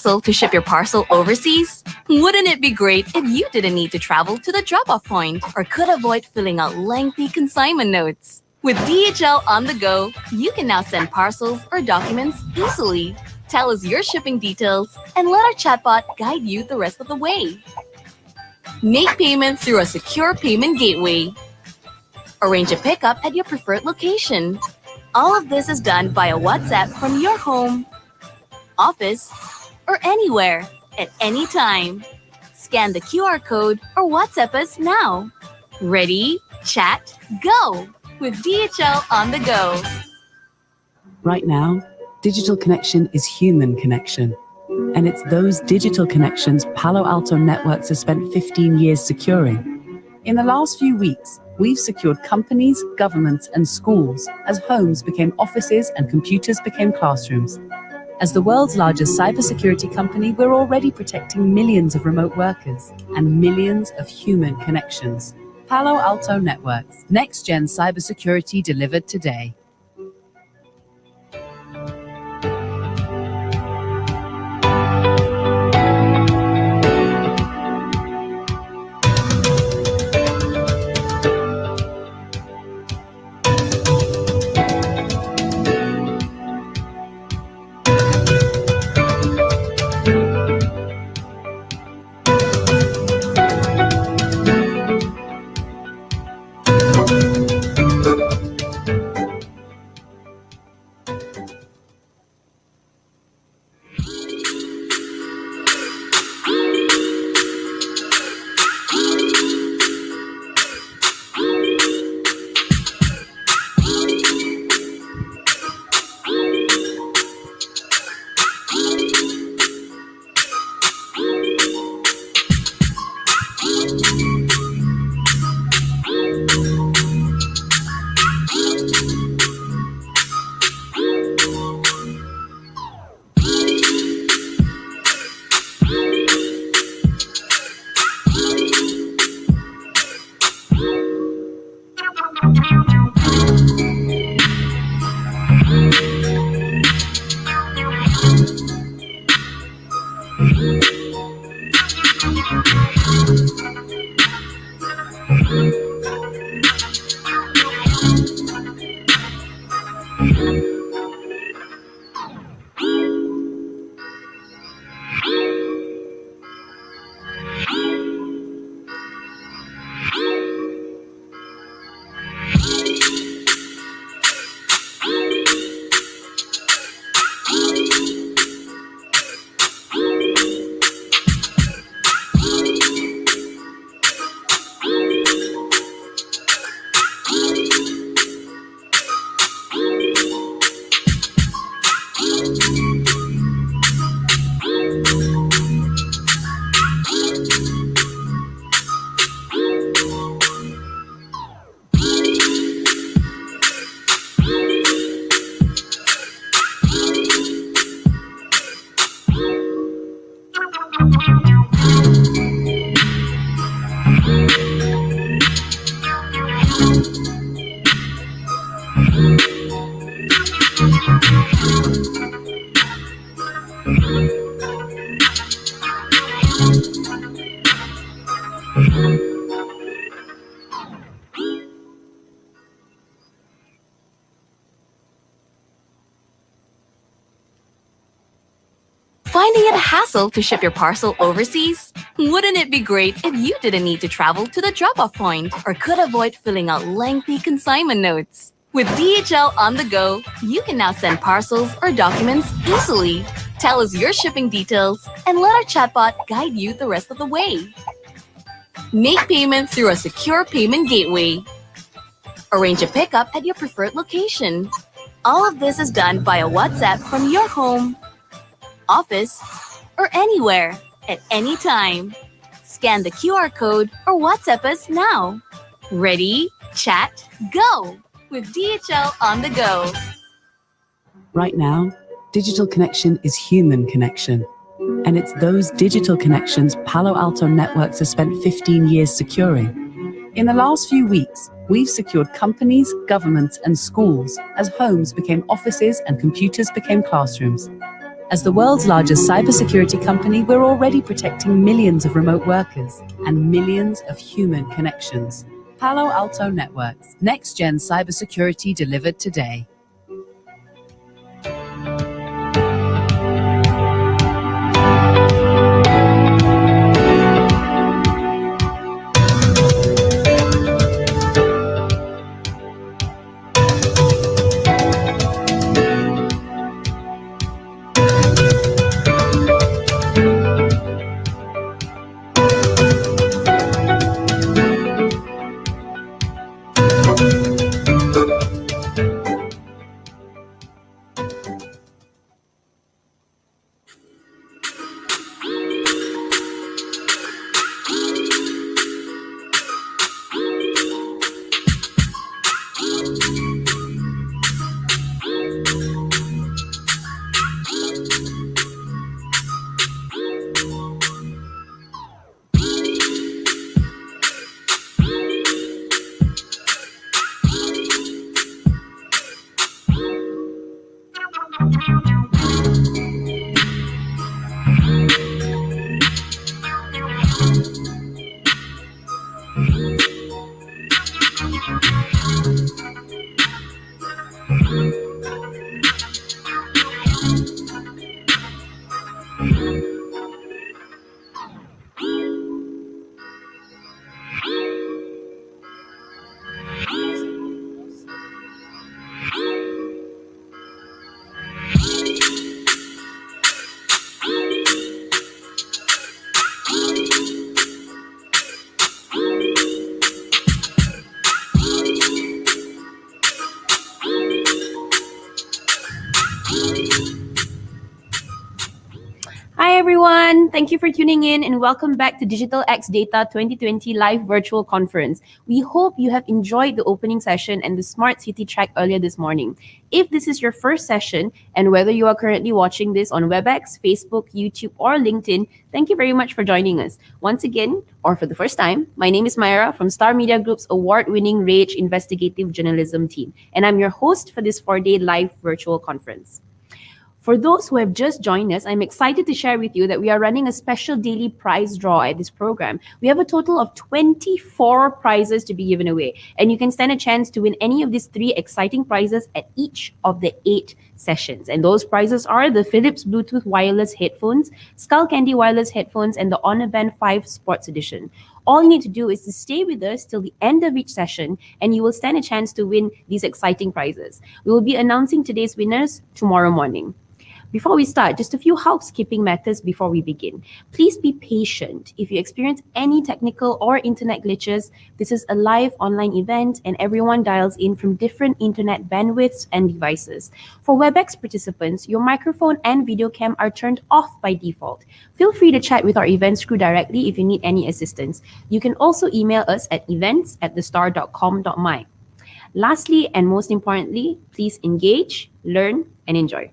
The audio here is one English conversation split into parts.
Hassle to ship your parcel overseas? Wouldn't it be great if you didn't need to travel to the drop-off point or could avoid filling out lengthy consignment notes? With DHL on the go, you can now send parcels or documents easily. Tell us your shipping details and let our chatbot guide you the rest of the way. Make payment through a secure payment gateway. Arrange a pickup at your preferred location. All of this is done via WhatsApp from your home, office, or anywhere, at any time. Scan the QR code or WhatsApp us now. Ready, chat, go! With DHL on the go. Right now, digital connection is human connection. And it's those digital connections Palo Alto Networks has spent 15 years securing. In the last few weeks, we've secured companies, governments, and schools as homes became offices and computers became classrooms. As the world's largest cybersecurity company, we're already protecting millions of remote workers and millions of human connections. Palo Alto Networks, next-gen cybersecurity delivered today. Finding it a hassle to ship your parcel overseas? Wouldn't it be great if you didn't need to travel to the drop-off point or could avoid filling out lengthy consignment notes? With DHL on the go, you can now send parcels or documents easily. Tell us your shipping details and let our chatbot guide you the rest of the way. Make payment through a secure payment gateway. Arrange a pickup at your preferred location. All of this is done via WhatsApp from your home, office, or anywhere, at any time. Scan the QR code or WhatsApp us now. Ready, chat, go! With DHL on the go. Right now, digital connection is human connection. And it's those digital connections Palo Alto Networks has spent 15 years securing. In the last few weeks, we've secured companies, governments, and schools as homes became offices and computers became classrooms. As the world's largest cybersecurity company, we're already protecting millions of remote workers and millions of human connections. Palo Alto Networks, next-gen cybersecurity delivered today. Hi everyone, thank you for tuning in and welcome back to Digital X Data 2020 live virtual conference. We hope you have enjoyed the opening session and the Smart City track earlier this morning. If this is your first session and whether you are currently watching this on WebEx, Facebook, YouTube, or LinkedIn, thank you very much for joining us. Once again, or for the first time, my name is Myra from Star Media Group's award-winning Rage investigative journalism team, and I'm your host for this 4-day live virtual conference. For those who have just joined us, I'm excited to share with you that we are running a special daily prize draw at this program. We have a total of 24 prizes to be given away, and you can stand a chance to win any of these 3 exciting prizes at each of the 8 sessions. And those prizes are the Philips Bluetooth wireless headphones, Skull Candy wireless headphones, and the Honor Band 5 Sports Edition. All you need to do is to stay with us till the end of each session, and you will stand a chance to win these exciting prizes. We will be announcing today's winners tomorrow morning. Before we start, just a few housekeeping matters before we begin. Please be patient. If you experience any technical or internet glitches, this is a live online event and everyone dials in from different internet bandwidths and devices. For WebEx participants, your microphone and video cam are turned off by default. Feel free to chat with our events crew directly if you need any assistance. You can also email us at events@thestar.com.my. Lastly, and most importantly, please engage, learn, and enjoy.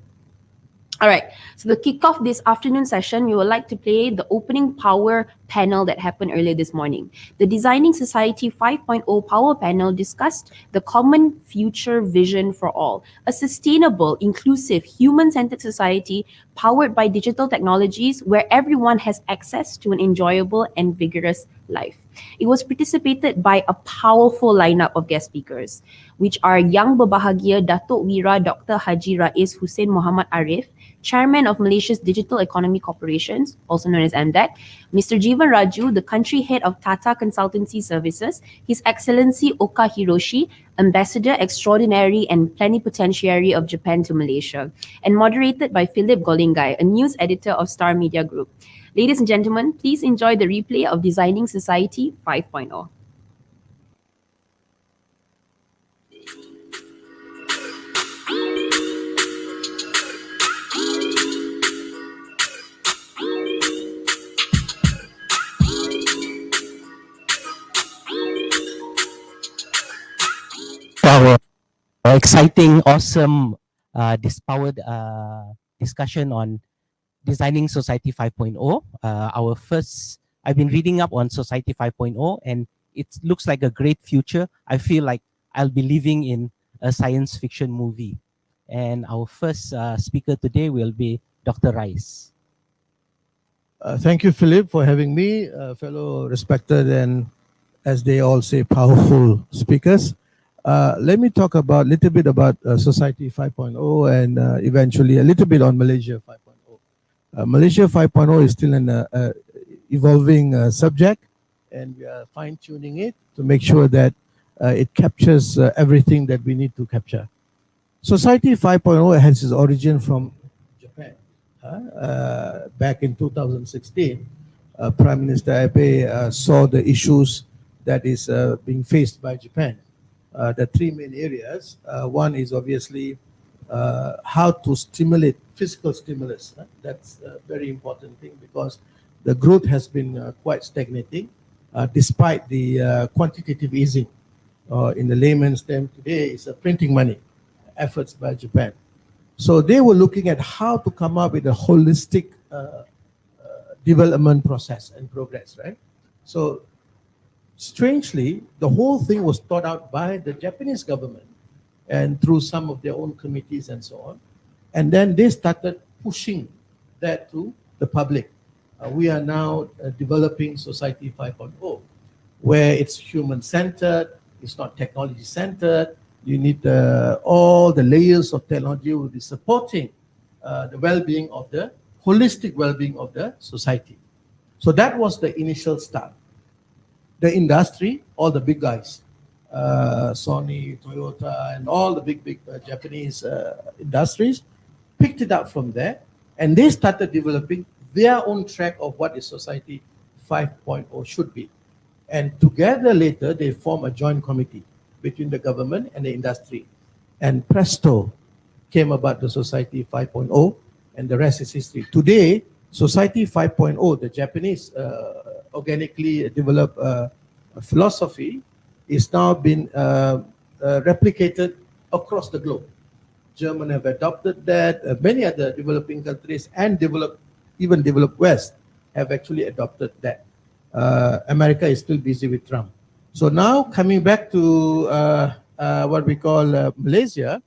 All right, so to kick off this afternoon session, we would like to play the opening power panel that happened earlier this morning. The Designing Society 5.0 power panel discussed the common future vision for all, a sustainable, inclusive, human-centered society powered by digital technologies where everyone has access to an enjoyable and vigorous life. It was participated by a powerful lineup of guest speakers, which are Yang Berbahagia Datuk Wira Dr. Haji Rais Hussein Muhammad Arif, Chairman of Malaysia's Digital Economy Corporations, also known as MDEC, Mr. Jeevan Raju, the Country Head of Tata Consultancy Services, His Excellency Oka Hiroshi, Ambassador Extraordinary and Plenipotentiary of Japan to Malaysia, and moderated by Philip Golingai, a news editor of Star Media Group. Ladies and gentlemen, please enjoy the replay of Designing Society 5.0. Our exciting, awesome, this powered discussion on Designing Society 5.0. Our first, I've been reading up on Society 5.0 and it looks like a great future. I feel like I'll be living in a science fiction movie. And our first speaker today will be Dr. Rice. Thank you, Philip, for having me, fellow respected and, as they all say, powerful speakers. Let me talk a little bit about Society 5.0 and eventually a little bit on Malaysia 5.0. Malaysia 5.0 is still an evolving subject, and we are fine-tuning it to make sure that it captures everything that we need to capture. Society 5.0 has its origin from Japan. Back in 2016, Prime Minister Abe saw the issues that is being faced by Japan. The 3 main areas. One is obviously how to stimulate physical stimulus. That's a very important thing because the growth has been quite stagnating despite the quantitative easing. In the layman's term today, it's printing money efforts by Japan. So they were looking at how to come up with a holistic development process and progress, right? So strangely, the whole thing was thought out by the Japanese government and through some of their own committees and so on. And then they started pushing that to the public. We are now developing Society 5.0, where it's human-centered, it's not technology-centered. You need all the layers of technology will be supporting the well-being of the holistic well-being of the society. So that was the initial start. The industry, all the big guys, Sony, Toyota, and all the big Japanese industries picked it up from there, and they started developing their own track of what is Society 5.0 should be. And together later, they form a joint committee between the government and the industry. And presto, came about the Society 5.0, and the rest is history. Today, Society 5.0, the Japanese organically developed philosophy, is now been replicated across the globe. Germany have adopted that. Many other developing countries and even developed West have actually adopted that. America is still busy with Trump. So now coming back to what we call Malaysia,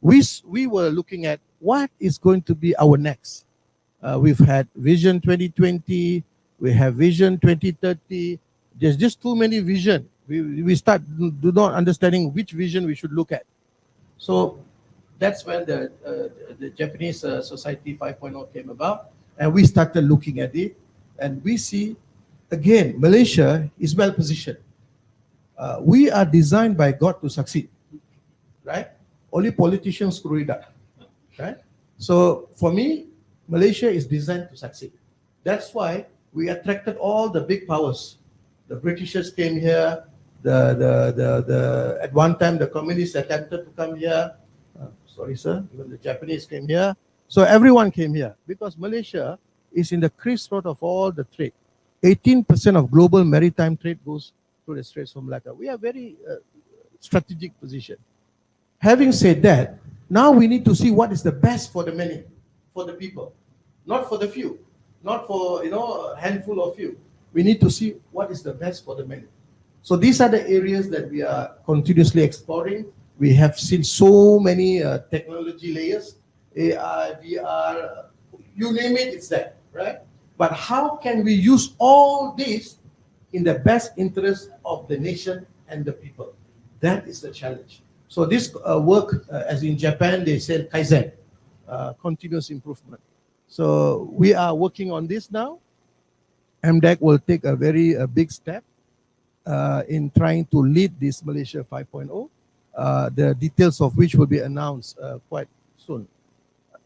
we were looking at what is going to be our next. We've had Vision 2020, we have Vision 2030. There's just too many vision. We start do not understanding which vision we should look at. So that's when the Japanese Society 5.0 came about, and we started looking at it, and we see, again, Malaysia is well positioned. We are designed by God to succeed, right? Only politicians screw it up, right? So for me, Malaysia is designed to succeed. That's why we attracted all the big powers. The Britishers came here. At one time the communists attempted to come here. Sorry, sir. Even the Japanese came here. So everyone came here because Malaysia is in the crisp road of all the trade. 18% of global maritime trade goes through the Straits of Malacca. We are very strategic position. Having said that, now we need to see what is the best for the many, for the people, not for the few, not for a handful of few. We need to see what is the best for the many. So these are the areas that we are continuously exploring. We have seen so many technology layers, AI, VR, you name it, it's there, right? But how can we use all this in the best interest of the nation and the people? That is the challenge. So this work, as in Japan, they say Kaizen, continuous improvement. So we are working on this now. MDEC will take a very big step in trying to lead this Malaysia 5.0, the details of which will be announced quite soon.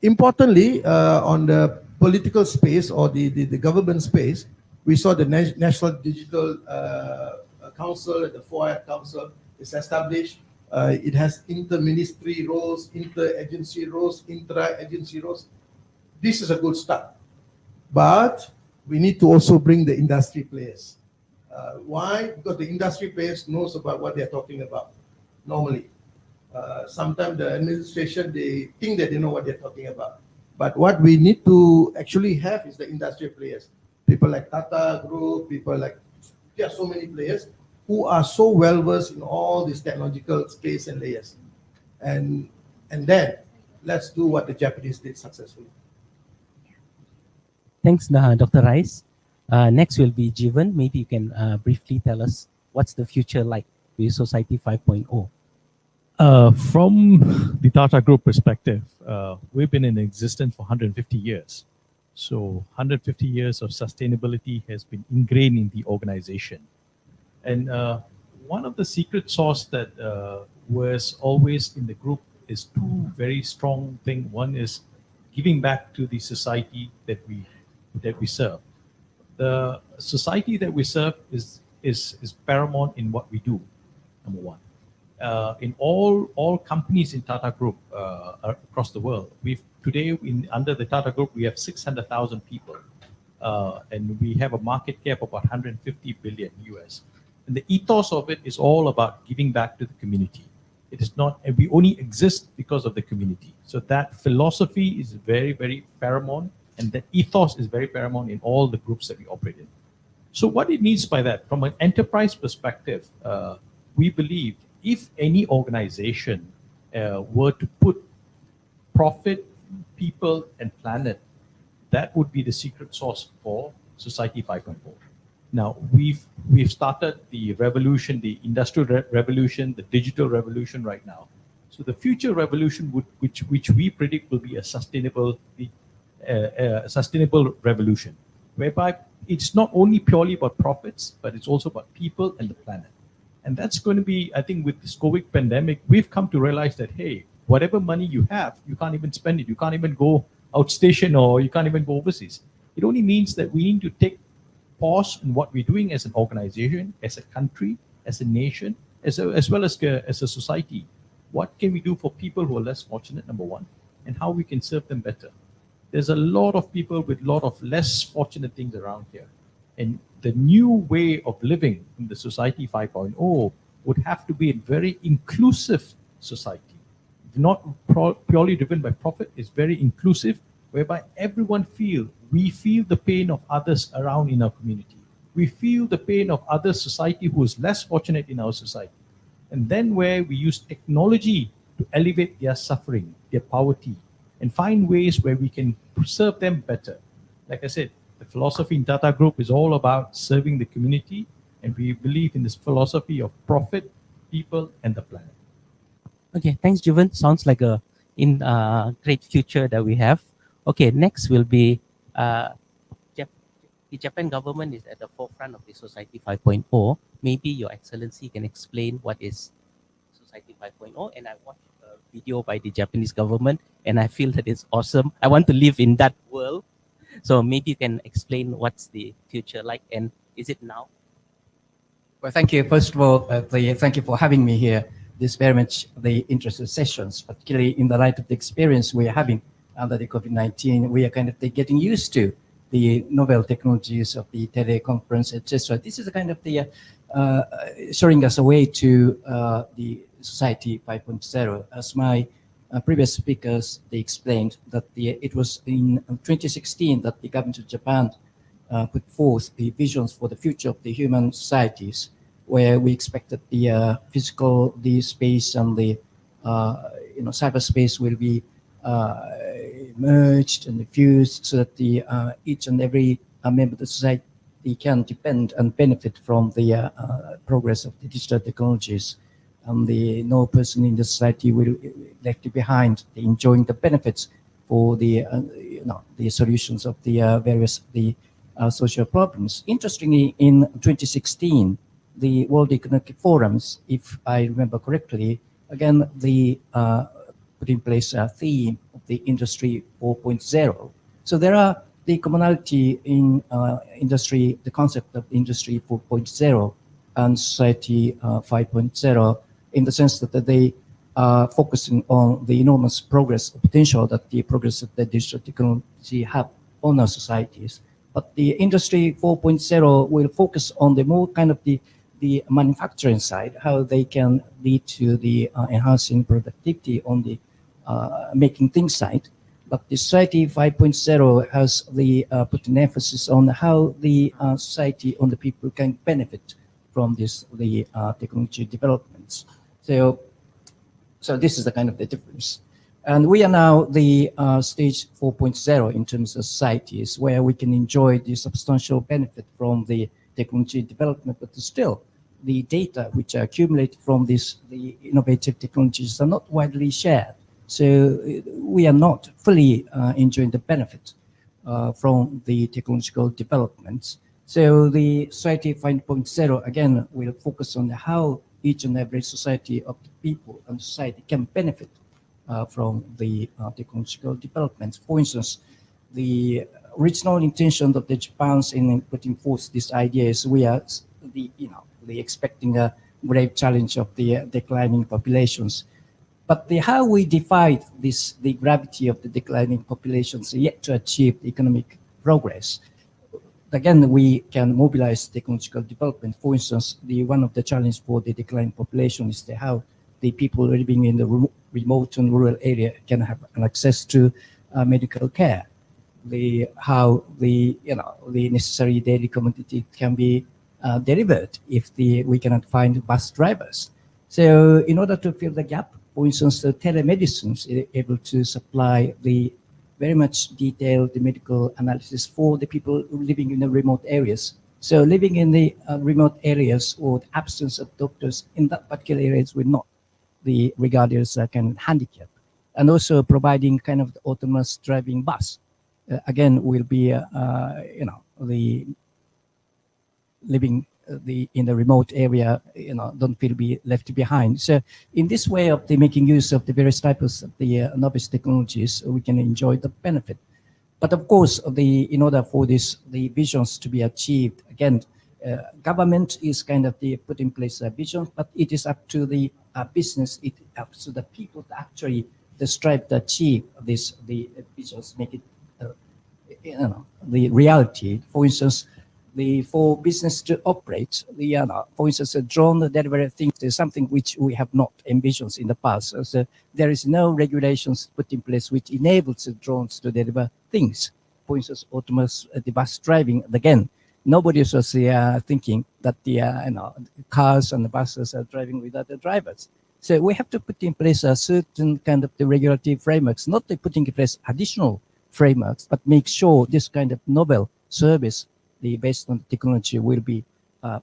Importantly, on the political space or the government space, we saw the National Digital Council, the FOIA Council is established. It has inter-ministry roles, inter-agency roles, intra-agency roles. This is a good start. But we need to also bring the industry players. Why? Because the industry players knows about what they're talking about normally. Sometimes the administration, they think that they know what they're talking about. But what we need to actually have is the industry players. People like Tata Group, people like, there are so many players who are so well versed in all these technological space and layers. And then let's do what the Japanese did successfully. Thanks, Dr. Rice. Next will be Jivan. Maybe you can briefly tell us what's the future like with Society 5.0. From the Tata Group perspective, we've been in existence for 150 years. So 150 years of sustainability has been ingrained in the organization. And one of the secret sauce that was always in the group is two very strong things. One is giving back to the society that we serve. The society that we serve is paramount in what we do, number one. In all companies in Tata Group across the world, under the Tata Group, we have 600,000 people. And we have a market cap of about 150 billion US. And the ethos of it is all about giving back to the community. It is not, we only exist because of the community. So that philosophy is very, very paramount. And that ethos is very paramount in all the groups that we operate in. So what it means by that, from an enterprise perspective, we believe if any organization were to put profit, people, and planet, that would be the secret sauce for Society 5.0. Now, we've started the revolution, the industrial revolution, the digital revolution right now. So the future revolution, which we predict will be a sustainable revolution, whereby it's not only purely about profits, but it's also about people and the planet. And that's going to be, I think, with this COVID pandemic, we've come to realize that, hey, whatever money you have, you can't even spend it. You can't even go outstation or you can't even go overseas. It only means that we need to take pause in what we're doing as an organization, as a country, as a nation, as well as a society. What can we do for people who are less fortunate, number one, and how we can serve them better? There's a lot of people with a lot of less fortunate things around here. And the new way of living in the Society 5.0 would have to be a very inclusive society. Not purely driven by profit, it's very inclusive, whereby everyone we feel the pain of others around in our community. We feel the pain of other society who is less fortunate in our society. And then where we use technology to elevate their suffering, their poverty, and find ways where we can serve them better. Like I said, the philosophy in Tata Group is all about serving the community, and we believe in this philosophy of profit, people, and the planet. Okay, thanks, Juven. Sounds like a great future that we have. Okay, next will be the Japan government is at the forefront of the Society 5.0. Maybe Your Excellency can explain what is Society 5.0. And I watched a video by the Japanese government, and I feel that it's awesome. I want to live in that world. So maybe you can explain what's the future like, and is it now? Well, thank you. First of all, thank you for having me here. This very much the interesting sessions, particularly in the light of the experience we are having under the COVID-19. We are kind of getting used to the novel technologies of the teleconference, etc. This is a kind of the showing us a way to the Society 5.0. As my previous speakers, they explained that it was in 2016 that the government of Japan put forth the visions for the future of the human societies, where we expect that the physical, the space, and the cyberspace will be merged and fused, so that the each and every member of the society can depend and benefit from the progress of the digital technologies, and no person in the society will left behind, enjoying the benefits for the the solutions of the various social problems. Interestingly, in 2016, the World Economic Forums, if I remember correctly, again, they put in place a theme of the Industry 4.0. So there are the commonality in industry, the concept of Industry 4.0 and Society 5.0, in the sense that they are focusing on the enormous progress potential that the progress of the digital technology have on our societies. But the Industry 4.0 will focus on the more kind of the manufacturing side, how they can lead to the enhancing productivity on the making things side. But the Society 5.0 has the put an emphasis on how the society, on the people can benefit from the technology developments. So this is the kind of the difference. And we are now the stage 4.0 in terms of societies, where we can enjoy the substantial benefit from the technology development, but still the data which are accumulated from the innovative technologies are not widely shared. So we are not fully enjoying the benefit from the technological developments. So the Society 5.0 again will focus on how each and every society of the people and society can benefit from the technological developments. For instance, the original intention of the Japan's in putting forth this idea is we are expecting a grave challenge of the declining populations. But how we divide the gravity of the declining populations yet to achieve economic progress. Again, we can mobilize technological development. For instance, one of the challenges for the declining population is how the people living in the remote and rural area can have access to medical care. How the necessary daily commodity can be delivered if we cannot find bus drivers. So in order to fill the gap, for instance, the telemedicine is able to supply the very much detailed medical analysis for the people living in the remote areas. So living in the remote areas or the absence of doctors in that particular areas will not be regarded as a kind of handicap. And also providing kind of the autonomous driving bus, again, will be, the living in the remote area, don't feel be left behind. So in this way of making use of the various types of the novice technologies, we can enjoy the benefit. But of course, in order for the visions to be achieved, again, government is kind of put in place a vision, but it is up to the business, it up to the people to actually strive to achieve the visions, make it the reality. For instance, for business to operate, for instance, a drone delivery thing is something which we have not envisioned in the past. So there is no regulations put in place which enables the drones to deliver things. For instance, autonomous bus driving, again, nobody was thinking that the cars and the buses are driving without the drivers. So we have to put in place a certain kind of the regulatory frameworks, not to putting in place additional frameworks, but make sure this kind of novel service, the based on technology, will be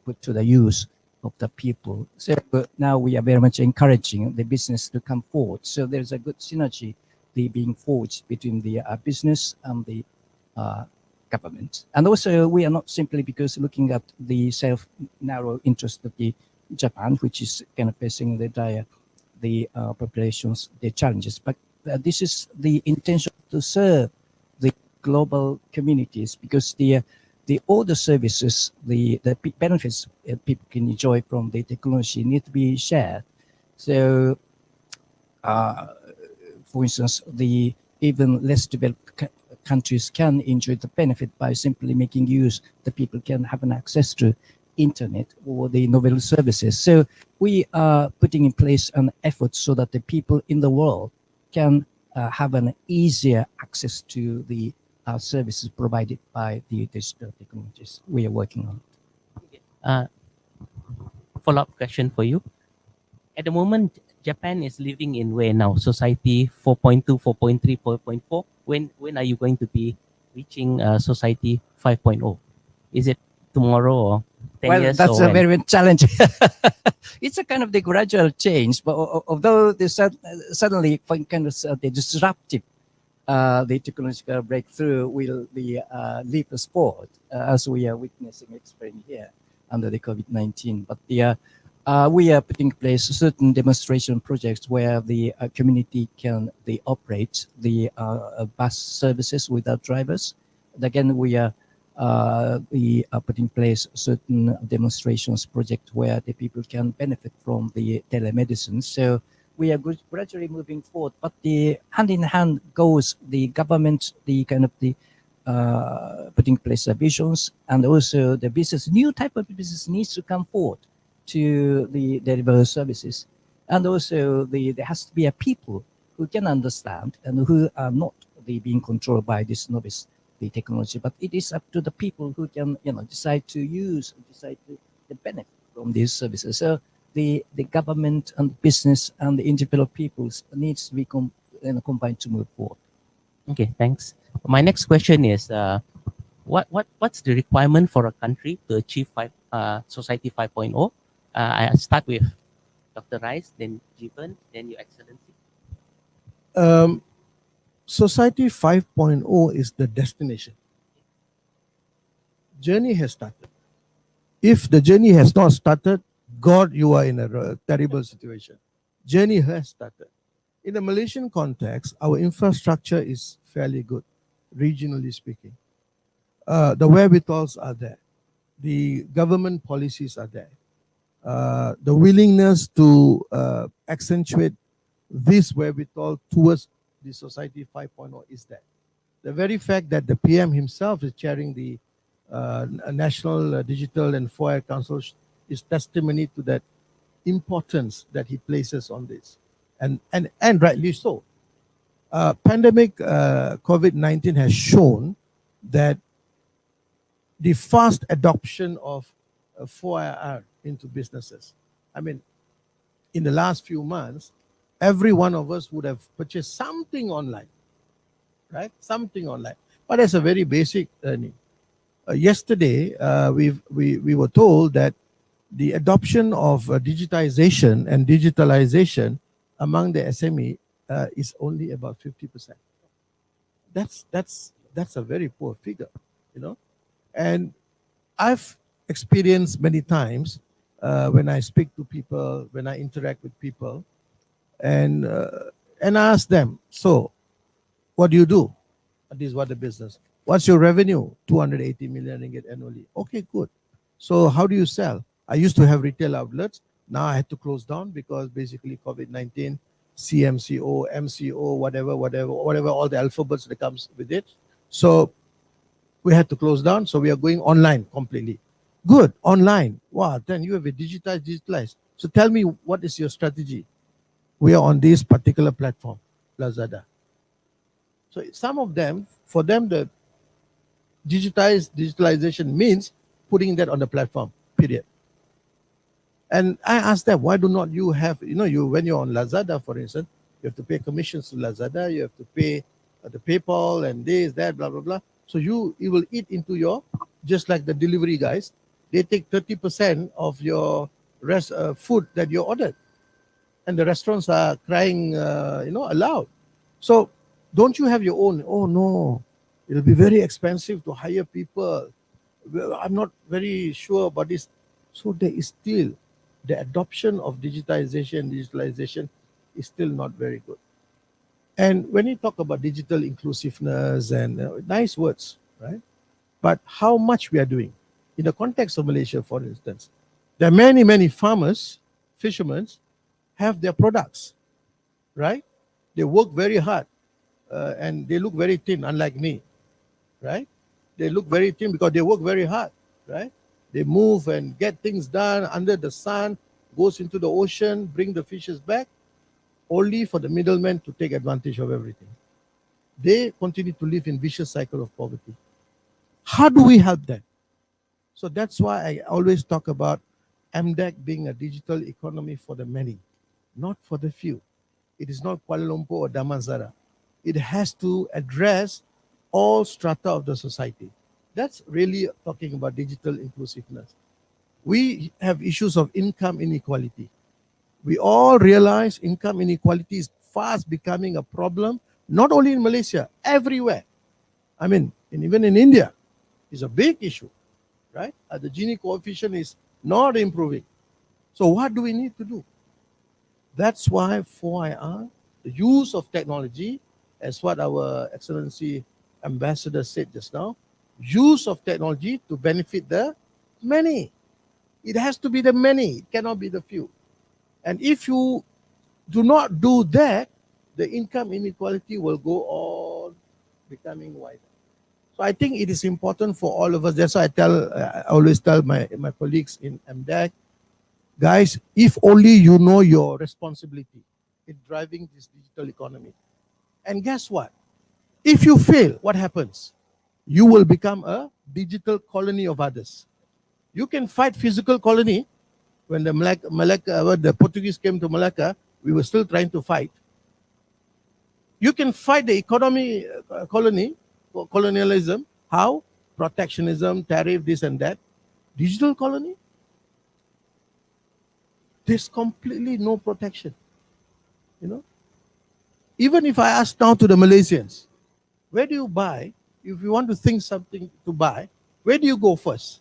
put to the use of the people. So now we are very much encouraging the business to come forward. So there's a good synergy being forged between the business and the government. And also we are not simply because looking at the self-narrow interest of the Japan, which is kind of facing the populations, the challenges. But this is the intention to serve the global communities because the all the services, the benefits people can enjoy from the technology need to be shared. So, for instance, the even less developed countries can enjoy the benefit by simply making use. The people can have an access to internet or the novel services. So we are putting in place an effort so that the people in the world can have an easier access to the services provided by the digital technologies we are working on. Follow-up question for you. At the moment, Japan is living in where now? Society 4.2, 4.3, 4.4. When are you going to be reaching society 5.0? Is it tomorrow or 10 Well, years? that's or a when? very challenging. It's a kind of the gradual change, but although this suddenly kind of the disruptive, the technological breakthrough will be leap us forward as we are witnessing, experiencing here under the COVID-19. But we are putting in place certain demonstration projects where the community can operate the bus services without drivers. And again, we are putting in place certain demonstrations project where the people can benefit from the telemedicine. So we are gradually moving forward, but the hand in hand goes the government, the kind of the putting in place the visions, and also the business, new type of business needs to come forward to the deliver services. And also there has to be a people who can understand and who are not being controlled by this novice the technology, but it is up to the people who can decide to use, decide to benefit from these services. So the government and business and the individual peoples needs to be combined to move forward. Okay, thanks. My next question is, what's the requirement for a country to achieve Society 5.0? I start with Dr. Rice, then Jeevan, then Your Excellency. Society 5.0 is the destination. Journey has started. If the journey has not started, God, you are in a terrible situation. Journey has started. In the Malaysian context, our infrastructure is fairly good, regionally speaking. The wherewithals are there. The government policies are there. The willingness to accentuate this wherewithal towards the Society 5.0 is there. The very fact that the PM himself is chairing the National Digital and 4i Council is testimony to that importance that he places on this. And rightly so. Pandemic COVID-19 has shown that the fast adoption of 4IR into businesses. I mean, in the last few months, every one of us would have purchased something online, right? Something online. But that's a very basic earning. Yesterday, we were told that the adoption of digitization and digitalization among the SME is only about 50%. That's a very poor figure, And I've experienced many times when I speak to people, when I interact with people, and I ask them, so what do you do? This is what the business. What's your revenue? 280 million ringgit annually. Okay, good. So how do you sell? I used to have retail outlets. Now I had to close down because basically COVID-19, CMCO, MCO, whatever, all the alphabets that comes with it. So we had to close down. So we are going online completely. Good, online. Wow, then you have a digitalized. So tell me, what is your strategy? We are on this particular platform, Lazada. So some of them, for them, the digitalization means putting that on the platform, period. And I asked them, why do not you have, you when you're on Lazada, for instance, you have to pay commissions to Lazada, you have to pay the PayPal and this, that, blah, blah, blah. So you will eat into your, just like the delivery guys, they take 30% of your food that you ordered. And the restaurants are crying, aloud. So don't you have your own? Oh no, it'll be very expensive to hire people. Well, I'm not very sure about this. So there is still the adoption of digitalization is still not very good. And when you talk about digital inclusiveness and nice words, right? But how much we are doing in the context of Malaysia, for instance, there are many, many farmers, fishermen have their products, right? They work very hard and they look very thin, unlike me, right? They look very thin because they work very hard, right? They move and get things done under the sun, goes into the ocean, bring the fishes back, only for the middlemen to take advantage of everything. They continue to live in vicious cycle of poverty. How do we help them? So that's why I always talk about MDEC being a digital economy for the many, not for the few. It is not Kuala Lumpur or Damansara. It has to address all strata of the society. That's really talking about digital inclusiveness. We have issues of income inequality. We all realize income inequality is fast becoming a problem, not only in Malaysia, everywhere. I mean, even in India, it's a big issue, right? The Gini coefficient is not improving. So what do we need to do? That's why 4IR, the use of technology, as what our Excellency Ambassador said just now, use of technology to benefit the many. It has to be the many, it cannot be the few. And if you do not do that, the income inequality will go on becoming wider. So I think it is important for all of us. That's why I always tell my colleagues in MDEC, guys, if only you know your responsibility in driving this digital economy. And guess what? If you fail, what happens? You will become a digital colony of others. You can fight physical colony. When the Portuguese came to Malacca, we were still trying to fight. You can fight the economy colonialism. How? Protectionism, tariff, this and that. Digital colony? There's completely no protection. You know? Even if I ask now to the Malaysians, where do you buy? If you want to think something to buy, where do you go first?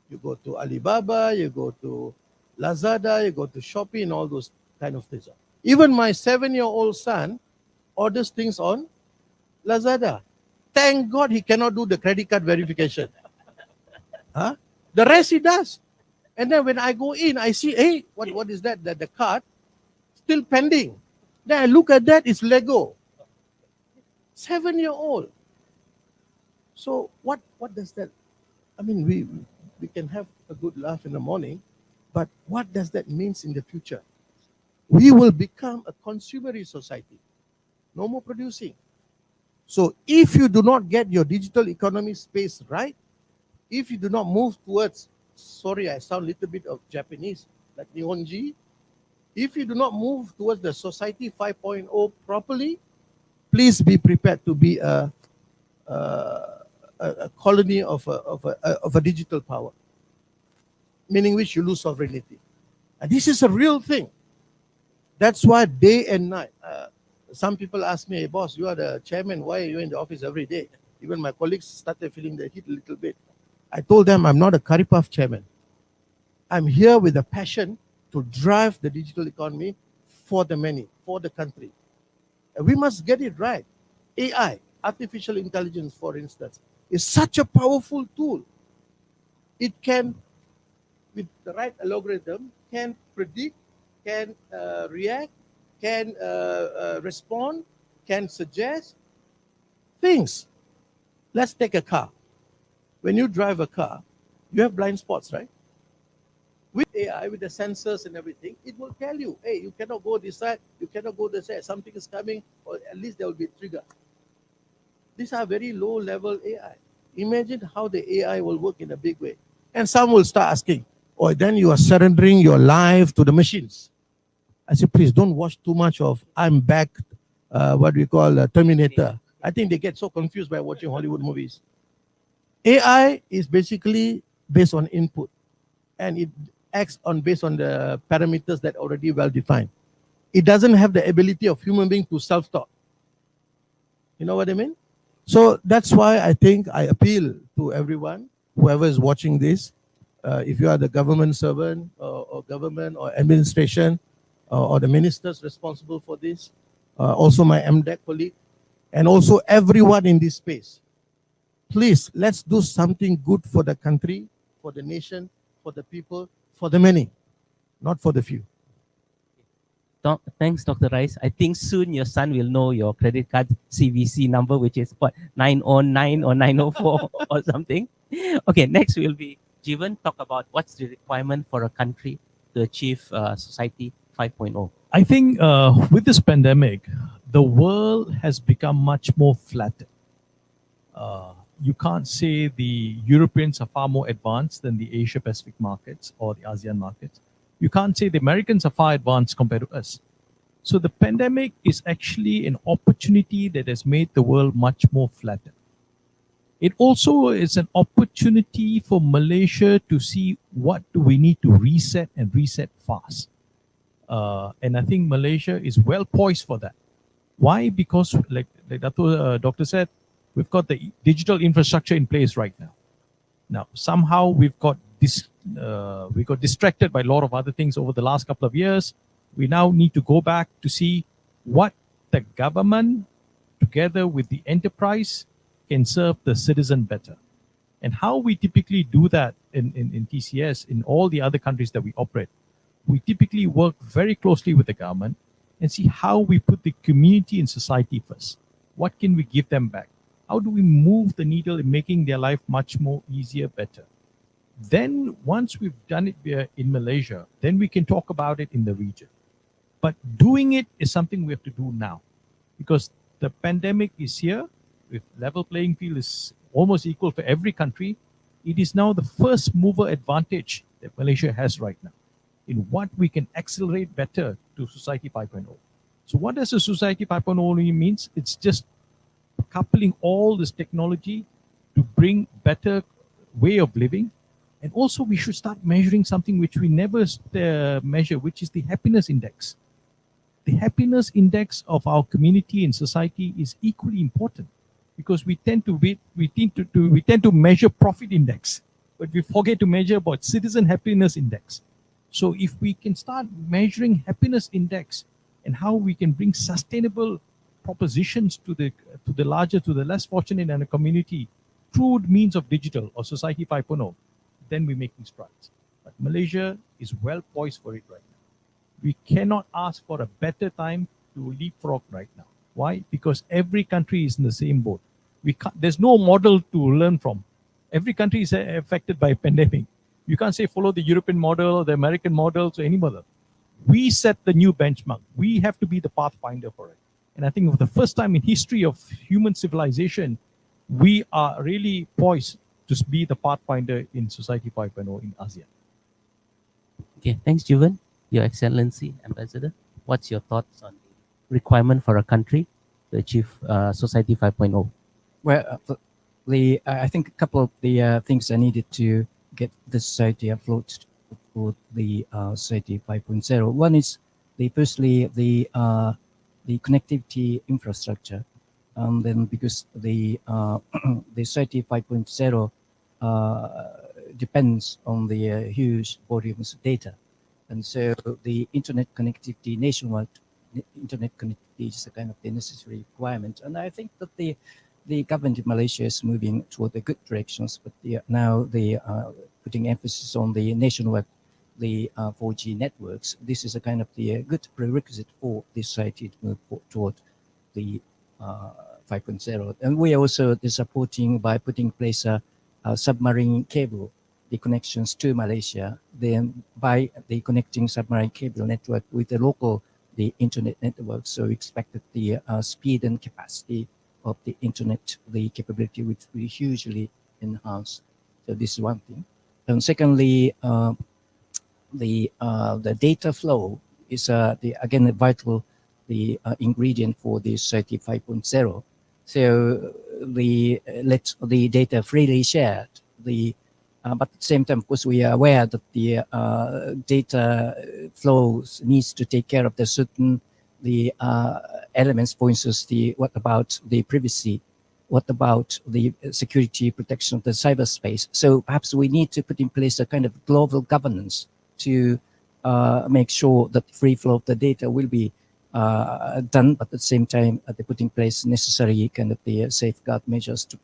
You go to Alibaba, you go to Lazada, you go to Shopee and all those kind of things. Even my 7-year-old son orders things on Lazada. Thank God he cannot do the credit card verification. Huh? The rest he does. And then when I go in, I see, hey, what is that? The card still pending. Then I look at that, it's Lego. 7-year-old. So what does that? I mean, we can have a good laugh in the morning, but what does that mean in the future? We will become a consumerist society. No more producing. So if you do not get your digital economy space right, if you do not move towards, sorry, I sound a little bit of Japanese, like Nihonji, if you do not move towards the society 5.0 properly, please be prepared to be a colony of a digital power, meaning which you lose sovereignty. And this is a real thing. That's why day and night, some people ask me, hey, boss, you are the chairman, why are you in the office every day? Even my colleagues started feeling the heat a little bit. I told them I'm not a curry puff chairman. I'm here with a passion to drive the digital economy for the many, for the country. And we must get it right. AI, artificial intelligence, for instance, is such a powerful tool. It can, with the right algorithm, can predict, can react, can respond, can suggest things. Let's take a car. When you drive a car, you have blind spots, right? With AI, with the sensors and everything, it will tell you, hey, you cannot go this side, you cannot go this side, something is coming, or at least there will be a trigger. These are very low-level AI. Imagine how the AI will work in a big way. And some will start asking, or then you are surrendering your life to the machines. I say, please don't watch too much of I'm Back, what we call Terminator. I think they get so confused by watching Hollywood movies. AI is basically based on input, and it acts on based on the parameters that already well defined. It doesn't have the ability of human being to self-taught. You know what I mean? So that's why I think I appeal to everyone, whoever is watching this, if you are the government servant or government or administration or the ministers responsible for this, also my MDEC colleague, and also everyone in this space. Please, let's do something good for the country, for the nation, for the people, for the many, not for the few. Thanks, Dr. Rice. I think soon your son will know your credit card CVC number, which is what, 909 or 904 or something. Okay, next will be Jivan, talk about what's the requirement for a country to achieve Society 5.0. I think with this pandemic, the world has become much more flattened. You can't say the Europeans are far more advanced than the Asia Pacific markets or the ASEAN markets. You can't say the Americans are far advanced compared to us. So the pandemic is actually an opportunity that has made the world much more flattened. It also is an opportunity for Malaysia to see what do we need to reset and reset fast. And I think Malaysia is well poised for that. Why? Because like Doctor said, we've got the digital infrastructure in place right now. Now, somehow we've got distracted by a lot of other things over the last couple of years. We now need to go back to see what the government, together with the enterprise, can serve the citizen better. And how we typically do that in TCS, in all the other countries that we operate, we typically work very closely with the government and see how we put the community and society first. What can we give them back? How do we move the needle in making their life much more easier, better? Then once we've done it in Malaysia, then we can talk about it in the region. But doing it is something we have to do now, because the pandemic is here. With level playing field is almost equal for every country. It is now the first mover advantage that Malaysia has right now in what we can accelerate better to Society 5.0. So what does a Society 5.0 means? It's just coupling all this technology to bring better way of living. And also we should start measuring something which we never measure, which is the happiness index. The happiness index of our community and society is equally important, because we tend to measure profit index, but we forget to measure about citizen happiness index. So if we can start measuring happiness index and how we can bring sustainable propositions to the larger, to the less fortunate in a community through means of digital or Society 5.0, then we're making strides. But Malaysia is well poised for it right now. We cannot ask for a better time to leapfrog right now. Why? Because every country is in the same boat. There's no model to learn from. Every country is affected by a pandemic. You can't say follow the European model or the American model or any model. We set the new benchmark. We have to be the pathfinder for it. And I think for the first time in history of human civilization, we are really poised to be the pathfinder in Society 5.0 in ASEAN. Okay, thanks, Jivan. Your Excellency, Ambassador, what's your thoughts on the requirement for a country to achieve Society 5.0? Well, I think a couple of the things are needed to get the society afloat for the Society 5.0. One is firstly the connectivity infrastructure. Then because the Society 5.0 depends on the huge volumes of data. And so the internet connectivity, nationwide internet connectivity is a kind of the necessary requirement. And I think that the government in Malaysia is moving toward the good directions, but now they are putting emphasis on the nationwide, the 4G networks. This is a kind of the good prerequisite for the society to move toward the 5.0. And we are also supporting by putting in place a submarine cable, the connections to Malaysia, then by the connecting submarine cable network with the local, the internet network. So we expect that the speed and capacity of the internet, the capability which will hugely enhance. So this is one thing. And secondly, the data flow is again a vital ingredient for the Society 5.0. So let the data freely shared. But at the same time, of course, we are aware that the data flows needs to take care of the certain elements. For instance, what about the privacy? What about the security protection of the cyberspace? So perhaps we need to put in place a kind of global governance to make sure that free flow of the data will be done, but at the same time, they put in place necessary kind of the safeguard measures to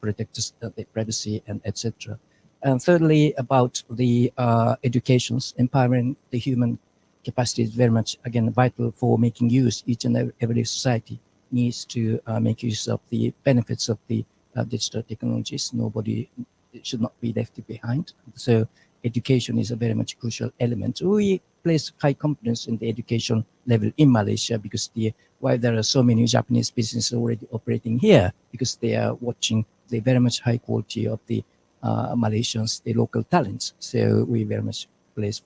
protect the privacy and etc. And thirdly, about the educations, empowering the human capacity is very much, again, vital for making use. Each and every society needs to make use of the benefits of the digital technologies. Nobody should not be left behind. So education is a very much crucial element. We place high confidence in the education level in Malaysia because while there are so many Japanese businesses already operating here, because they are watching the very much high quality of the Malaysians, the local talents. So we very much place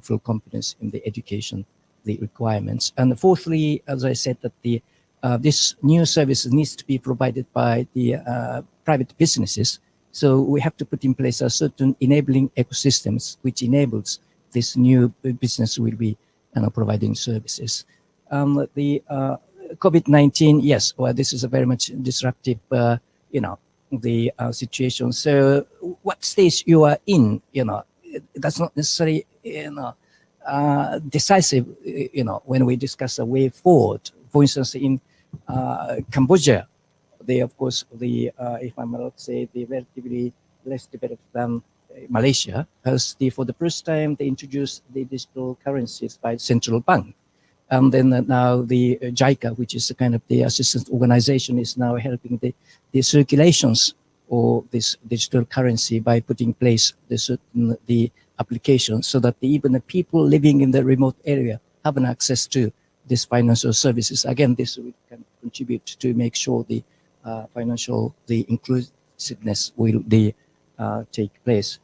full confidence in the education, the requirements. And fourthly, as I said, that this new service needs to be provided by the private businesses. So we have to put in place a certain enabling ecosystems which enables this new business will be providing services. The COVID-19, yes, well, this is a very much disruptive, the situation. So what stage you are in, that's not necessarily, decisive, when we discuss a way forward. For instance, in Cambodia, of course, if I'm allowed to say, the relatively less developed than Malaysia, as for the first time, they introduced the digital currencies by central bank. And then now the JICA, which is kind of the assistance organization, is now helping the circulations or this digital currency by putting in place the application so that even the people living in the remote area have an access to these financial services. Again, this can contribute to make sure the financial, the inclusiveness will take place.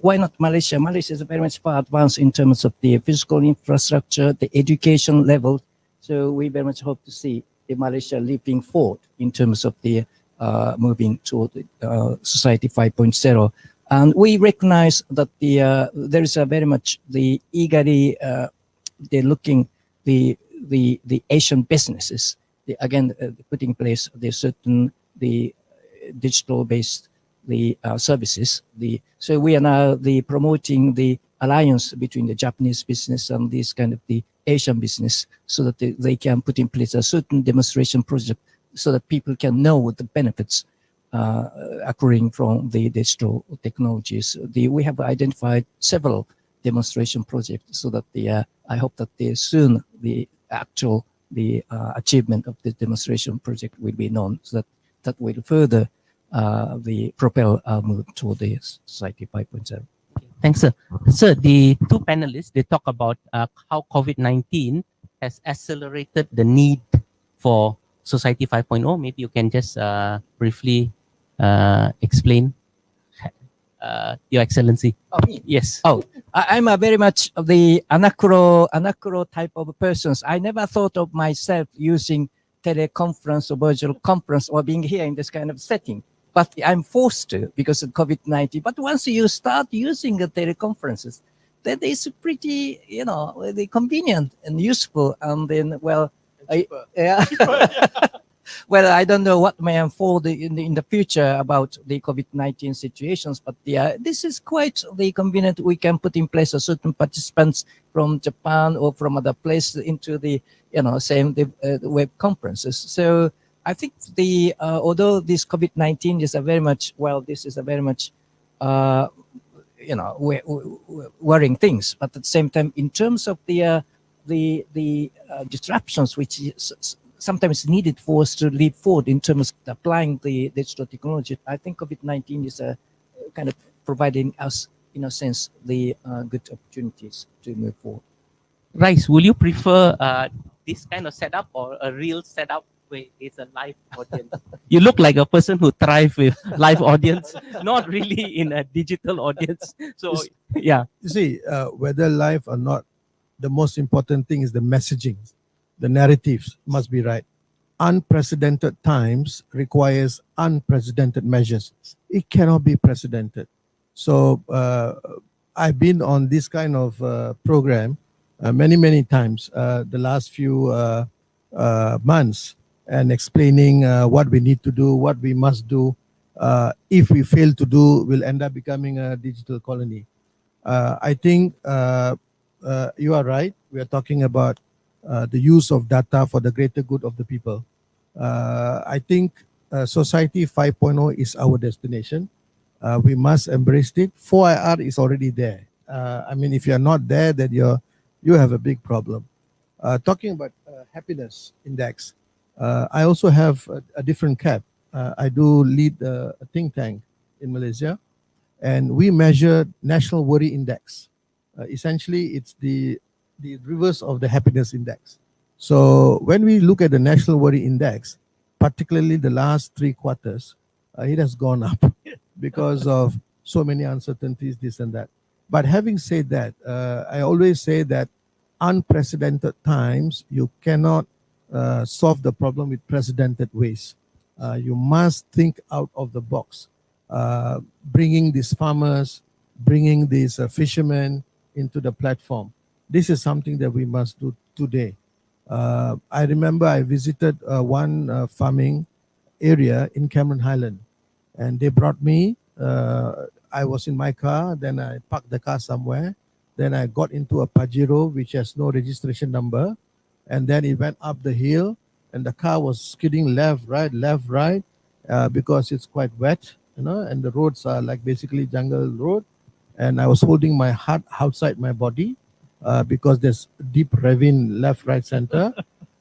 Why not Malaysia? Malaysia is very much far advanced in terms of the physical infrastructure, the education level. So we very much hope to see the Malaysia leaping forward in terms of the moving toward Society 5.0. And we recognize that there is a very much the eagerly they're looking the Asian businesses. Again, putting in place the certain digital based services. So we are now promoting the alliance between the Japanese business and this kind of the Asian business, so that they can put in place a certain demonstration project, so that people can know the benefits occurring from the digital technologies. We have identified several demonstration projects, so that I hope that soon the actual achievement of the demonstration project will be known, so that will further propel our move toward the Society 5.0. Thanks, sir. Sir, the two panelists, they talk about how COVID-19 has accelerated the need for Society 5.0. Maybe you can just briefly explain, Your Excellency. Oh, me? Yes. Oh, I'm a very much of the anacro type of persons. I never thought of myself using teleconference or virtual conference or being here in this kind of setting. But I'm forced to because of COVID-19. But once you start using the teleconferences, that is pretty, convenient and useful. And then, well, yeah. Well, I don't know what may unfold in the future about the COVID-19 situations, but this is quite convenient. We can put in place a certain participants from Japan or from other places into the web conferences. So I think although this COVID-19 is a very much worrying things, but at the same time, in terms of the disruptions which is sometimes needed for us to leap forward in terms of applying the digital technology, I think COVID-19 is kind of providing us, in a sense, the good opportunities to move forward. Rice, will you prefer this kind of setup or a real setup Wait, it's a live audience. You look like a person who thrives with live audience, not really in a digital audience. So yeah, You see, whether live or not, the most important thing is the messaging. The narratives must be right. Unprecedented times requires unprecedented measures. It cannot be precedented. So I've been on this kind of program many times the last few months, and explaining what we need to do, what we must do. If we fail to do, we'll end up becoming a digital colony. I think you are right. We are talking about the use of data for the greater good of the people. I think Society 5.0 is our destination. We must embrace it. 4IR is already there. I mean, if you're not there, then you have a big problem. Talking about happiness index, I also have a different cap. I do lead a think tank in Malaysia, and we measure national worry index. Essentially, it's the reverse of the happiness index. So when we look at the national worry index, particularly the last 3 quarters, it has gone up because of so many uncertainties, this and that. But having said that, I always say that unprecedented times, you cannot solve the problem with precedented ways. You must think out of the box. Bringing these farmers, bringing these fishermen into the platform. This is something that we must do today. I remember I visited one farming area in Cameron Highland, and they brought me. I was in my car, then I parked the car somewhere. Then I got into a Pajero which has no registration number, and then it went up the hill, and the car was skidding left, right, because it's quite wet, and the roads are like basically jungle road. And I was holding my heart outside my body because there's deep ravine left, right, center.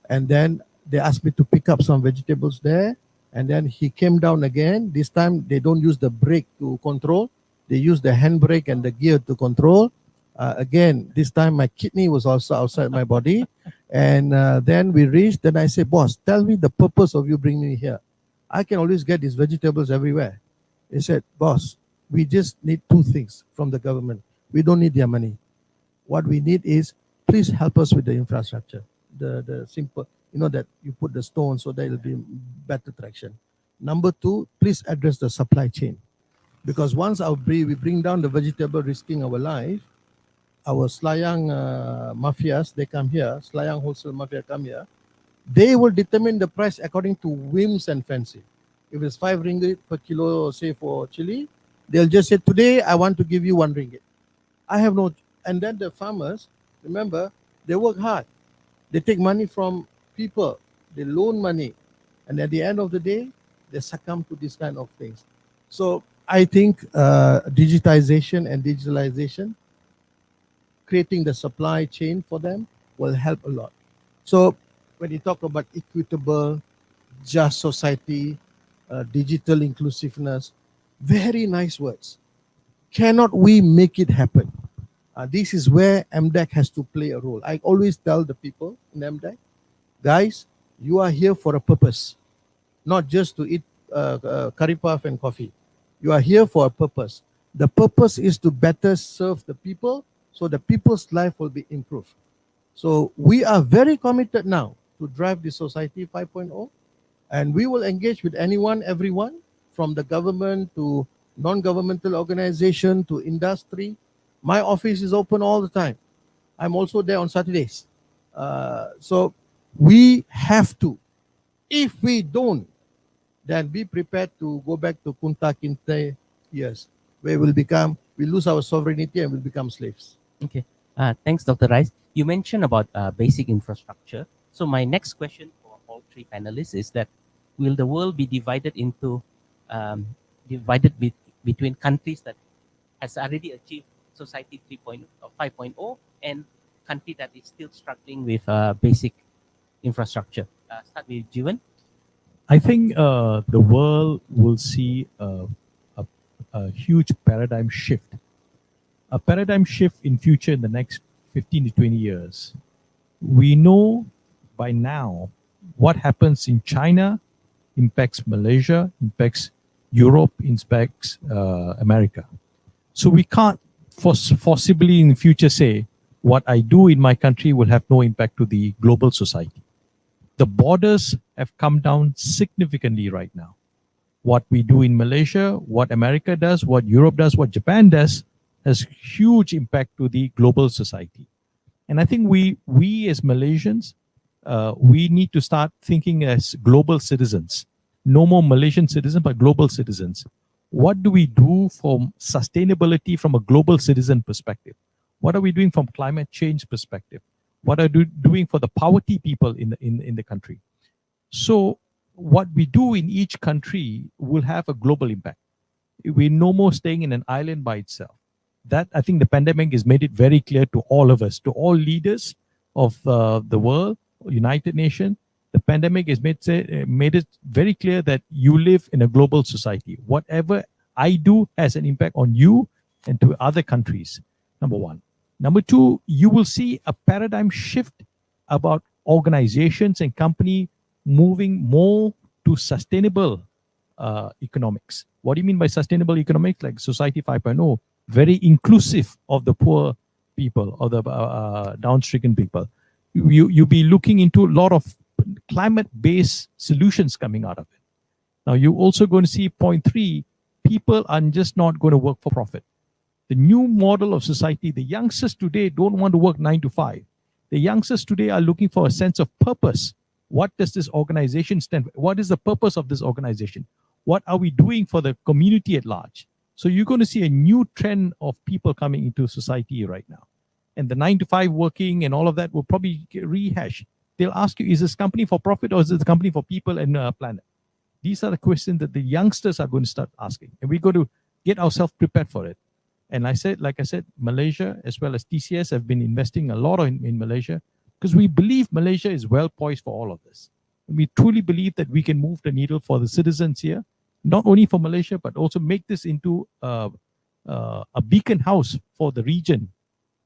And then they asked me to pick up some vegetables there. And then he came down again. This time they don't use the brake to control. They use the handbrake and the gear to control. Again, this time my kidney was also outside my body. And then we reached, then I said, boss, tell me the purpose of you bringing me here. I can always get these vegetables everywhere. He said, boss, we just need two things from the government. We don't need their money. What we need is, please help us with the infrastructure. The simple, that you put the stone so that it'll be better traction. Number two, please address the supply chain. Because once we bring down the vegetable risking our life, our Slayang mafias, they come here, Slayang wholesale mafia come here, they will determine the price according to whims and fancy. If it's 5 ringgit per kilo, say for chili, they'll just say, today I want to give you 1 ringgit. I have no, and then the farmers, remember, they work hard. They take money from people, they loan money, and at the end of the day, they succumb to these kind of things. So I think digitization and digitalization, creating the supply chain for them will help a lot. So when you talk about equitable, just society, digital inclusiveness, very nice words. Cannot we make it happen? This is where MDEC has to play a role. I always tell the people in MDEC, guys, you are here for a purpose, not just to eat curry puff and coffee. You are here for a purpose. The purpose is to better serve the people so the people's life will be improved. So we are very committed now to drive the Society 5.0, and we will engage with anyone, everyone, from the government to non-governmental organization to industry. My office is open all the time. I'm also there on Saturdays. So we have to. If we don't, then be prepared to go back to Kunta Kinte years, where we lose our sovereignty and we'll become slaves. okay. Thanks, Dr. Rice. You mentioned about basic infrastructure. So my next question for all three panelists is that will the world be divided into between countries that has already achieved Society 3.0 or 5.0 and country that is still struggling with basic infrastructure? Start with Jivan. I think the world will see a huge paradigm shift. A paradigm shift in future in the next 15 to 20 years. We know by now what happens in China impacts Malaysia, impacts Europe, impacts America. So we can't forcibly in the future say what I do in my country will have no impact to the global society. The borders have come down significantly right now. What we do in Malaysia, what America does, what Europe does, what Japan does, has huge impact to the global society. And I think we as Malaysians, we need to start thinking as global citizens. No more Malaysian citizens, but global citizens. What do we do for sustainability from a global citizen perspective? What are we doing from climate change perspective? What are we doing for the poverty people in the country? So what we do in each country will have a global impact. We're no more staying in an island by itself. That, I think the pandemic has made it very clear to all of us, to all leaders of the world, United Nations. The pandemic has made it very clear that you live in a global society. Whatever I do has an impact on you and to other countries, number one. Number two, you will see a paradigm shift about organizations and company moving more to sustainable economics. What do you mean by sustainable economics? Like Society 5.0, very inclusive of the poor people or the downstricken people. You'll be looking into a lot of climate-based solutions coming out of it. Now, you're also going to see point 3, people are just not going to work for profit. The new model of society, the youngsters today don't want to work 9 to 5. The youngsters today are looking for a sense of purpose. What does this organization stand for? What is the purpose of this organization? What are we doing for the community at large? So you're going to see a new trend of people coming into society right now. And the 9 to 5 working and all of that will probably get rehashed. They'll ask you, is this company for profit or is this a company for people and planet? These are the questions that the youngsters are going to start asking. And we're going to get ourselves prepared for it. And like I said, Malaysia as well as TCS have been investing a lot in Malaysia because we believe Malaysia is well poised for all of this. And we truly believe that we can move the needle for the citizens here, not only for Malaysia, but also make this into a beacon house for the region.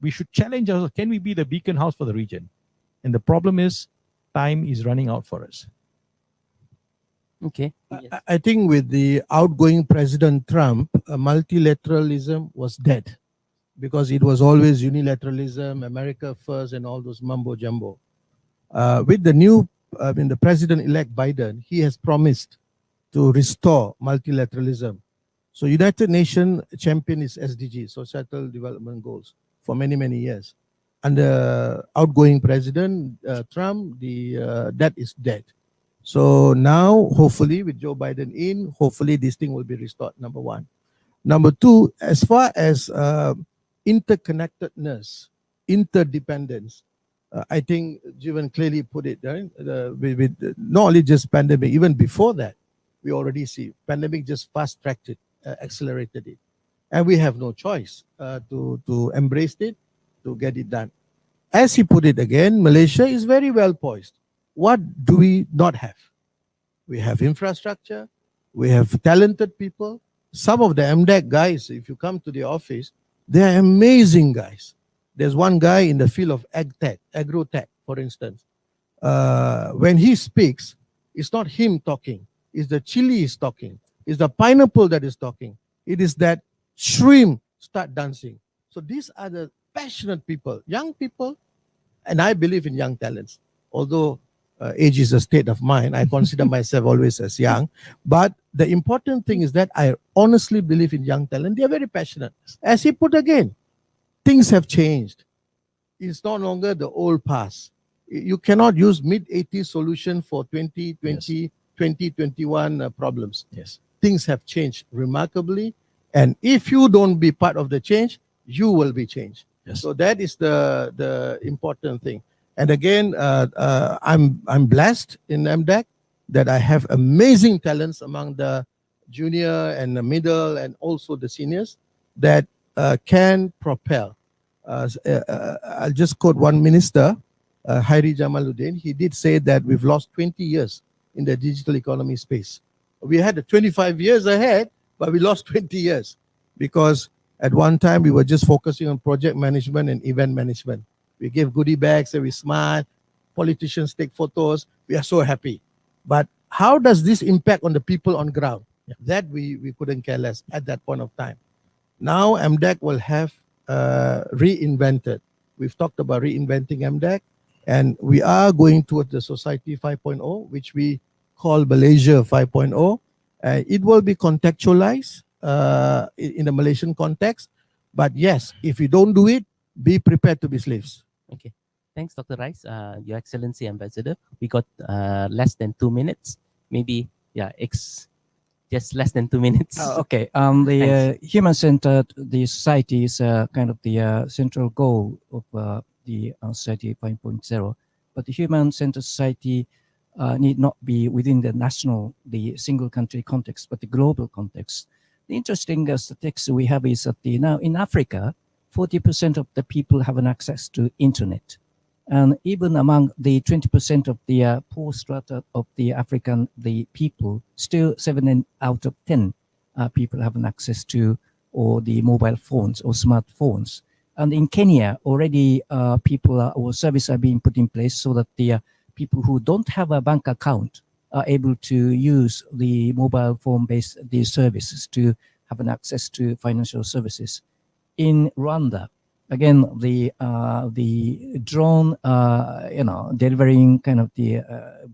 We should challenge ourselves, can we be the beacon house for the region? And the problem is, time is running out for us. Okay. I think with the outgoing President Trump, multilateralism was dead because it was always unilateralism, America first, and all those mumbo jumbo. With the new, the President-elect Biden, he has promised to restore multilateralism. So United Nations championed its SDGs, Societal Development Goals, for many, many years. Under outgoing President Trump, that is dead. So now, hopefully, with Joe Biden in, hopefully this thing will be restored, number one. Number two, as far as interconnectedness, interdependence, I think Jivan clearly put it there, with not only just pandemic, even before that, we already see pandemic just fast-tracked it, accelerated it. And we have no choice to embrace it, to get it done. As he put it again, Malaysia is very well poised. What do we not have? We have infrastructure, we have talented people. Some of the MDEC guys, if you come to the office, they are amazing guys. There's one guy in the field of agro-tech, for instance. When he speaks, it's not him talking, it's the chili is talking, it's the pineapple that is talking. It is that shrimp start dancing. So these are the passionate people, young people, and I believe in young talents. Although age is a state of mind, I consider myself always as young. But the important thing is that I honestly believe in young talent. They are very passionate. As he put again, things have changed. It's no longer the old past. You cannot use mid-80s solution for 2020, yes. 2021 problems. Yes. Things have changed remarkably. And if you don't be part of the change, you will be changed. Yes. So that is the important thing. And again, I'm blessed in MDEC that I have amazing talents among the junior and the middle and also the seniors that can propel. I'll just quote one minister, Hairi Jamaluddin. He did say that we've lost 20 years in the digital economy space. We had 25 years ahead, but we lost 20 years because at one time we were just focusing on project management and event management. We gave goodie bags and we smiled. politicians take photos. We are so happy. But how does this impact on the people on ground? That we couldn't care less at that point of time. Now MDEC will have reinvented. We've talked about reinventing MDEC, and we are going towards the Society 5.0, which we call Malaysia 5.0. It will be contextualized in the Malaysian context. But yes, if you don't do it, be prepared to be slaves. Okay. Thanks, Dr. Rice. Your Excellency Ambassador. We got less than 2 minutes. Maybe, just less than 2 minutes. Okay. The human-centered the society is kind of the central goal of the Society 5.0. But the human-centered society need not be within the single country context, but the global context. The interesting statistics we have is that now in Africa, 40% of the people have an access to internet. And even among the 20% of the poor strata of the African people, still 7 out of 10 people have an access to or the mobile phones or smartphones. And in Kenya, already or services are being put in place so that the people who don't have a bank account are able to use the mobile phone-based services to have an access to financial services. In Rwanda, again, the drone, delivering kind of the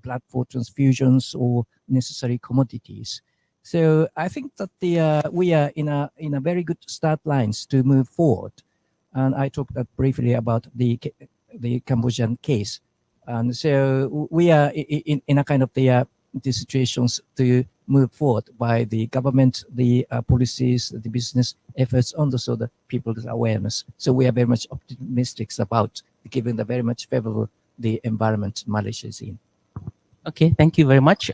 blood for transfusions or necessary commodities. So I think that we are in a very good start lines to move forward. And I talked briefly about the Cambodian case. And so we are in a kind of the situations to move forward by the government, the policies, the business efforts, and also the people's awareness. So we are very much optimistic about given the very much favorable the environment Malaysia is in. Okay, thank you very much.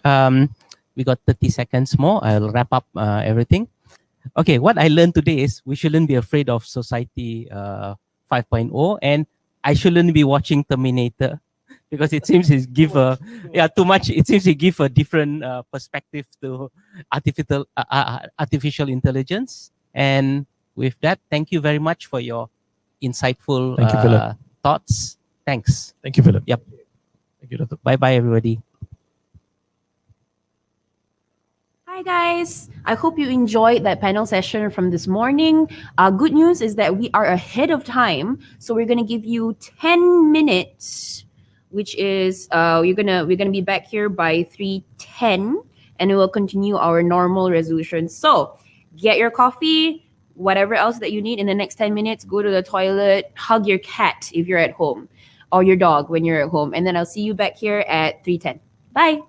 We got 30 seconds more. I'll wrap up everything. Okay, what I learned today is we shouldn't be afraid of Society 5.0, and I shouldn't be watching Terminator because it seems to give too much. It seems to give a different perspective to artificial intelligence. And with that, thank you very much for your insightful Thank you, Philip. thoughts. Thanks. Thank you, Philip. Yep. Thank you, Dr. Bye bye, everybody. Hi guys, I hope you enjoyed that panel session from this morning. Good news is that we are ahead of time, so we're gonna give you 10 minutes, which is we're gonna be back here by 3:10, and we will continue our normal resolution. So get your coffee, whatever else that you need in the next 10 minutes. Go to the toilet, hug your cat if you're at home, or your dog when you're at home, and then I'll see you back here at 3:10. Bye.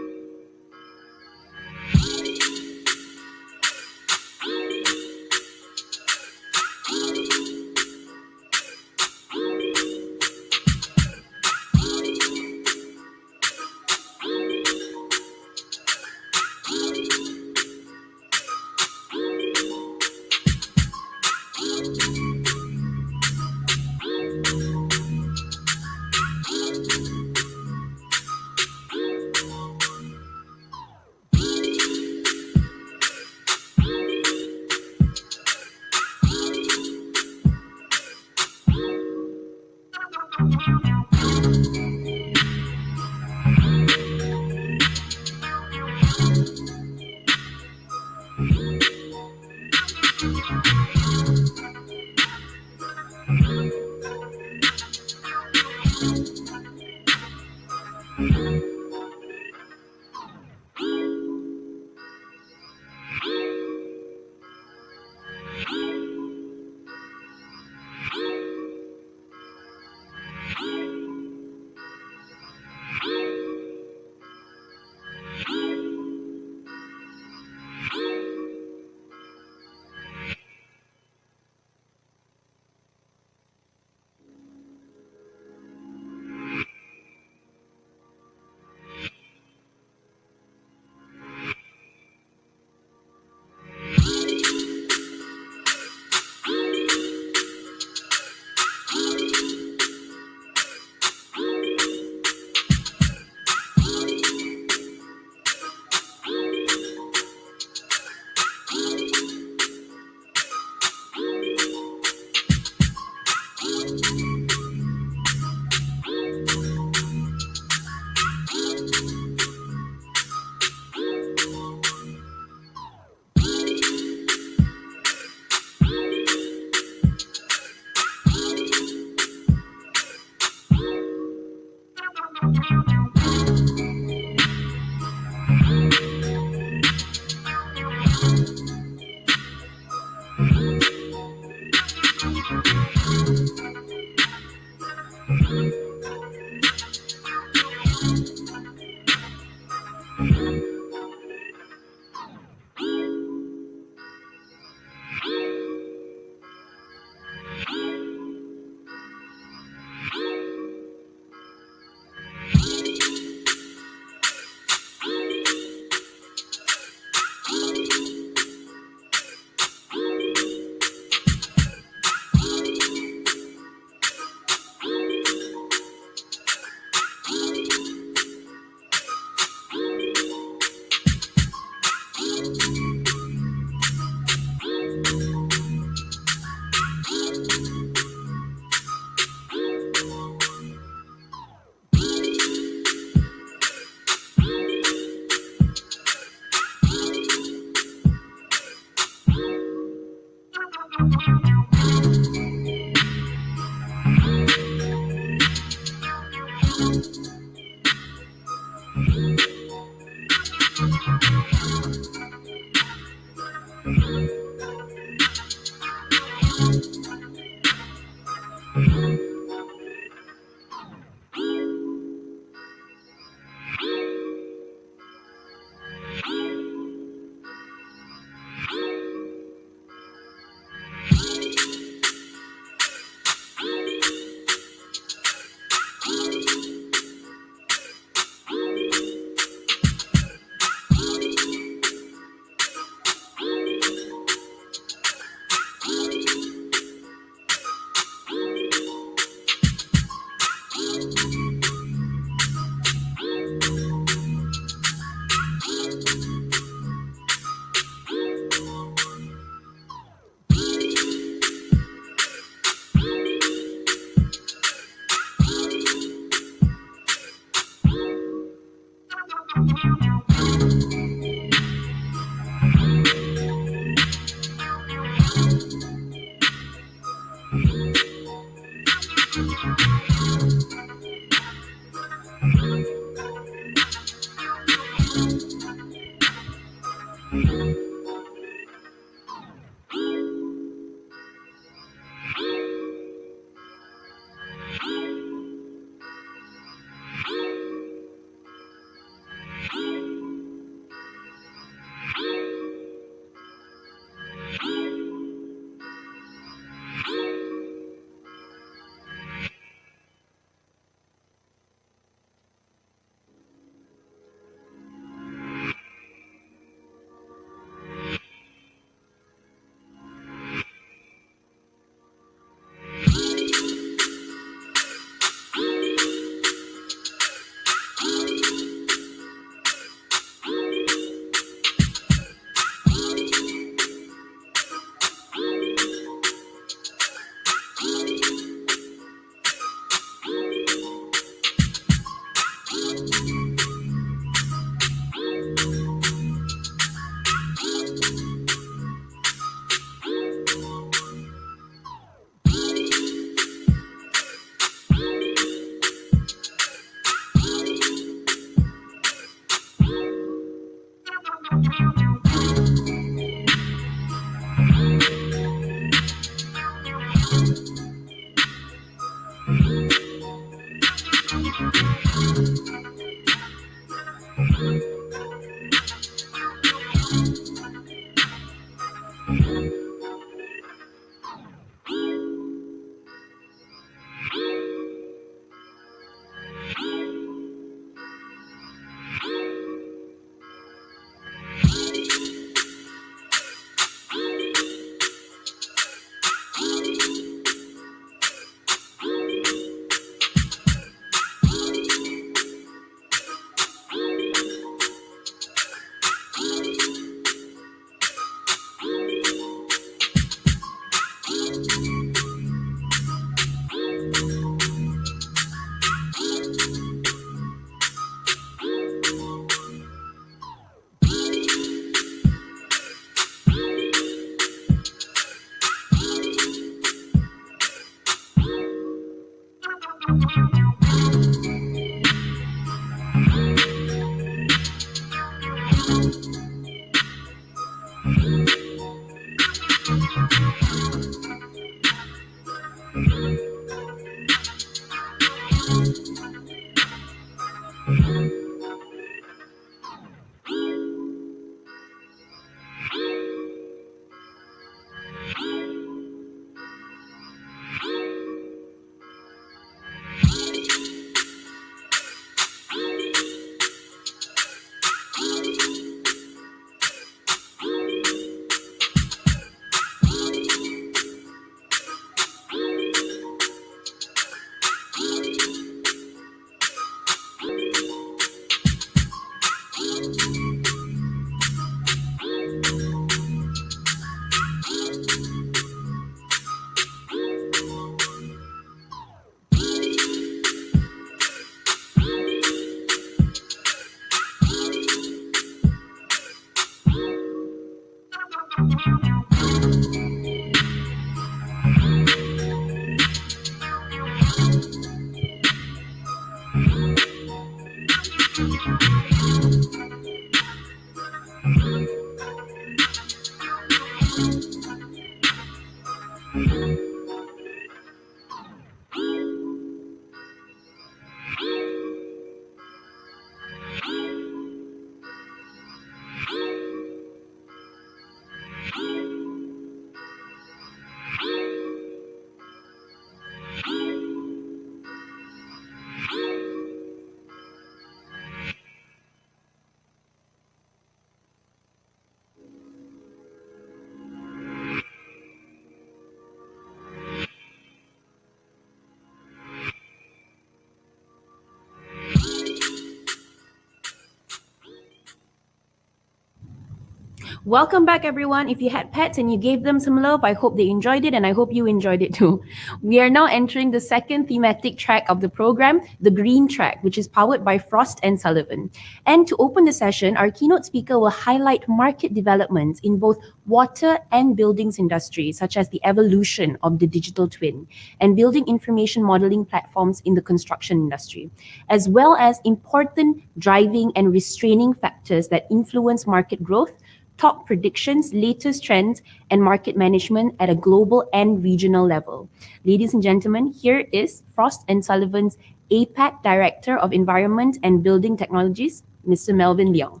Welcome back, everyone. If you had pets and you gave them some love, I hope they enjoyed it, and I hope you enjoyed it too. We are now entering the second thematic track of the program, the Green Track, which is powered by Frost & Sullivan. And to open the session, our keynote speaker will highlight market developments in both water and buildings industry, such as the evolution of the digital twin and building information modeling platforms in the construction industry, as well as important driving and restraining factors that influence market growth, top predictions, latest trends, and market management at a global and regional level. Ladies and gentlemen, here is Frost & Sullivan's APAC Director of Environment and Building Technologies, Mr. Melvin Leong.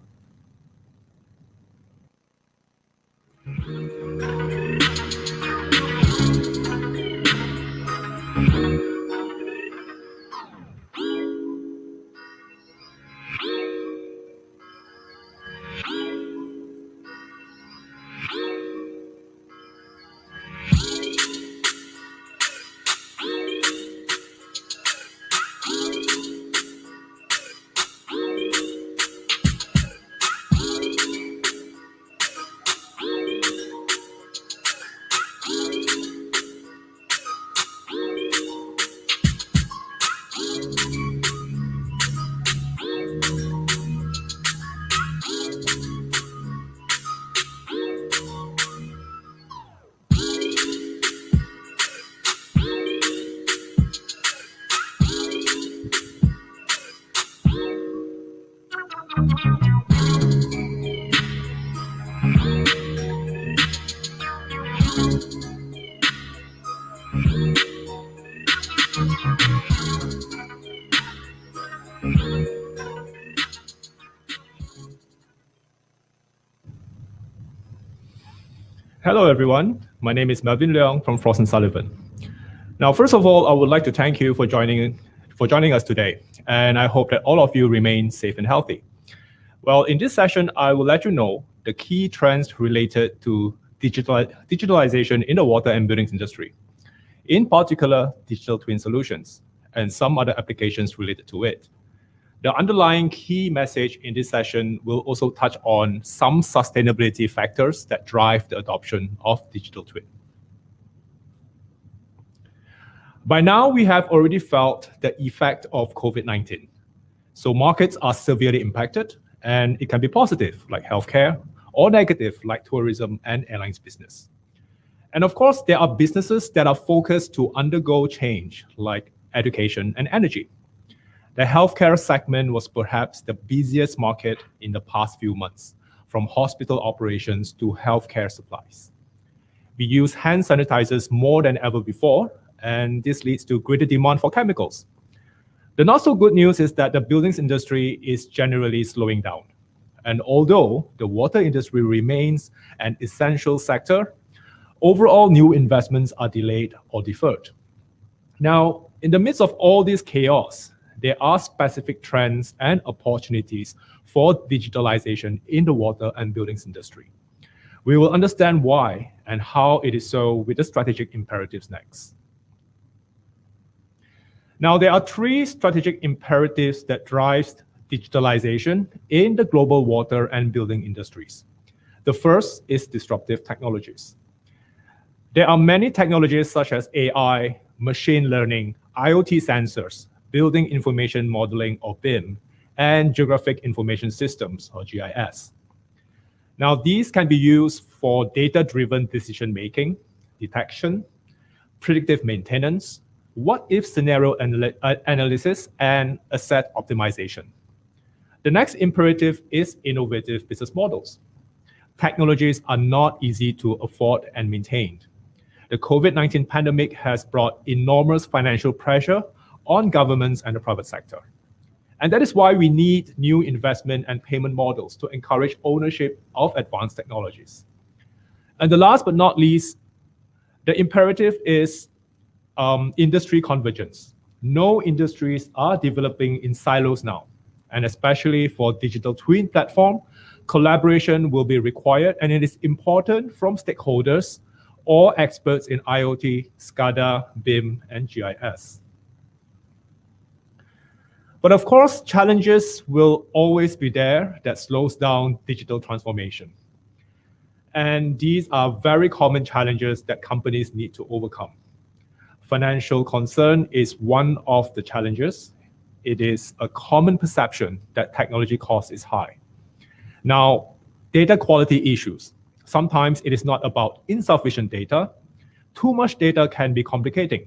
Hello, everyone. My name is Melvin Leong from Frost & Sullivan. Now, first of all, I would like to thank you for joining us today, and I hope that all of you remain safe and healthy. Well, in this session, I will let you know the key trends related to digitalization in the water and buildings industry, in particular, digital twin solutions, and some other applications related to it. The underlying key message in this session will also touch on some sustainability factors that drive the adoption of digital twin. By now, we have already felt the effect of COVID-19. So markets are severely impacted, and it can be positive, like healthcare, or negative, like tourism and airlines business. And of course, there are businesses that are focused to undergo change, like education and energy. The healthcare segment was perhaps the busiest market in the past few months, from hospital operations to healthcare supplies. We use hand sanitizers more than ever before, and this leads to greater demand for chemicals. The not so good news is that the buildings industry is generally slowing down. And although the water industry remains an essential sector, overall new investments are delayed or deferred. Now, in the midst of all this chaos, there are specific trends and opportunities for digitalization in the water and buildings industry. We will understand why and how it is so with the strategic imperatives next. Now, there are three strategic imperatives that drive digitalization in the global water and building industries. The first is disruptive technologies. There are many technologies such as AI, machine learning, IoT sensors, building information modeling or BIM, and geographic information systems or GIS. Now, these can be used for data-driven decision-making, detection, predictive maintenance, what-if scenario analysis, and asset optimization. The next imperative is innovative business models. Technologies are not easy to afford and maintain. The COVID-19 pandemic has brought enormous financial pressure on governments and the private sector. And that is why we need new investment and payment models to encourage ownership of advanced technologies. And the last but not least, the imperative is industry convergence. No industries are developing in silos now. And especially for digital twin platform, collaboration will be required, and it is important from stakeholders or experts in IoT, SCADA, BIM, and GIS. But of course, challenges will always be there that slows down digital transformation. And these are very common challenges that companies need to overcome. Financial concern is one of the challenges. It is a common perception that technology cost is high. Now, data quality issues. Sometimes it is not about insufficient data. Too much data can be complicating.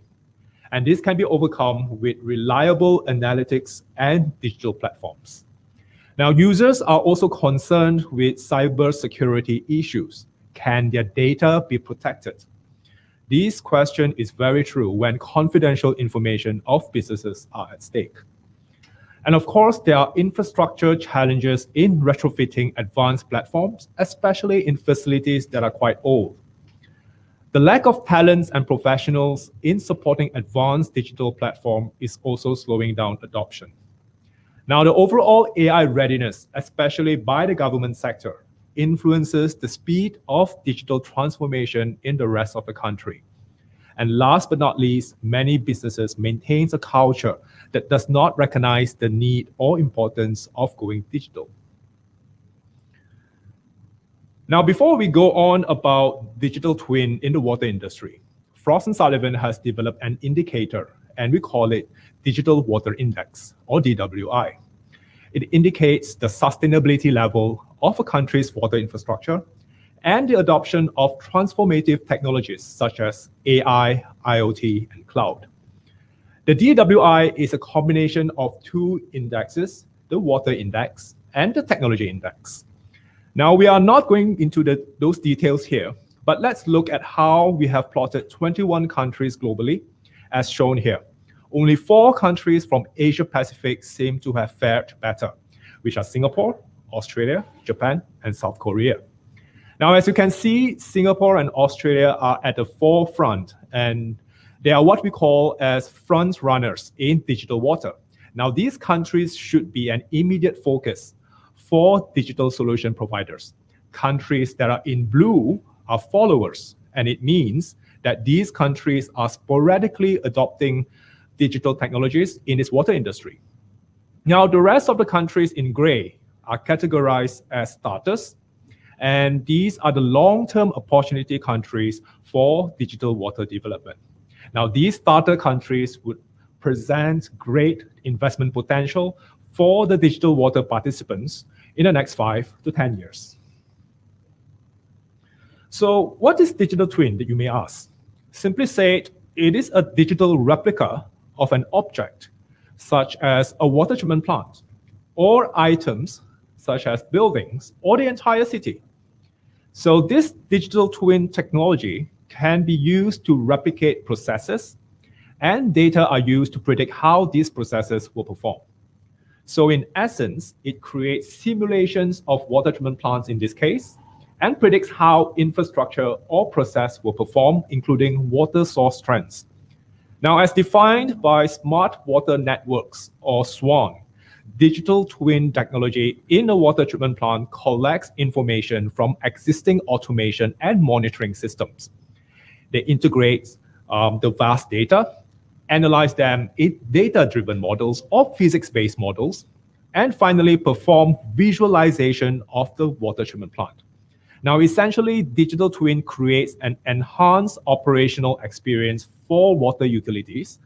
And this can be overcome with reliable analytics and digital platforms. Now, users are also concerned with cybersecurity issues. Can their data be protected? This question is very true when confidential information of businesses are at stake. And of course, there are infrastructure challenges in retrofitting advanced platforms, especially in facilities that are quite old. The lack of talents and professionals in supporting advanced digital platform is also slowing down adoption. Now, the overall AI readiness, especially by the government sector, influences the speed of digital transformation in the rest of the country. And last but not least, many businesses maintain a culture that does not recognize the need or importance of going digital. Now, before we go on about digital twin in the water industry, Frost & Sullivan has developed an indicator, and we call it Digital Water Index, or DWI. It indicates the sustainability level of a country's water infrastructure and the adoption of transformative technologies such as AI, IoT, and cloud. The DWI is a combination of two indexes, the water index and the technology index. Now, we are not going into those details here, but let's look at how we have plotted 21 countries globally, as shown here. Only 4 countries from Asia Pacific seem to have fared better, which are Singapore, Australia, Japan, and South Korea. Now, as you can see, Singapore and Australia are at the forefront, and they are what we call as front runners in digital water. Now, these countries should be an immediate focus for digital solution providers. Countries that are in blue are followers, and it means that these countries are sporadically adopting digital technologies in its water industry. Now, the rest of the countries in gray are categorized as starters, and these are the long-term opportunity countries for digital water development. Now, these starter countries would present great investment potential for the digital water participants in the next 5 to 10 years. So what is digital twin, that you may ask? Simply said, it is a digital replica of an object, such as a water treatment plant, or items such as buildings or the entire city. So this digital twin technology can be used to replicate processes, and data are used to predict how these processes will perform. So in essence, it creates simulations of water treatment plants in this case, and predicts how infrastructure or process will perform, including water source trends. Now, as defined by Smart Water Networks, or SWAN, digital twin technology in a water treatment plant collects information from existing automation and monitoring systems. They integrate the vast data, analyze them in data-driven models or physics-based models, and finally perform visualization of the water treatment plant. Now, essentially, digital twin creates an enhanced operational experience for water utilities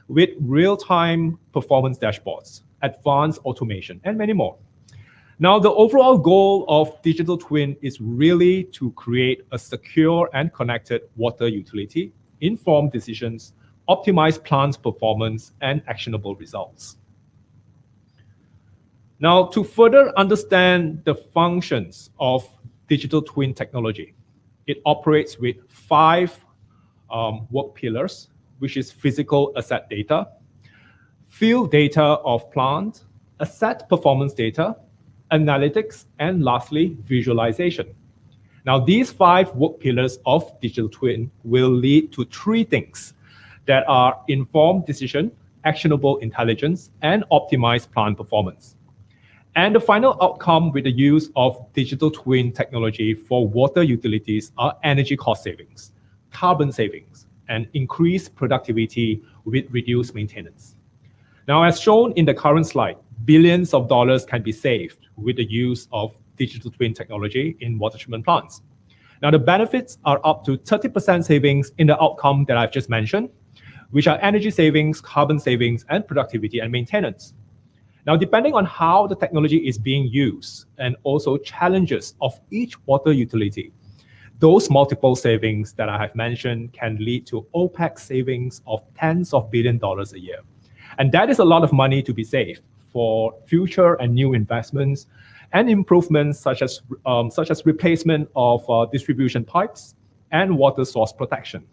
with real-time performance dashboards, advanced automation, and many more. Now, the overall goal of digital twin is really to create a secure and connected water utility, inform decisions, optimize plant performance, and actionable results. Now, to further understand the functions of digital twin technology, it operates with 5 work pillars, which is physical asset data, field data of plant, asset performance data, analytics, and lastly, visualization. Now, these 5 work pillars of digital twin will lead to 3 things that are informed decision, actionable intelligence, and optimized plant performance. And the final outcome with the use of digital twin technology for water utilities are energy cost savings, carbon savings, and increased productivity with reduced maintenance. Now, as shown in the current slide, billions of dollars can be saved with the use of digital twin technology in water treatment plants. Now, the benefits are up to 30% savings in the outcome that I've just mentioned, which are energy savings, carbon savings, and productivity and maintenance. Now, depending on how the technology is being used and also challenges of each water utility, those multiple savings that I have mentioned can lead to OPEX savings of tens of billions of dollars a year. And that is a lot of money to be saved for future and new investments and improvements such as replacement of distribution pipes and water source protection.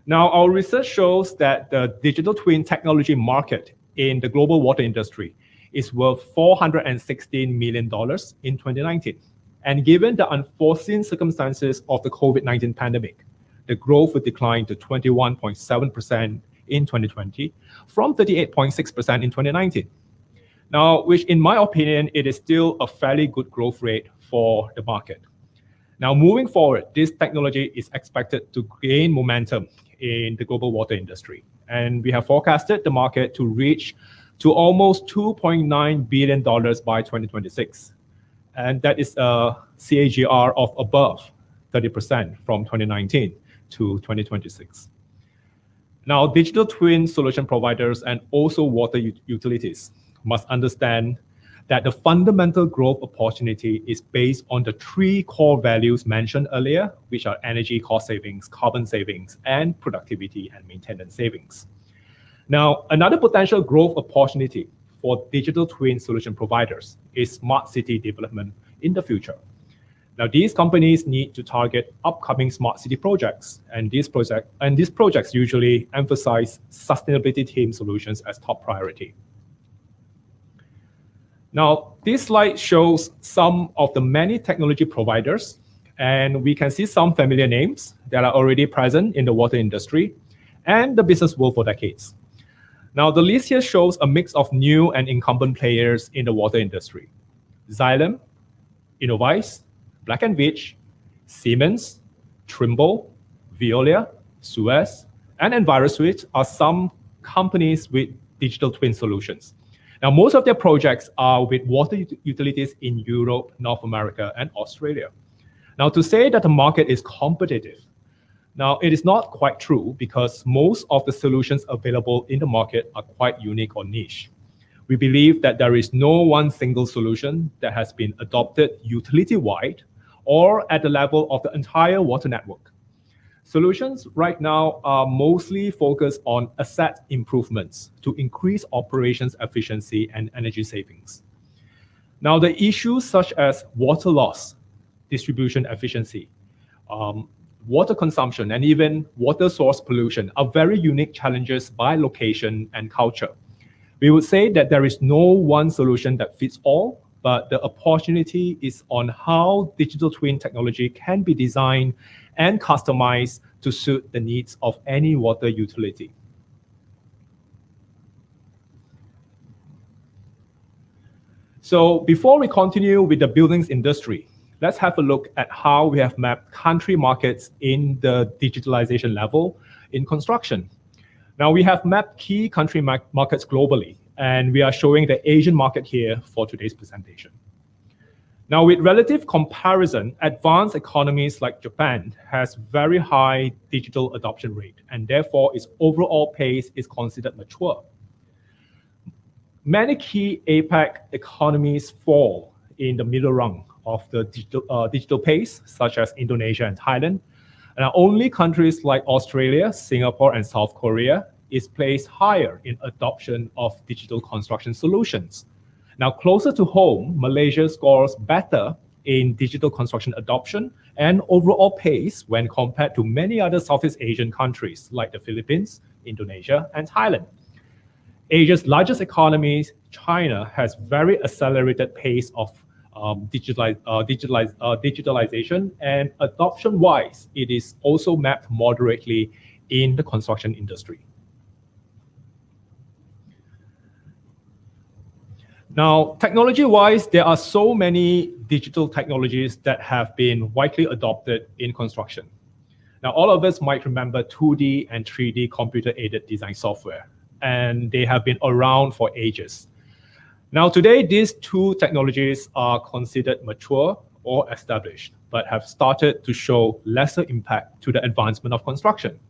Now, our research shows that the digital twin technology market in the global water industry is worth $416 million in 2019. And given the unforeseen circumstances of the COVID-19 pandemic, the growth would decline to 21.7% in 2020 from 38.6% in 2019. Now, which in my opinion, it is still a fairly good growth rate for the market. Now, moving forward, this technology is expected to gain momentum in the global water industry. And we have forecasted the market to reach to almost $2.9 billion by 2026. And that is a CAGR of above 30% from 2019 to 2026. Now, digital twin solution providers and also water utilities must understand that the fundamental growth opportunity is based on the 3 core values mentioned earlier, which are energy cost savings, carbon savings, and productivity and maintenance savings. Now, another potential growth opportunity for digital twin solution providers is smart city development in the future. Now, these companies need to target upcoming smart city projects, and these projects usually emphasize sustainability team solutions as top priority. Now, this slide shows some of the many technology providers, and we can see some familiar names that are already present in the water industry and the business world for decades. Now, the list here shows a mix of new and incumbent players in the water industry. Xylem, Innovice, Black & Veatch, Siemens, Trimble, Veolia, Suez, and EnviroSuite are some companies with digital twin solutions. Now, most of their projects are with water utilities in Europe, North America, and Australia. Now, to say that the market is competitive, now it is not quite true because most of the solutions available in the market are quite unique or niche. We believe that there is no one single solution that has been adopted utility-wide or at the level of the entire water network. Solutions right now are mostly focused on asset improvements to increase operations efficiency and energy savings. Now, the issues such as water loss, distribution efficiency, water consumption, and even water source pollution are very unique challenges by location and culture. We would say that there is no one solution that fits all, but the opportunity is on how digital twin technology can be designed and customized to suit the needs of any water utility. So before we continue with the buildings industry, let's have a look at how we have mapped country markets in the digitalization level in construction. Now, we have mapped key country markets globally, and we are showing the Asian market here for today's presentation. Now, with relative comparison, advanced economies like Japan has very high digital adoption rate, and therefore its overall pace is considered mature. Many key APAC economies fall in the middle rung of the digital pace, such as Indonesia and Thailand. And only countries like Australia, Singapore, and South Korea is placed higher in adoption of digital construction solutions. Now, closer to home, Malaysia scores better in digital construction adoption and overall pace when compared to many other Southeast Asian countries like the Philippines, Indonesia, and Thailand. Asia's largest economy, China, has very accelerated pace of digitalization, and adoption-wise, it is also mapped moderately in the construction industry. Now, technology-wise, there are so many digital technologies that have been widely adopted in construction. Now, all of us might remember 2D and 3D computer-aided design software, and they have been around for ages. Now, today, these two technologies are considered mature or established, but have started to show lesser impact to the advancement of construction.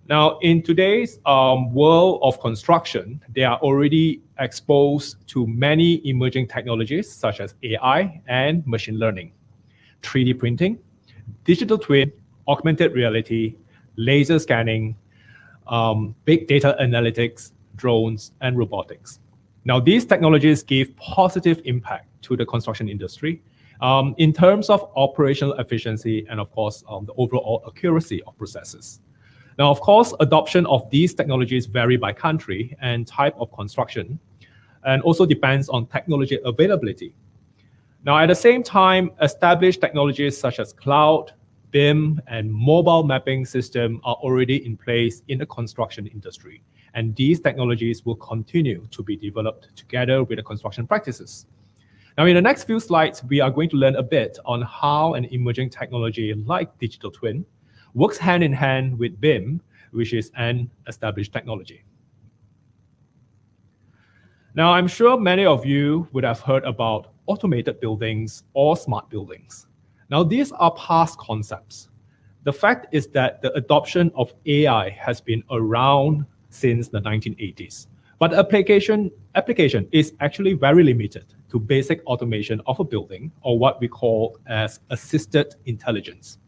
Now, in today's world of construction, they are already exposed to many emerging technologies such as AI and machine learning, 3D printing, digital twin, augmented reality, laser scanning, big data analytics, drones, and robotics. Now, these technologies give positive impact to the construction industry in terms of operational efficiency and, of course, the overall accuracy of processes. Now, of course, adoption of these technologies vary by country and type of construction, and also depends on technology availability. Now, at the same time, established technologies such as cloud, BIM, and mobile mapping system are already in place in the construction industry. And these technologies will continue to be developed together with the construction practices. Now, in the next few slides, we are going to learn a bit on how an emerging technology like digital twin works hand in hand with BIM, which is an established technology. Now, I'm sure many of you would have heard about automated buildings or smart buildings. Now, these are past concepts. The fact is that the adoption of AI has been around since the 1980s, but application is actually very limited to basic automation of a building, or what we call as assisted intelligence.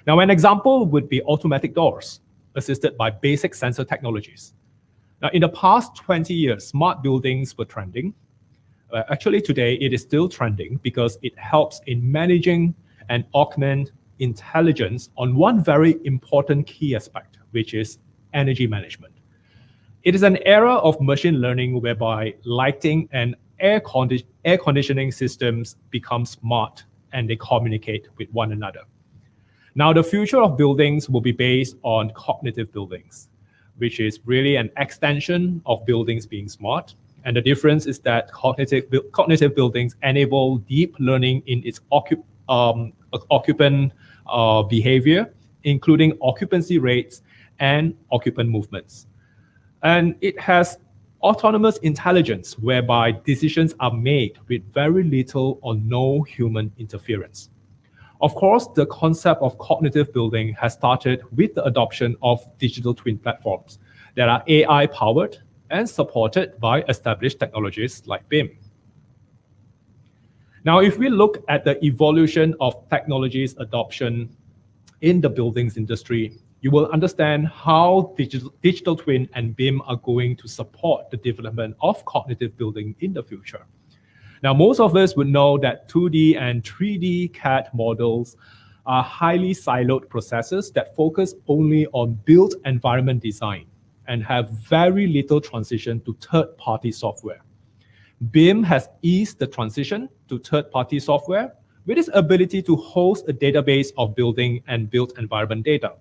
Now, an example would be automatic doors, assisted by basic sensor technologies. Now, in the past 20 years, smart buildings were trending. Actually, today, it is still trending because it helps in managing and augment intelligence on one very important key aspect, which is energy management. It is an era of machine learning whereby lighting and air conditioning systems become smart and they communicate with one another. Now, the future of buildings will be based on cognitive buildings, which is really an extension of buildings being smart. And the difference is that cognitive buildings enable deep learning in its occupant behavior, including occupancy rates and occupant movements. And it has autonomous intelligence whereby decisions are made with very little or no human interference. Of course, the concept of cognitive building has started with the adoption of digital twin platforms that are AI powered and supported by established technologies like BIM. Now, if we look at the evolution of technologies adoption in the buildings industry, you will understand how digital twin and BIM are going to support the development of cognitive building in the future. Now, most of us would know that 2D and 3D CAD models are highly siloed processes that focus only on built environment design and have very little transition to third-party software. BIM has eased the transition to third-party software with its ability to host a database of building and built environment data.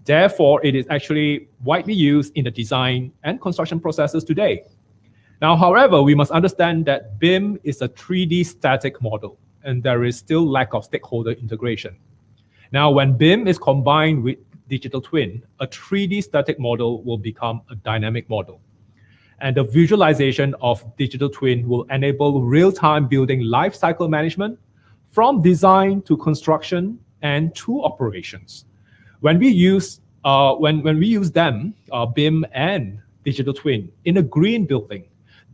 Therefore, it is actually widely used in the design and construction processes today. Now, however, we must understand that BIM is a 3D static model, and there is still lack of stakeholder integration. Now, when BIM is combined with digital twin, a 3D static model will become a dynamic model. And the visualization of digital twin will enable real-time building lifecycle management from design to construction and to operations. When we use them, BIM and digital twin in a green building,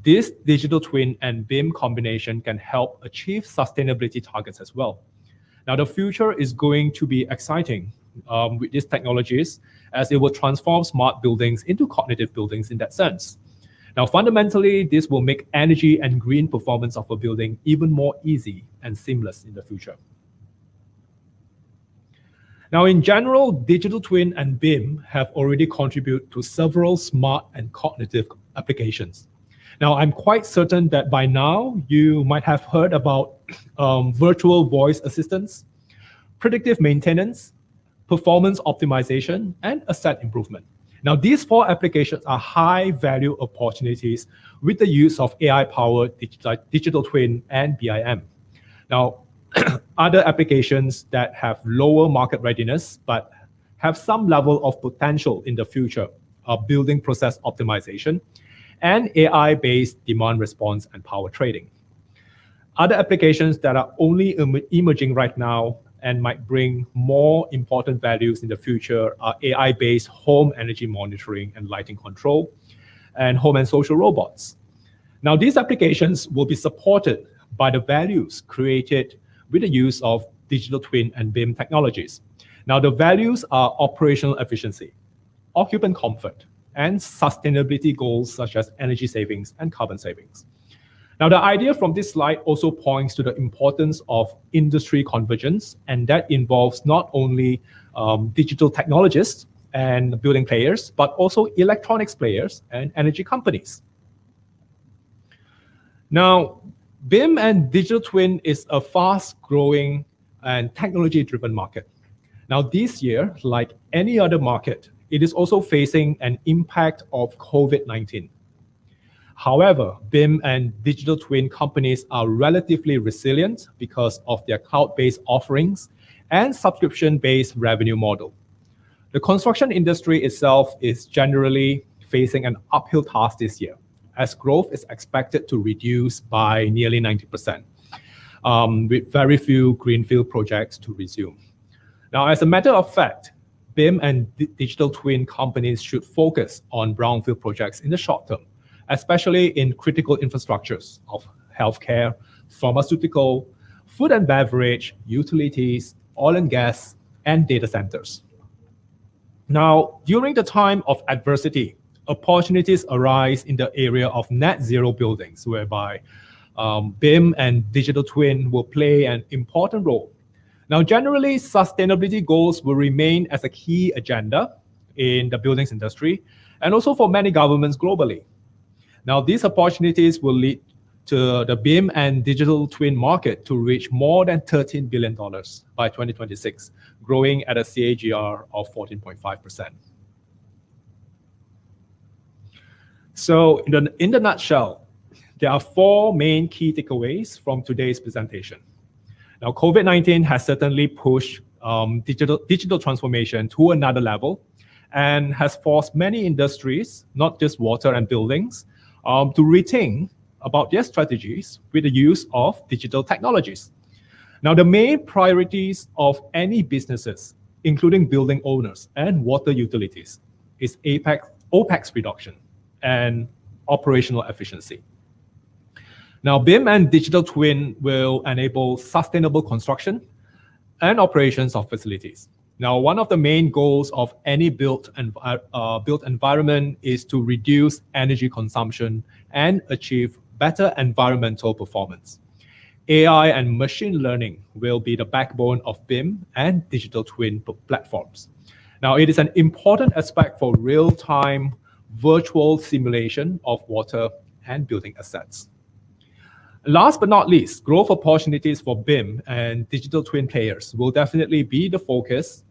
this digital twin and BIM combination can help achieve sustainability targets as well. Now, the future is going to be exciting with these technologies as it will transform smart buildings into cognitive buildings in that sense. Now, fundamentally, this will make energy and green performance of a building even more easy and seamless in the future. Now, in general, digital twin and BIM have already contributed to several smart and cognitive applications. Now, I'm quite certain that by now you might have heard about virtual voice assistants, predictive maintenance, performance optimization, and asset improvement. Now, these 4 applications are high-value opportunities with the use of AI-powered digital twin and BIM. Now, other applications that have lower market readiness but have some level of potential in the future are building process optimization and AI-based demand response and power trading. Other applications that are only emerging right now and might bring more important values in the future are AI-based home energy monitoring and lighting control and home and social robots. Now, these applications will be supported by the values created with the use of digital twin and BIM technologies. Now, the values are operational efficiency, occupant comfort, and sustainability goals such as energy savings and carbon savings. Now, the idea from this slide also points to the importance of industry convergence, and that involves not only digital technologists and building players, but also electronics players and energy companies. Now, BIM and digital twin is a fast-growing and technology-driven market. Now, this year, like any other market, it is also facing an impact of COVID-19. However, BIM and digital twin companies are relatively resilient because of their cloud-based offerings and subscription-based revenue model. The construction industry itself is generally facing an uphill task this year, as growth is expected to reduce by nearly 90%, with very few greenfield projects to resume. Now, as a matter of fact, BIM and digital twin companies should focus on brownfield projects in the short term, especially in critical infrastructures of healthcare, pharmaceutical, food and beverage, utilities, oil and gas, and data centers. Now, during the time of adversity, opportunities arise in the area of net zero buildings, whereby BIM and digital twin will play an important role. Now, generally, sustainability goals will remain as a key agenda in the buildings industry and also for many governments globally. Now, these opportunities will lead to the BIM and digital twin market to reach more than $13 billion by 2026, growing at a CAGR of 14.5%. So in the nutshell, there are four main key takeaways from today's presentation. Now, COVID-19 has certainly pushed digital transformation to another level and has forced many industries, not just water and buildings, to rethink about their strategies with the use of digital technologies. Now, the main priorities of any businesses, including building owners and water utilities, is OPEX reduction and operational efficiency. Now, BIM and digital twin will enable sustainable construction and operations of facilities. Now, one of the main goals of any built environment is to reduce energy consumption and achieve better environmental performance. AI and machine learning will be the backbone of BIM and digital twin platforms. Now, it is an important aspect for real-time virtual simulation of water and building assets. Last but not least, growth opportunities for BIM and digital twin players will definitely be the focus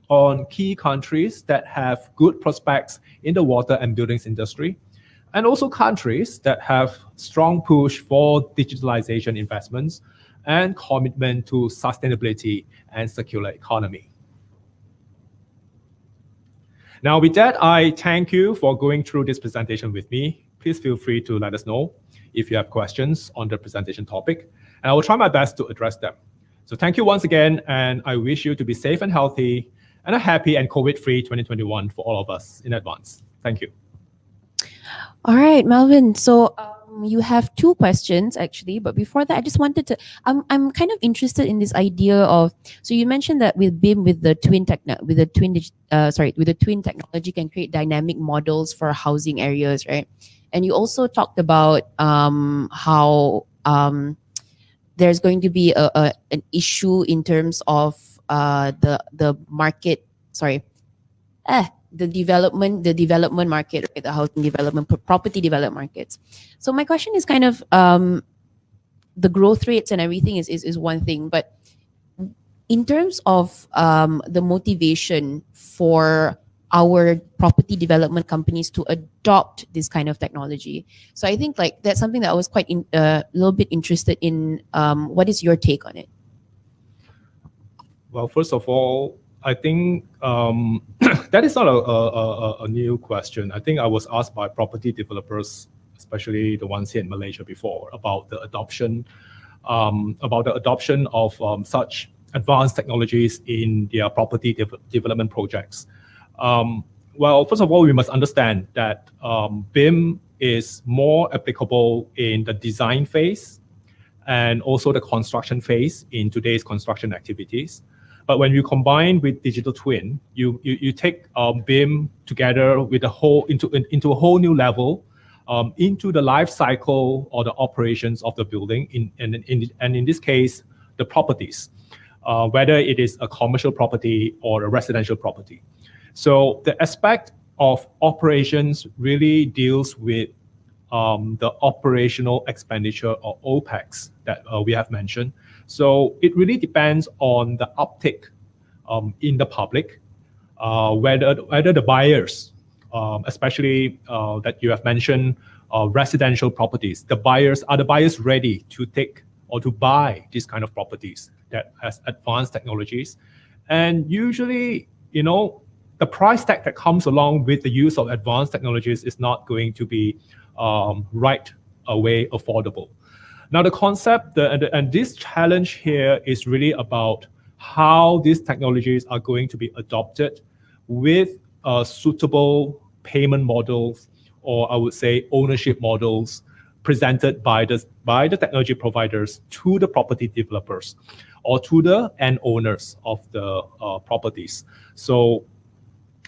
on key countries that have good prospects in the water and buildings industry, and also countries that have strong push for digitalization investments and commitment to sustainability and circular economy. Now, with that, I thank you for going through this presentation with me. Please feel free to let us know if you have questions on the presentation topic, and I will try my best to address them. So thank you once again, and I wish you to be safe and healthy and a happy and COVID-free 2021 for all of us in advance. Thank you. All right, Melvin. So you have two questions actually, but before that, I just wanted to. I'm kind of interested in this idea of. So you mentioned that with BIM, with the twin technology, can create dynamic models for housing areas, right? And you also talked about how there's going to be an issue in terms of the market. The development market, right? The housing development, property development markets. So my question is kind of the growth rates and everything is one thing, but in terms of the motivation for our property development companies to adopt this kind of technology. So I think like that's something that I was quite a little bit interested in. What is your take on it? Well, first of all, I think that is not a new question. I think I was asked by property developers, especially the ones here in Malaysia before, about the adoption of such advanced technologies in their property development projects. Well, first of all, we must understand that BIM is more applicable in the design phase and also the construction phase in today's construction activities. But when you combine with digital twin, you take BIM together with into a whole new level, into the life cycle or the operations of the building, and in this case, the properties, whether it is a commercial property or a residential property. So the aspect of operations really deals with the operational expenditure or OPEX that we have mentioned. So it really depends on the uptick in the public, whether the buyers, especially that you have mentioned, residential properties, the buyers ready to take or to buy these kind of properties that has advanced technologies, and usually, the price tag that comes along with the use of advanced technologies is not going to be right away affordable. Now, the concept and this challenge here is really about how these technologies are going to be adopted with suitable payment models, or I would say ownership models, presented by the technology providers to the property developers or to the end owners of the properties. So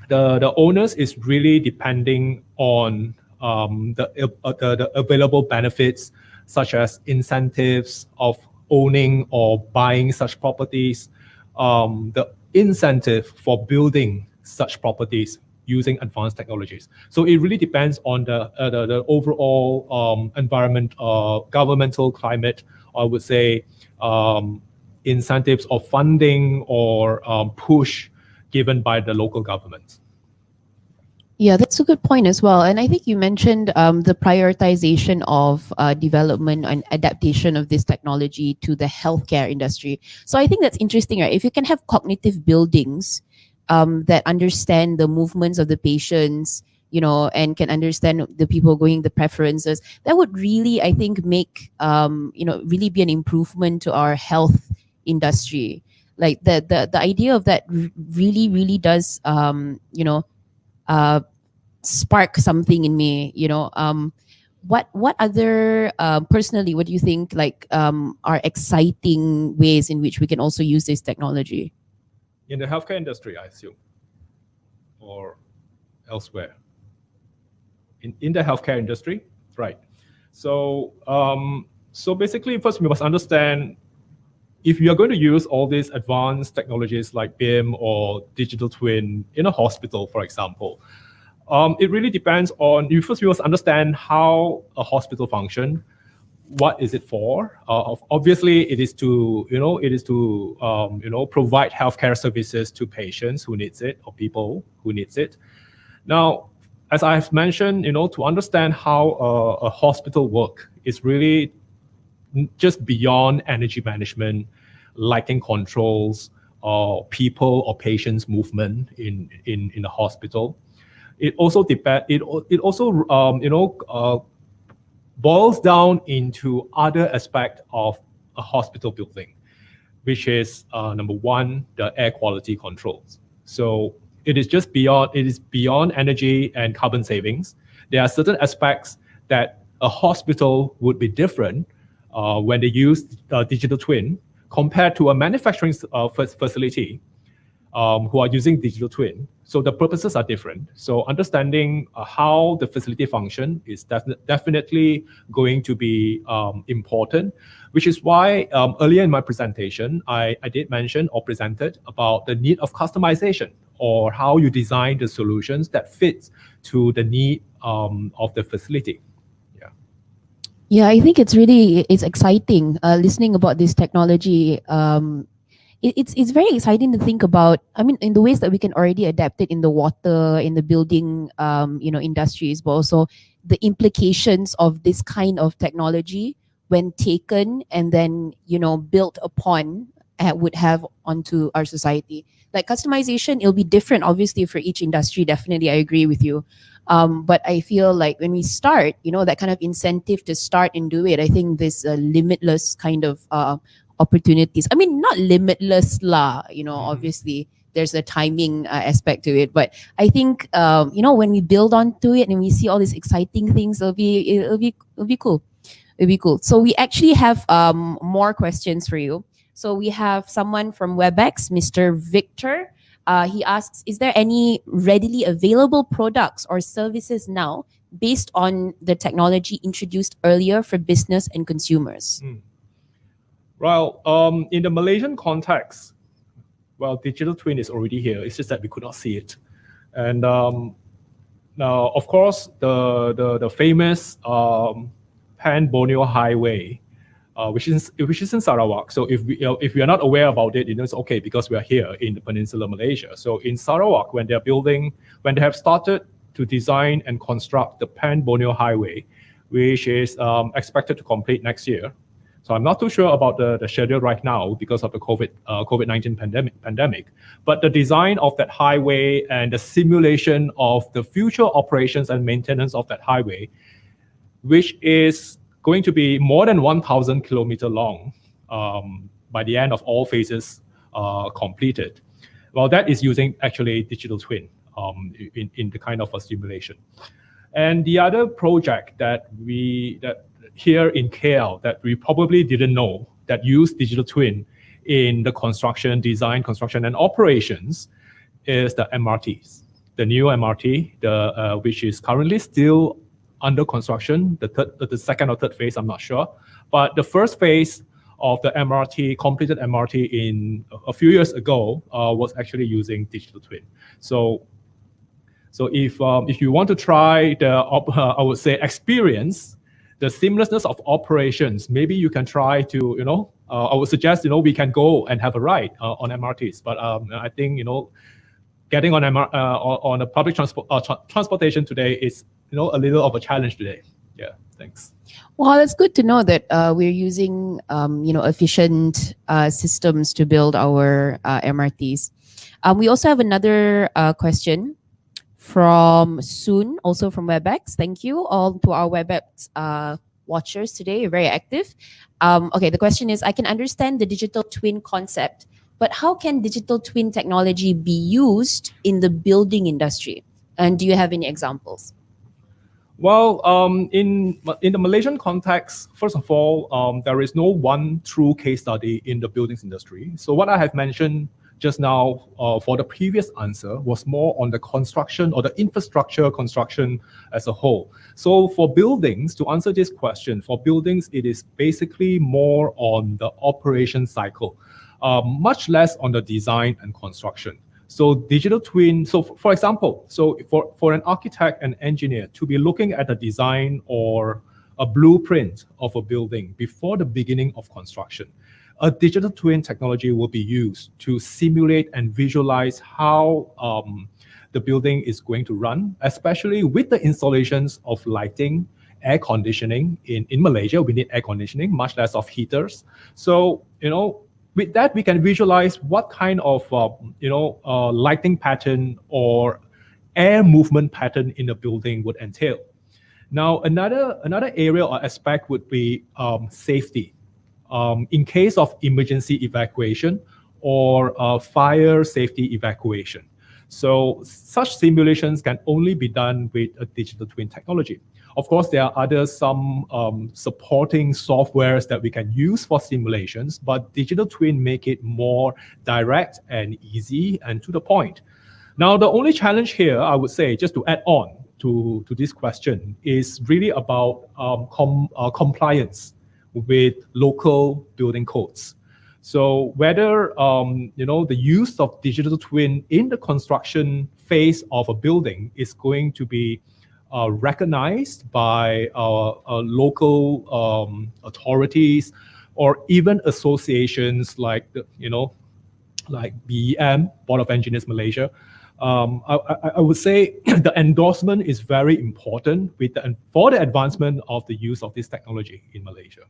the owners is really depending on the available benefits, such as incentives of owning or buying such properties, the incentive for building such properties using advanced technologies. So it really depends on the overall environment, governmental climate, I would say, incentives or funding or push given by the local government. Yeah, that's a good point as well. And I think you mentioned the prioritization of development and adaptation of this technology to the healthcare industry. So I think that's interesting, right? If you can have cognitive buildings that understand the movements of the patients, and can understand the people going, the preferences, that would really, I think, make, really be an improvement to our health industry. Like the idea of that really, really does, uh, spark something in me. What other personally, what do you think are exciting ways in which we can also use this technology in the healthcare industry, I assume, or elsewhere? In the healthcare industry, right? So so basically, first we must understand, if you are going to use all these advanced technologies like BIM or digital twin in a hospital, for example, it really depends on you. First, you must understand how a hospital function. What is it for? Obviously, it is to provide healthcare services to patients who needs it or people who needs it. Now, as I have mentioned, to understand how a hospital work is really just beyond energy management, lighting controls, or people or patients movement in the hospital. It also boils down into other aspect of a hospital building, which is number one, the air quality controls. So it is beyond energy and carbon savings. There are certain aspects that a hospital would be different when they use digital twin compared to a manufacturing facility who are using digital twin. So the purposes are different. So understanding how the facility function is definitely going to be important, which is why earlier in my presentation, I did mention or presented about the need of customization, or how you design the solutions that fits to the need of the facility. Yeah, I think it's exciting listening about this technology. It's very exciting to think about. I mean, in the ways that we can already adapt it in the water, in the building, industries, but also the implications of this kind of technology when taken and then built upon would have onto our society. Like customization, it'll be different, obviously, for each industry. Definitely, I agree with you. But I feel like when we start, that kind of incentive to start and do it, I think this limitless kind of opportunities. I mean, not limitless lah, obviously there's a timing aspect to it, but I think when we build onto it and we see all these exciting things, it'll be cool. It'll be cool. So we actually have more questions for you. So we have someone from WebEx, Mr. Victor. He asks, is there any readily available products or services now based on the technology introduced earlier for business and consumers? Well, in the Malaysian context, well, digital twin is already here. It's just that we could not see it. And now, of course, the famous Pan Borneo Highway, which is in Sarawak. So if we are not aware about it, it's okay because we are here in the Peninsula Malaysia. So in Sarawak, when they have started to design and construct the Pan Borneo Highway, which is expected to complete next year. So I'm not too sure about the schedule right now because of the COVID-19 pandemic. But the design of that highway and the simulation of the future operations and maintenance of that highway, which is going to be more than 1,000 kilometers long by the end of all phases completed. Well, that is using actually digital twin in the kind of a simulation. And the other project that here in KL that we probably didn't know that use digital twin in the construction, design, construction, and operations is the MRTs. The new MRT, which is currently still under construction, the second or third phase, I'm not sure. But the first phase of the MRT, completed MRT in a few years ago, was actually using digital twin. So So if you want to try I would say experience the seamlessness of operations, maybe you can try to, I would suggest, we can go and have a ride on MRTs. But I think, getting on on a public transportation today is, a little of a challenge today. Yeah, thanks. Well, it's good to know that we're using, efficient systems to build our MRTs. We also have another question from Soon, also from WebEx. Thank you all to our WebEx watchers today. You're very active. Okay, the question is, I can understand the digital twin concept, but how can digital twin technology be used in the building industry? And do you have any examples? Well, in the Malaysian context, first of all, there is no one true case study in the buildings industry. So what I have mentioned just now for the previous answer was more on the construction or the infrastructure construction as a whole. So for buildings, to answer this question, for buildings, it is basically more on the operation cycle, much less on the design and construction. So digital twin, so for example, so for an architect and engineer to be looking at a design or a blueprint of a building before the beginning of construction, a digital twin technology will be used to simulate and visualize how the building is going to run, especially with the installations of lighting, air conditioning. In Malaysia, we need air conditioning, much less of heaters. So, with that, we can visualize what kind of lighting pattern or air movement pattern in the building would entail. Now, another area or aspect would be safety. In case of emergency evacuation or fire safety evacuation. So such simulations can only be done with a digital twin technology. Of course, there are some supporting softwares that we can use for simulations, but digital twin make it more direct and easy and to the point. Now, the only challenge here, I would say, just to add on to this question, is really about compliance with local building codes. So whether the use of digital twin in the construction phase of a building is going to be recognized by local authorities or even associations like like BEM, Board of Engineers Malaysia. I would say the endorsement is very important for the advancement of the use of this technology in Malaysia.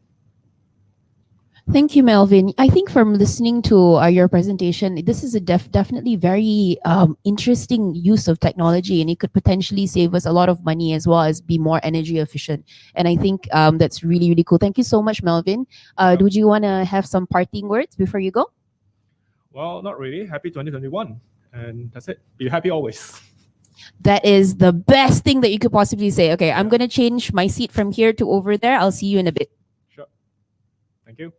Thank you, Melvin. I think from listening to your presentation, this is a definitely very interesting use of technology, and it could potentially save us a lot of money as well as be more energy efficient. And I think that's really, really cool. Thank you so much, Melvin. Would you want to have some parting words before you go? Well, not really. Happy 2021. And that's it. Be happy always. That is the best thing that you could possibly say. Okay, I'm going to change my seat from here to over there. I'll see you in a bit. Sure. Thank you.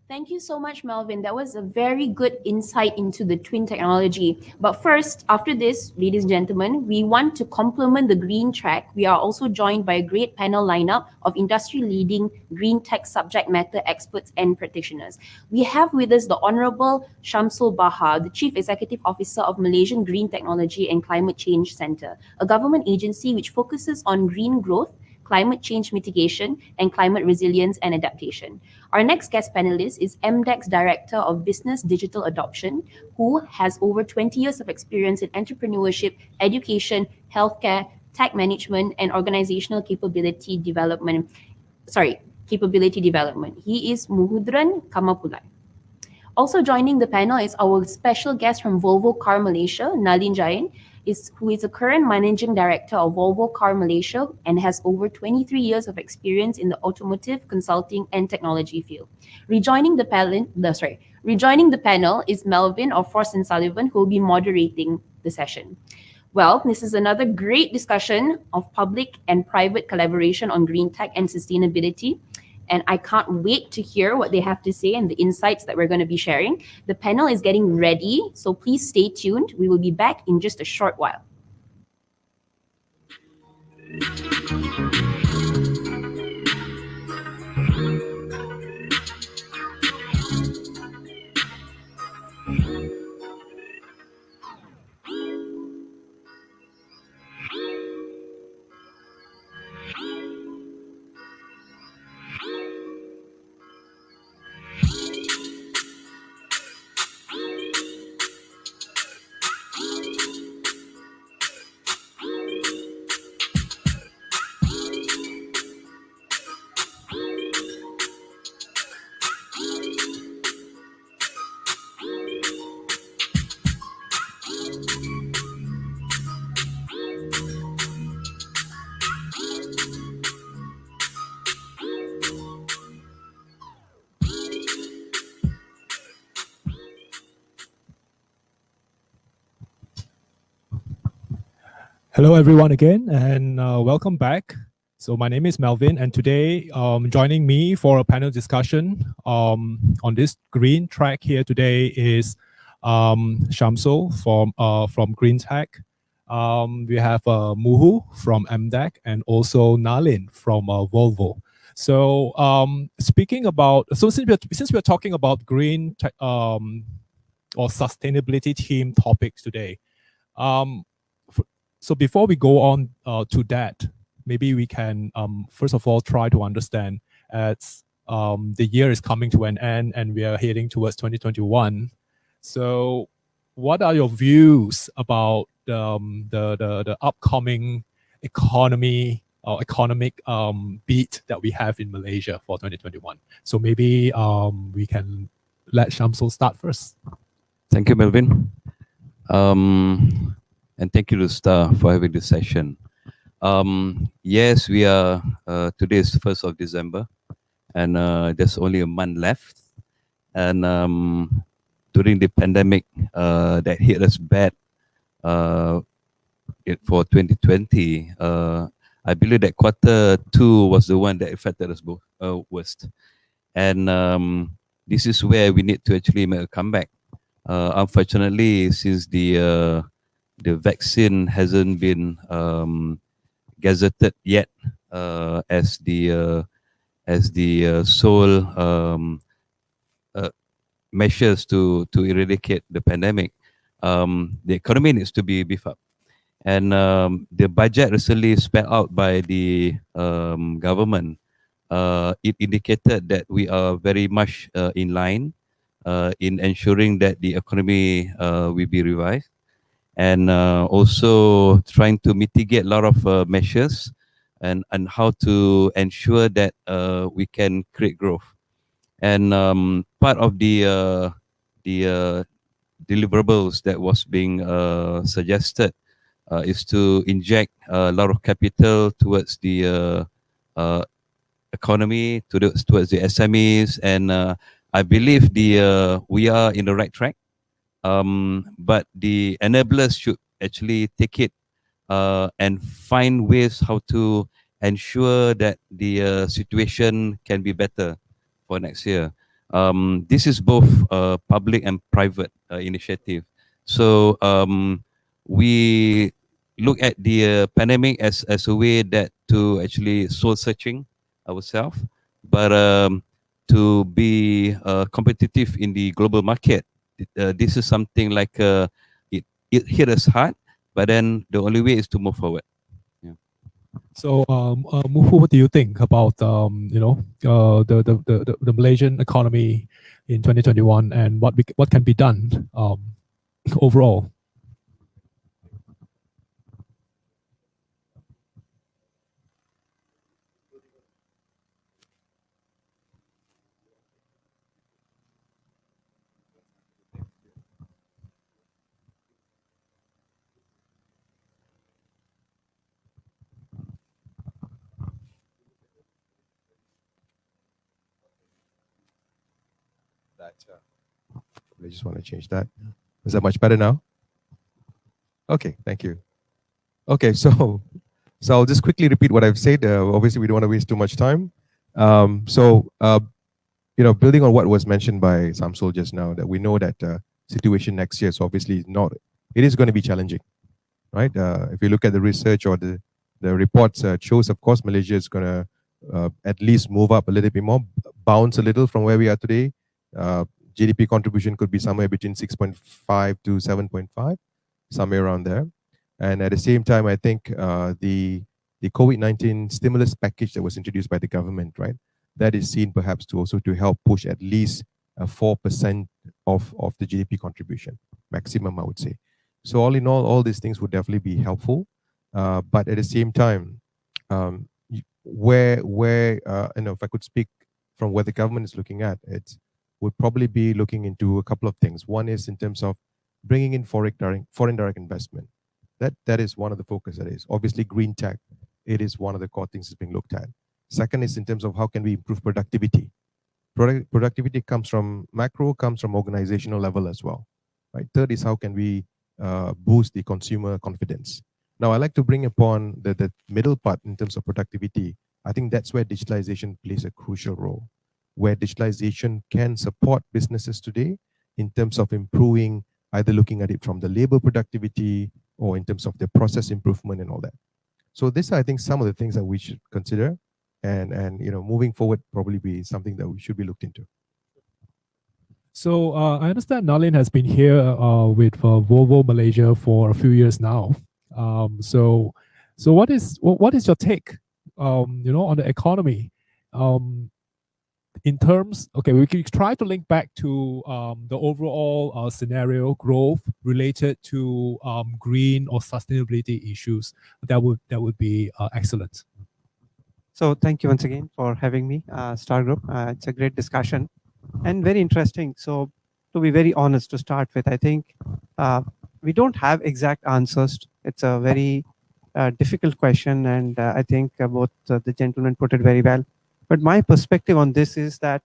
Thank you so much, Melvin. That was a very good insight into the twin technology. But first, after this, ladies and gentlemen, we want to complement the green track. We are also joined by a great panel lineup of industry-leading green tech subject matter experts and practitioners. We have with us the Honorable Shamsul Bahar, the Chief Executive Officer of Malaysian Green Technology and Climate Change Centre, a government agency which focuses on green growth, climate change mitigation, and climate resilience and adaptation. Our next guest panelist is MDEC's Director of Business Digital Adoption, who has over 20 years of experience in entrepreneurship, education, healthcare, tech management, and organizational capability development. Capability development. He is Muhudran Kamapulai. Also joining the panel is our special guest from Volvo Car Malaysia, Nalin Jain, who is a current managing director of Volvo Car Malaysia and has over 23 years of experience in the automotive, consulting, and technology field. Rejoining the panel is Melvin of Frost and Sullivan, who will be moderating the session. Well, this is another great discussion of public and private collaboration on green tech and sustainability. And I can't wait to hear what they have to say and the insights that we're going to be sharing. The panel is getting ready, so please stay tuned. We will be back in just a short while. Hello, everyone, again, and welcome back. So my name is Melvin, and today joining me for a panel discussion on this green track here today is Shamsul from Green Tech. We have Muhu from MDEC and also Nalin from Volvo. So since we're talking about green tech, or sustainability theme topics today, so before we go on to that, maybe we can first of all try to understand as the year is coming to an end and we are heading towards 2021. So what are your views about the upcoming economy or economic beat that we have in Malaysia for 2021? So maybe we can let Shamsul start first. Thank you, Melvin. And thank you to Star for having this session. Yes, we are, today is the 1st of December, and there's only a month left. And during the pandemic that hit us bad for 2020, I believe that Q2 was the one that affected us both worst. And this is where we need to actually make a comeback. Unfortunately, since the vaccine hasn't been gazetted yet as the sole measures to eradicate the pandemic, the economy needs to be beefed up. And the budget recently spelled out by the government, it indicated that we are very much in line in ensuring that the economy will be revived, and also trying to mitigate a lot of measures and how to ensure that we can create growth. And part of the deliverables that was being suggested is to inject a lot of capital towards the economy, towards the SMEs, and I believe we are in the right track. But the enablers should actually take it and find ways how to ensure that the situation can be better for next year. this is both public and private initiative. So we look at the pandemic as a way that to actually soul searching ourselves, but to be competitive in the global market. This is something like it hit us hard, but then the only way is to move forward. So, Muhu, what do you think about the Malaysian economy in 2021 and what can be done overall? I just want to change that. Is that much better now? Okay, thank you. Okay, so I'll just quickly repeat what I've said. Obviously, we don't want to waste too much time. Building on what was mentioned by Samsul just now, that we know that situation next year is obviously not. It is going to be challenging, right? If you look at the research or the reports, shows, of course, Malaysia is going to at least move up a little bit more, bounce a little from where we are today. GDP contribution could be somewhere between 6.5 to 7.5, somewhere around there. And at the same time, I think the COVID-19 stimulus package that was introduced by the government, right, that is seen perhaps to also to help push at least 4% of the GDP contribution, maximum, I would say. So all in all these things would definitely be helpful. But at the same time, if I could speak from where the government is looking at, it would probably be looking into a couple of things. One is in terms of bringing in foreign direct investment. That is one of the focus that is. Obviously, green tech, it is one of the core things that's being looked at. Second is in terms of how can we improve productivity. Productivity comes from macro, comes from organizational level as well. Right. Third is how can we boost the consumer confidence. Now, I like to bring upon the middle part in terms of productivity. I think that's where digitalization plays a crucial role, where digitalization can support businesses today in terms of improving, either looking at it from the labor productivity or in terms of the process improvement and all that. So this, I think, some of the things that we should consider, and moving forward probably be something that we should be looked into. So I understand Nalin has been here with Volvo Malaysia for a few years now. So what is your take, on the economy? In terms, okay, we can try to link back to the overall scenario growth related to green or sustainability issues. That would be excellent. So thank you once again for having me, Star Group. It's a great discussion and very interesting. So to be very honest, to start with, I think we don't have exact answers. It's a very difficult question, and I think both the gentlemen put it very well. But my perspective on this is that,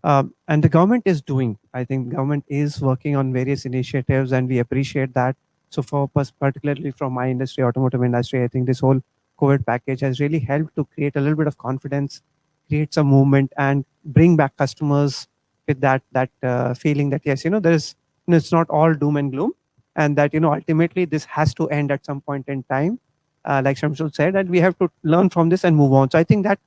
and the government is doing, I think government is working on various initiatives, and we appreciate that. So for particularly from my industry, automotive industry, I think this whole COVID package has really helped to create a little bit of confidence, create some movement, and bring back customers with that feeling that yes, it's not all doom and gloom, and that ultimately this has to end at some point in time, like Shamsul said, and we have to learn from this and move on. So I think that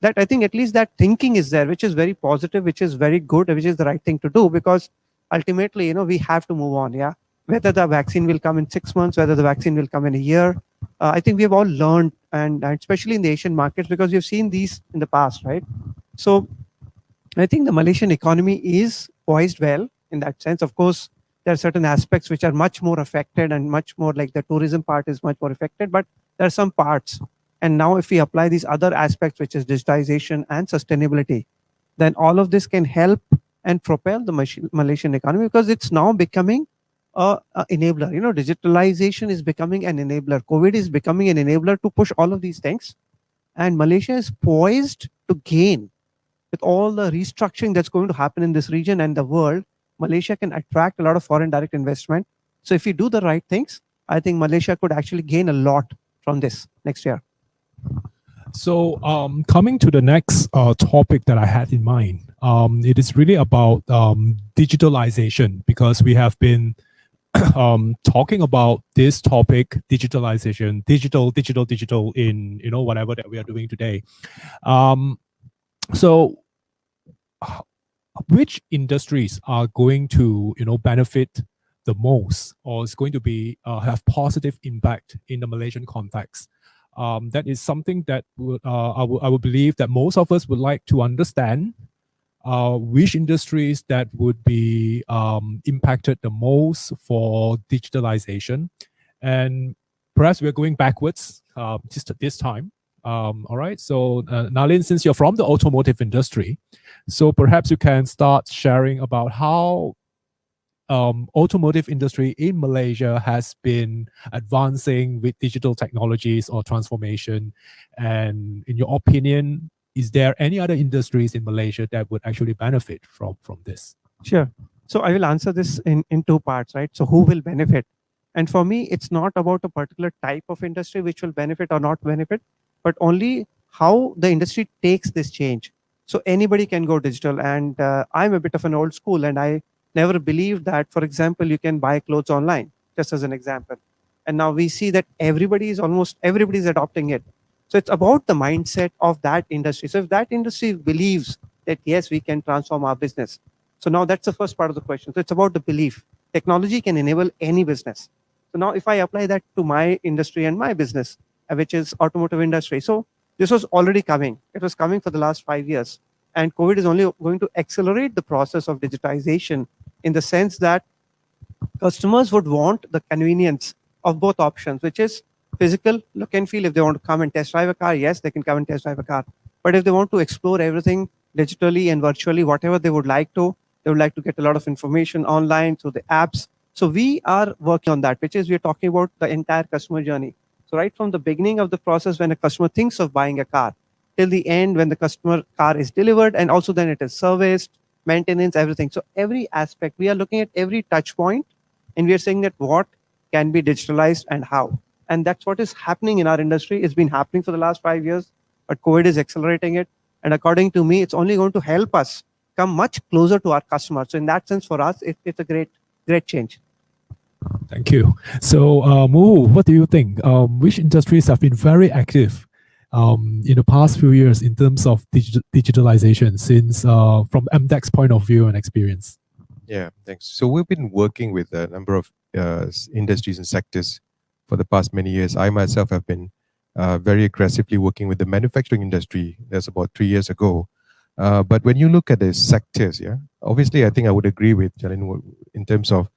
I think at least that thinking is there, which is very positive, which is very good, which is the right thing to do, because ultimately we have to move on. Yeah, whether the vaccine will come in 6 months, whether the vaccine will come in a year. I think we have all learned, and especially in the Asian markets, because we've seen these in the past, right? So I think the Malaysian economy is poised well in that sense. Of course, there are certain aspects which are much more affected, and much more like the tourism part is much more affected, but there are some parts. And now if we apply these other aspects, which is digitization and sustainability, then all of this can help and propel the Malaysian economy, because it's now becoming an enabler. Digitalization is becoming an enabler. COVID is becoming an enabler to push all of these things. And Malaysia is poised to gain with all the restructuring that's going to happen in this region and the world. Malaysia can attract a lot of foreign direct investment. So if we do the right things, I think Malaysia could actually gain a lot from this next year. So coming to the next topic that I had in mind, It is really about digitalization, because we have been talking about this topic, digitalization, digital in whatever that we are doing today. So which industries are going to benefit the most, or is going to be have positive impact in the Malaysian context? That is something that I would believe that most of us would like to understand. Which industries that would be impacted the most for digitalization, and perhaps we're going backwards just at this time. All right, so Nalin, since you're from the automotive industry, so perhaps you can start sharing about how automotive industry in Malaysia has been advancing with digital technologies or transformation, and in your opinion, is there any other industries in Malaysia that would actually benefit from this? Sure. So I will answer this in two parts, right? So who will benefit? And for me, it's not about a particular type of industry which will benefit or not benefit, but only how the industry takes this change. So anybody can go digital. And I'm a bit of an old school, and I never believed that, for example, you can buy clothes online, just as an example. And now we see that almost everybody is adopting it. So it's about the mindset of that industry. So if that industry believes that, yes, we can transform our business. So now that's the first part of the question. So it's about the belief. Technology can enable any business. So now if I apply that to my industry and my business, which is automotive industry. So this was already coming. It was coming for the last 5 years. And COVID is only going to accelerate the process of digitization, in the sense that customers would want the convenience of both options, which is physical look and feel. If they want to come and test drive a car, yes, they can come and test drive a car. But if they want to explore everything digitally and virtually, whatever they would like to, they would like to get a lot of information online through the apps. So we are working on that, which is we're talking about the entire customer journey. So right from the beginning of the process, when a customer thinks of buying a car, till the end when the customer car is delivered, and also then it is serviced, maintenance, everything. So every aspect, we are looking at every touch point, and we are saying that what can be digitalized and how. And that's what is happening in our industry. It's been happening for the last 5 years, but COVID is accelerating it. And according to me, it's only going to help us come much closer to our customers. So in that sense, for us, it's a great change. Thank you. So, Moo, what do you think? Which industries have been very active in the past few years in terms of digitalization, since from MDEC's point of view and experience? Yeah, thanks. So we've been working with a number of industries and sectors for the past many years. I myself have been very aggressively working with the manufacturing industry. That's about 3 years ago. But when you look at the sectors, yeah, obviously I think I would agree with Jalin in terms of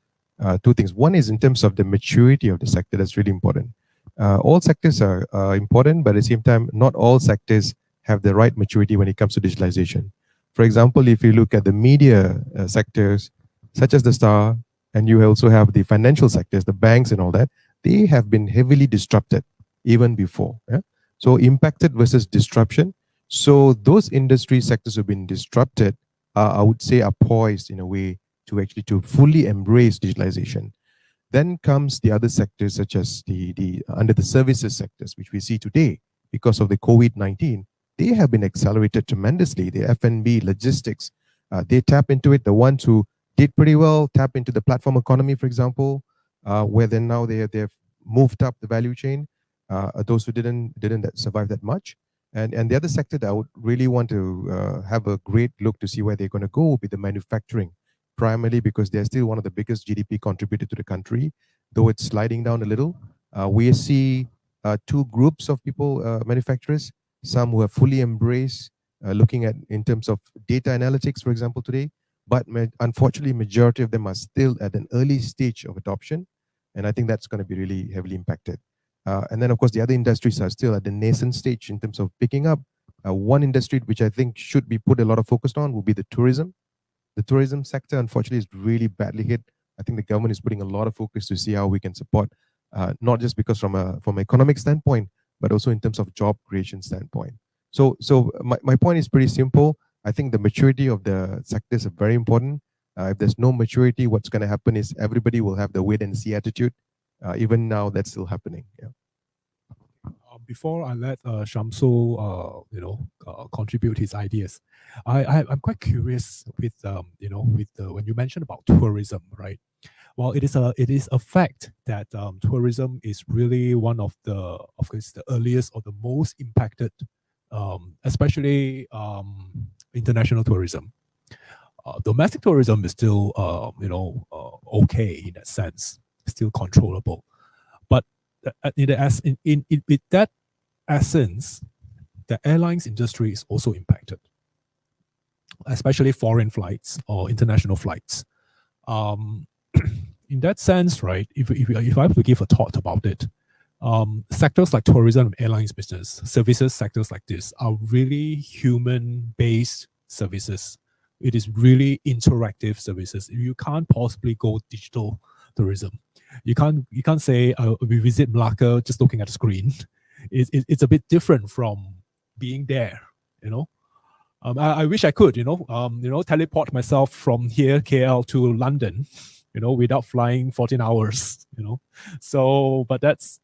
two things. One is in terms of the maturity of the sector. That's really important. All sectors are important, but at the same time, not all sectors have the right maturity when it comes to digitalization. For example, if you look at the media sectors, such as the Star, and you also have the financial sectors, the banks and all that, they have been heavily disrupted even before. Yeah? So impacted versus disruption. So those industry sectors have been disrupted, I would say, are poised in a way to fully embrace digitalization. Then comes the other sectors, such as the under the services sectors, which we see today because of the COVID-19. They have been accelerated tremendously. The F&B, logistics, they tap into it. The ones who did pretty well tap into the platform economy, for example, where then now they've moved up the value chain. Those who didn't survive that much. And the other sector that I would really want to have a great look to see where they're going to go will be the manufacturing, primarily because they're still one of the biggest GDP contributor to the country, though it's sliding down a little. We see two groups of people, manufacturers, some who have fully embraced looking at in terms of data analytics, for example, today, but unfortunately, majority of them are still at an early stage of adoption. And I think that's going to be really heavily impacted. And then, of course, the other industries are still at the nascent stage in terms of picking up. One industry which I think should be put a lot of focus on will be the tourism. The tourism sector, unfortunately, is really badly hit. I think the government is putting a lot of focus to see how we can support, not just because from an economic standpoint, but also in terms of job creation standpoint. So my point is pretty simple. I think the maturity of the sectors are very important. If there's no maturity, what's going to happen is everybody will have the wait and see attitude. Even now, that's still happening. Yeah. before I let Shamsul, contribute his ideas, I'm quite curious with, when you mentioned about tourism, right? Well, it is a fact that tourism is really one of course, the earliest or the most impacted, especially international tourism. Domestic tourism is still, okay in that sense, still controllable. But with that essence, the airlines industry is also impacted, especially foreign flights or international flights. In that sense, right, if I have to give a thought about it, sectors like tourism and airlines business, services sectors like this are really human-based services. It is really interactive services. You can't possibly go digital tourism. You can't say we visit Malacca just looking at the screen. It's a bit different from being there, I wish I could, teleport myself from here, KL, to London, without flying 14 hours, So, but that's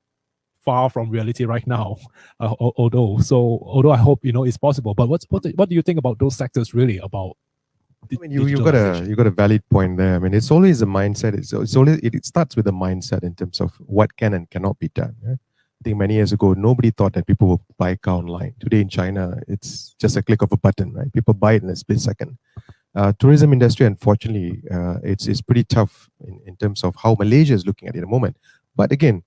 far from reality right now. Although I hope, it's possible. But what do you think about those sectors really about? I mean, you got a valid point there. I mean, it's always a mindset. It starts with a mindset in terms of what can and cannot be done. Yeah? I think many years ago, nobody thought that people would buy a car online. Today in China, it's just a click of a button, right? People buy it in a split second. Tourism industry, unfortunately, it's pretty tough in terms of how Malaysia is looking at it at the moment. But again,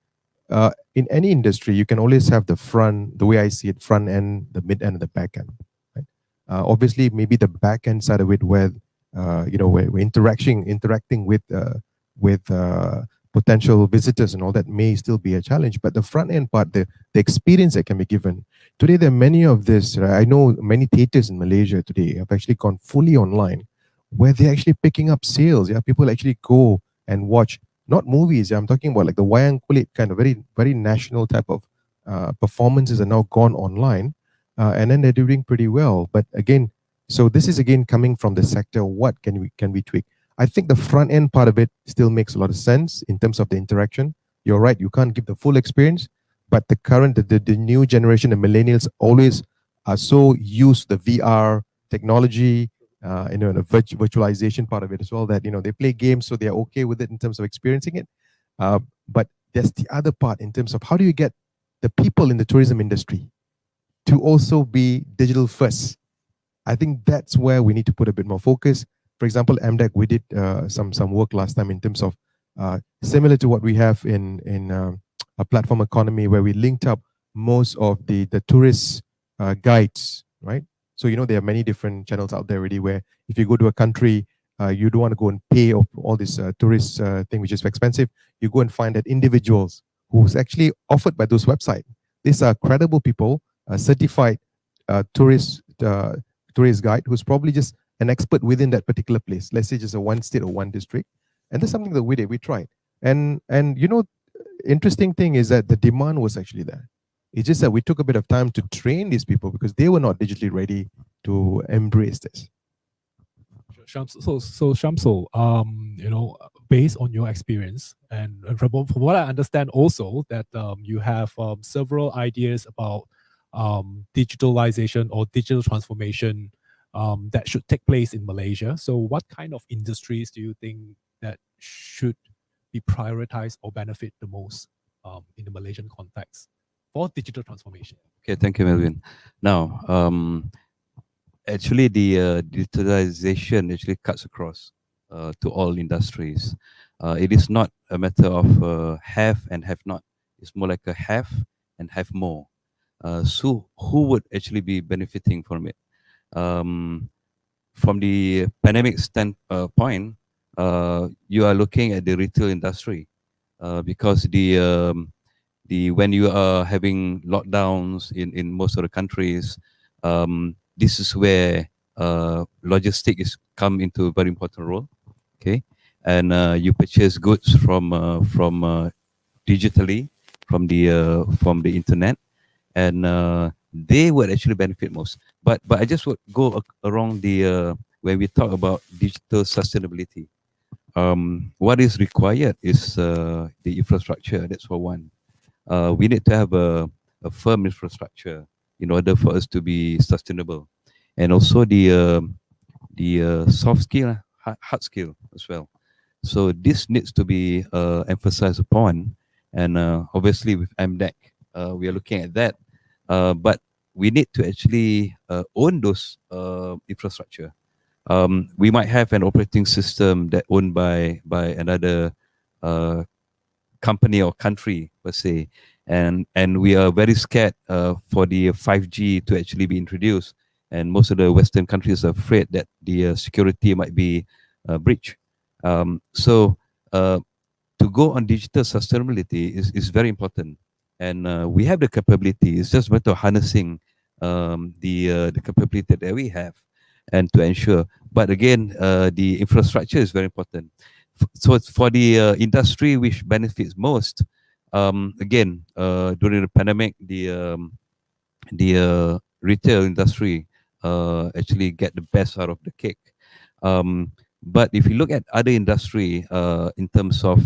in any industry, you can always have the way I see it, front end, the mid end, and the back end. Right? Obviously, maybe the back end side of it, where we're interacting with potential visitors and all that may still be a challenge. But the front end part, the experience that can be given. Today, there are many of this. I know many theaters in Malaysia today have actually gone fully online, where they're actually picking up sales. Yeah, people actually go and watch not movies. I'm talking about like the wayang kulit kind of very, very national type of performances are now gone online, and then they're doing pretty well. But again, so this is again coming from the sector. What can we tweak? I think the front end part of it still makes a lot of sense in terms of the interaction. You're right, you can't give the full experience, but the new generation, the millennials, always are so used to the VR technology, and the virtualization part of it as well, that they play games, so they're okay with it in terms of experiencing it. But there's the other part in terms of how do you get the people in the tourism industry to also be digital first. I think that's where we need to put a bit more focus. For example, MDEC, we did some work last time in terms of similar to what we have in a platform economy, where we linked up most of the tourist guides, right? So there are many different channels out there already, where if you go to a country, you don't want to go and pay all this tourist thing, which is expensive. You go and find that individuals who's actually offered by those websites. These are credible people, certified tourist guide who's probably just an expert within that particular place. Let's say just a one state or one district. And that's something that we did, we tried. And interesting thing is that the demand was actually there. It's just that we took a bit of time to train these people because they were not digitally ready to embrace this. So Shamsul, based on your experience and from what I understand also that you have several ideas about digitalization or digital transformation that should take place in Malaysia. So what kind of industries do you think that should be prioritized or benefit the most in the Malaysian context for digital transformation? Okay, thank you, Melvin. Now, actually, the digitalization actually cuts across to all industries. It is not a matter of have and have not. It's more like a have and have more. So who would actually be benefiting from it? From the pandemic standpoint, you are looking at the retail industry because when you are having lockdowns in most of the countries, this is where logistics come into a very important role. Okay, and you purchase goods from digitally from the internet, and they would actually benefit most. But I just would go around when we talk about digital sustainability. What is required is the infrastructure. That's for one. We need to have a firm infrastructure in order for us to be sustainable, and also the soft skill, hard skill as well. So this needs to be emphasized upon, and obviously with MDEC, we are looking at that, but we need to actually own those infrastructure. We might have an operating system that owned by another company or country per se, and we are very scared for the 5G to actually be introduced, and most of the Western countries are afraid that the security might be breached. So to go on digital sustainability is very important, and we have the capability. It's just a matter of harnessing the capability that we have, and to ensure. But again, the infrastructure is very important. So it's for the industry which benefits most. Again, during the pandemic, the retail industry actually get the best out of the cake. But if you look at other industry in terms of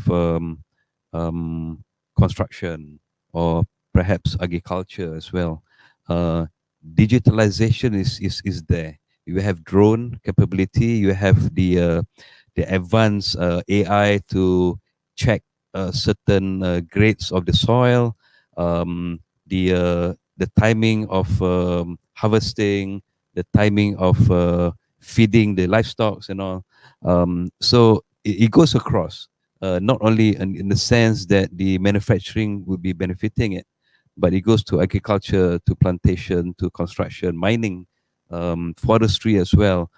construction or perhaps agriculture as well, digitalization is there. You have drone capability. You have the advanced AI to check certain grades of the soil, the timing of harvesting, the timing of feeding the livestock and all. So it goes across, not only in the sense that the manufacturing would be benefiting it, but it goes to agriculture, to plantation, to construction, mining, forestry as well.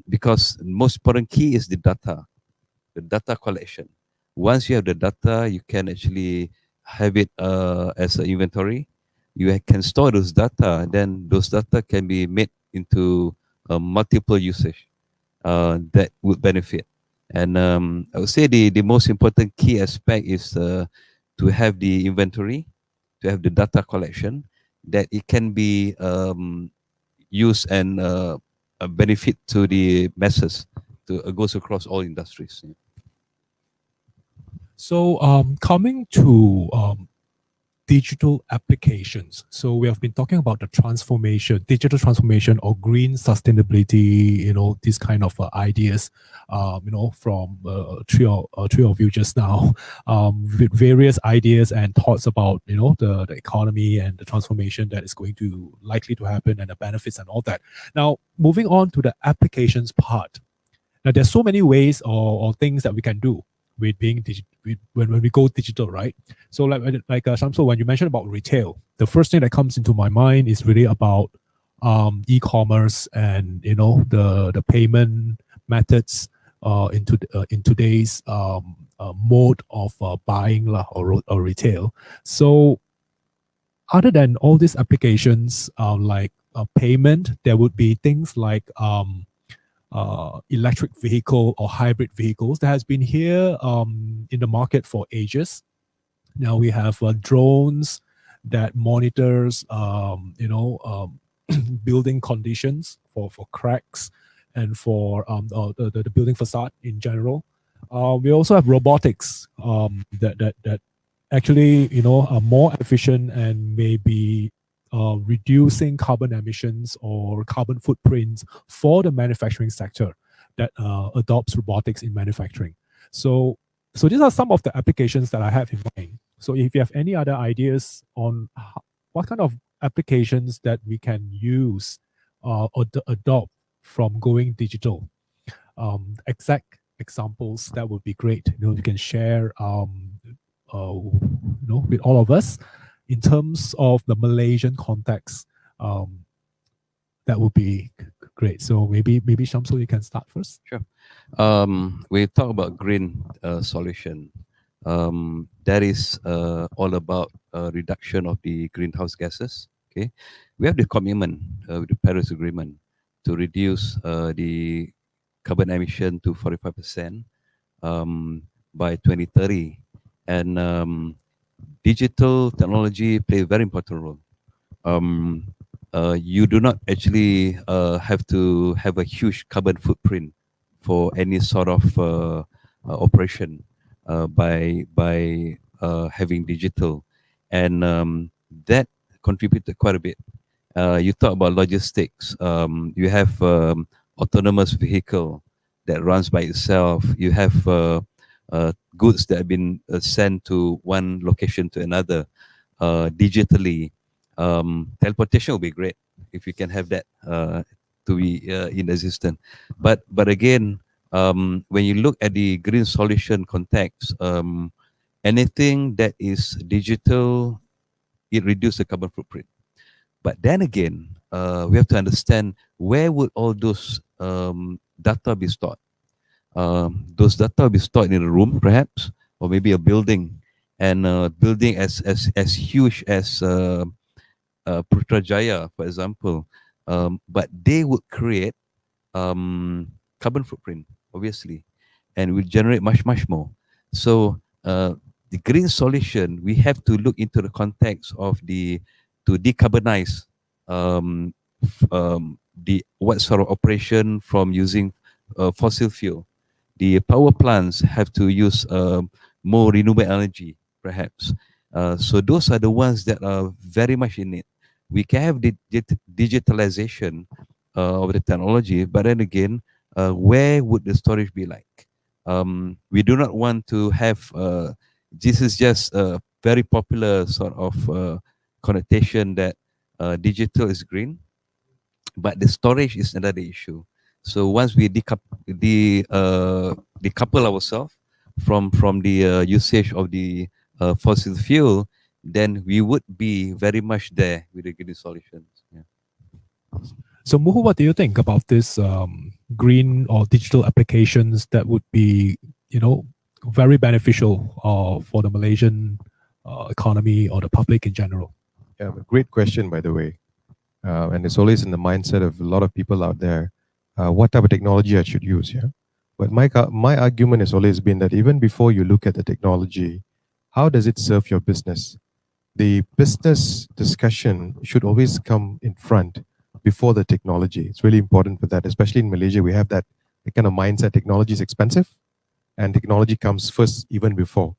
Because the most important key is the data collection. Once you have the data, you can actually have it as an inventory. You can store those data, then those data can be made into multiple usage that would benefit. And I would say the most important key aspect is to have the inventory, to have the data collection, that it can be used and a benefit to the masses, to goes across all industries. So coming to digital applications. So we have been talking about the transformation, digital transformation or green sustainability, these kind of ideas, from three of you just now, with various ideas and thoughts about, the economy and the transformation that is going to likely to happen and the benefits and all that. Now, moving on to the applications part. Now, there's so many ways or things that we can do with being when we go digital, right? So like Shamsul, when you mentioned about retail, the first thing that comes into my mind is really about e-commerce and the payment methods in today's mode of buying or retail. So other than all these applications like payment, there would be things like electric vehicle or hybrid vehicles that has been here in the market for ages. Now we have drones that monitors, building conditions for cracks and for the building facade in general. We also have robotics that actually are more efficient and maybe reducing carbon emissions or carbon footprints for the manufacturing sector that adopts robotics in manufacturing. So these are some of the applications that I have in mind. So if you have any other ideas on what kind of applications that we can use or adopt from going digital, exact examples, that would be great. You can share with all of us. In terms of the Malaysian context, that would be great. So maybe Shamsul, you can start first. Sure. We talk about green solution. That is all about reduction of the greenhouse gases. Okay, we have the commitment with the Paris Agreement to reduce the carbon emission to 45% by 2030, and digital technology play a very important role. You do not actually have to have a huge carbon footprint for any sort of operation by having digital, and that contributed quite a bit. You talk about logistics. You have autonomous vehicle that runs by itself. You have goods that have been sent to one location to another digitally. Teleportation will be great if you can have that to be in existence. But again, when you look at the green solution context, anything that is digital, it reduces the carbon footprint. But then again, we have to understand where would all those data be stored. Those data will be stored in a room, perhaps, or maybe a building, and building as huge as Putrajaya, for example. But they would create carbon footprint, obviously, and will generate much more. So the green solution, we have to look into the context of to decarbonize the what sort of operation from using fossil fuel. The power plants have to use more renewable energy, perhaps. So those are the ones that are very much in it. We can have the digitalization of the technology, but then again, where would the storage be like? We do not want to have, this is just a very popular sort of connotation that digital is green, but the storage is another issue. So once we decouple ourselves from the usage of the fossil fuel, then we would be very much there with the green solutions. Yeah. So, Muhu, what do you think about this green or digital applications that would be, very beneficial for the Malaysian economy or the public in general? Yeah, great question, by the way. And it's always in the mindset of a lot of people out there, what type of technology I should use, yeah? But my argument has always been that even before you look at the technology, how does it serve your business? The business discussion should always come in front before the technology. It's really important for that, especially in Malaysia. We have that kind of mindset. Technology is expensive and technology comes first even before.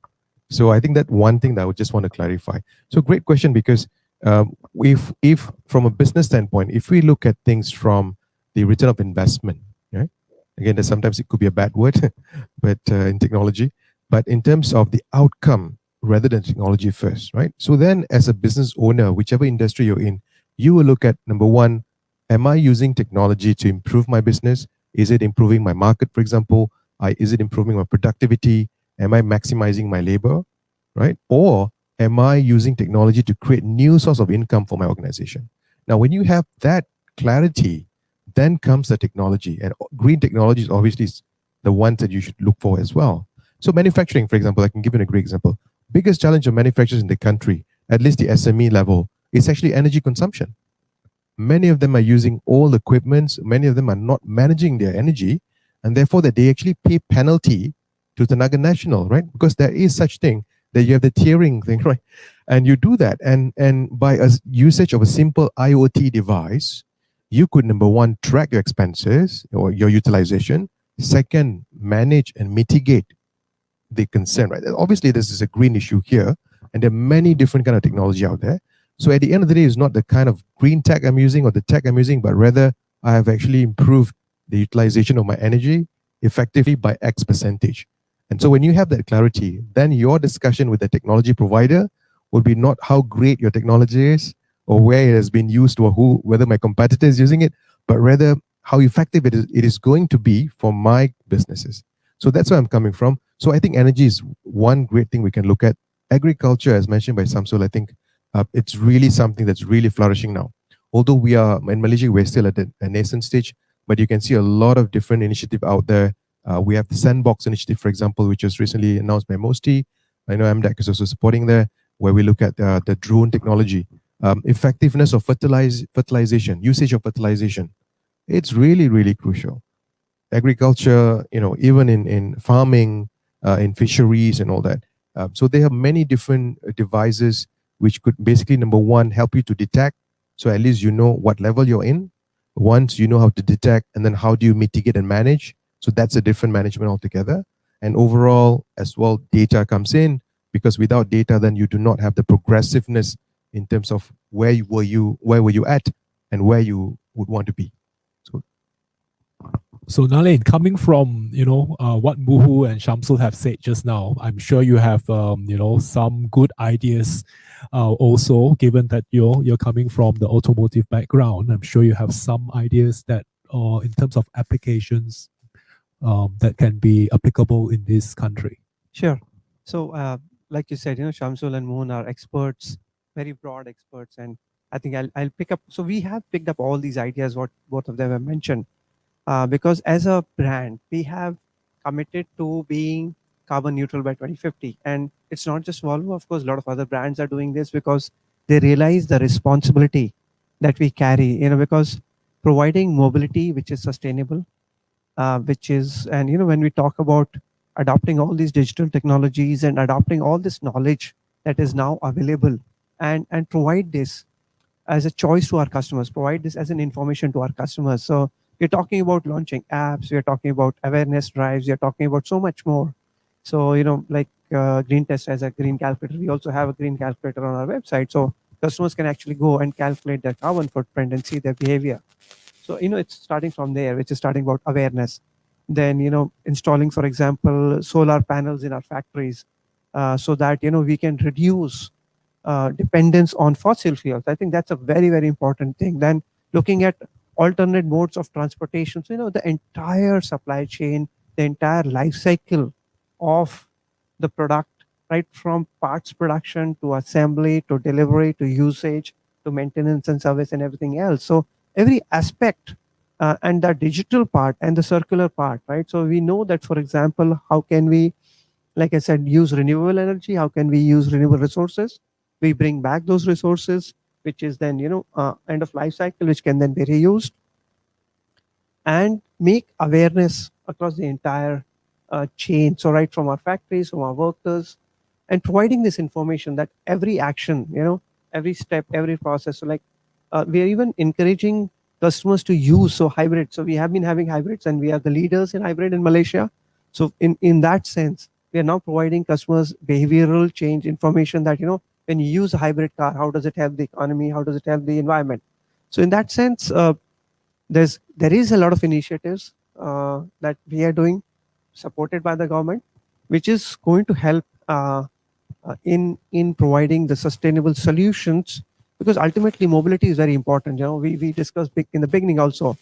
So I think that one thing that I would just want to clarify. So great question, because if from a business standpoint, if we look at things from the return of investment, right? Again, sometimes it could be a bad word, but in technology, but in terms of the outcome rather than technology first, right? So then as a business owner, whichever industry you're in, you will look at number one, am I using technology to improve my business? Is it improving my market, for example? Is it improving my productivity? Am I maximizing my labor, right? Or am I using technology to create new source of income for my organization? Now, when you have that clarity, then comes the technology. And green technology is obviously the ones that you should look for as well. So manufacturing, for example, I can give you a great example. Biggest challenge of manufacturers in the country, at least the SME level, is actually energy consumption. Many of them are using old equipment. Many of them are not managing their energy, and therefore that they actually pay penalty to the Tenaga Nasional, right? Because there is such thing that you have the tiering thing, right? And you do that, and by a usage of a simple IoT device, you could, number one, track your expenses or your utilization. Second, manage and mitigate the concern, right? Obviously, this is a green issue here, and there are many different kind of technology out there. So at the end of the day, it's not the kind of green tech I'm using or the tech I'm using, but rather I have actually improved the utilization of my energy effectively by X percentage. And so when you have that clarity, then your discussion with the technology provider will be not how great your technology is or where it has been used or whether my competitor is using it, but rather how effective it is going to be for my businesses. So that's where I'm coming from. So I think energy is one great thing we can look at. Agriculture, as mentioned by Samsul, I think it's really something that's really flourishing now. Although we are, in Malaysia, we're still at a nascent stage, but you can see a lot of different initiatives out there. We have the Sandbox initiative, for example, which was recently announced by MOSTI. I know MDAC is also supporting there, where we look at the drone technology, effectiveness of fertilization, usage of fertilization. It's really, really crucial. Agriculture, even in farming, in fisheries and all that. So they have many different devices which could basically, number one, help you to detect. So at least you know what level you're in. Once you know how to detect, and then how do you mitigate and manage? So that's a different management altogether. And overall, as well, data comes in, because without data, then you do not have the progressiveness in terms of where were you at, and where you would want to be. So Nalin, coming from what Muhu and Shamsul have said just now, I'm sure you have some good ideas. Also, given that you're coming from the automotive background, I'm sure you have some ideas that, in terms of applications, that can be applicable in this country. Sure. So, like you said, Shamsul and Moon are experts, very broad experts, and I think I'll pick up. So we have picked up all these ideas what both of them have mentioned, because as a brand we have committed to being carbon neutral by 2050, and it's not just Volvo. Of course, a lot of other brands are doing this because they realize the responsibility that we carry. Because providing mobility which is sustainable, which is, and when we talk about adopting all these digital technologies and adopting all this knowledge that is now available, and provide this as a choice to our customers, provide this as an information to our customers. So we're talking about launching apps, we're talking about awareness drives, we're talking about so much more. So like Green Test has a green calculator, we also have a green calculator on our website, so customers can actually go and calculate their carbon footprint and see their behavior. So, it's starting from there, which is starting about awareness. Then, installing, for example, solar panels in our factories, so that, we can reduce dependence on fossil fuels. I think that's a very, very important thing. Then looking at alternate modes of transportation. So, the entire supply chain, the entire life cycle of the product, right from parts production to assembly to delivery to usage to maintenance and service and everything else. So every aspect, and the digital part and the circular part, right? So we know that, for example, how can we, like I said, use renewable energy? How can we use renewable resources? We bring back those resources, which is then, end of life cycle, which can then be reused, and make awareness across the entire chain. So right from our factories, from our workers, and providing this information that every action, every step, every process. So like we are even encouraging customers to use hybrid. So we have been having hybrids, and we are the leaders in hybrid in Malaysia. So in that sense, we are now providing customers behavioral change information that, when you use a hybrid car, how does it help the economy? How does it help the environment? So in that sense, there is a lot of initiatives that we are doing, supported by the government, which is going to help in providing the sustainable solutions, because ultimately mobility is very important. We discussed in the beginning also,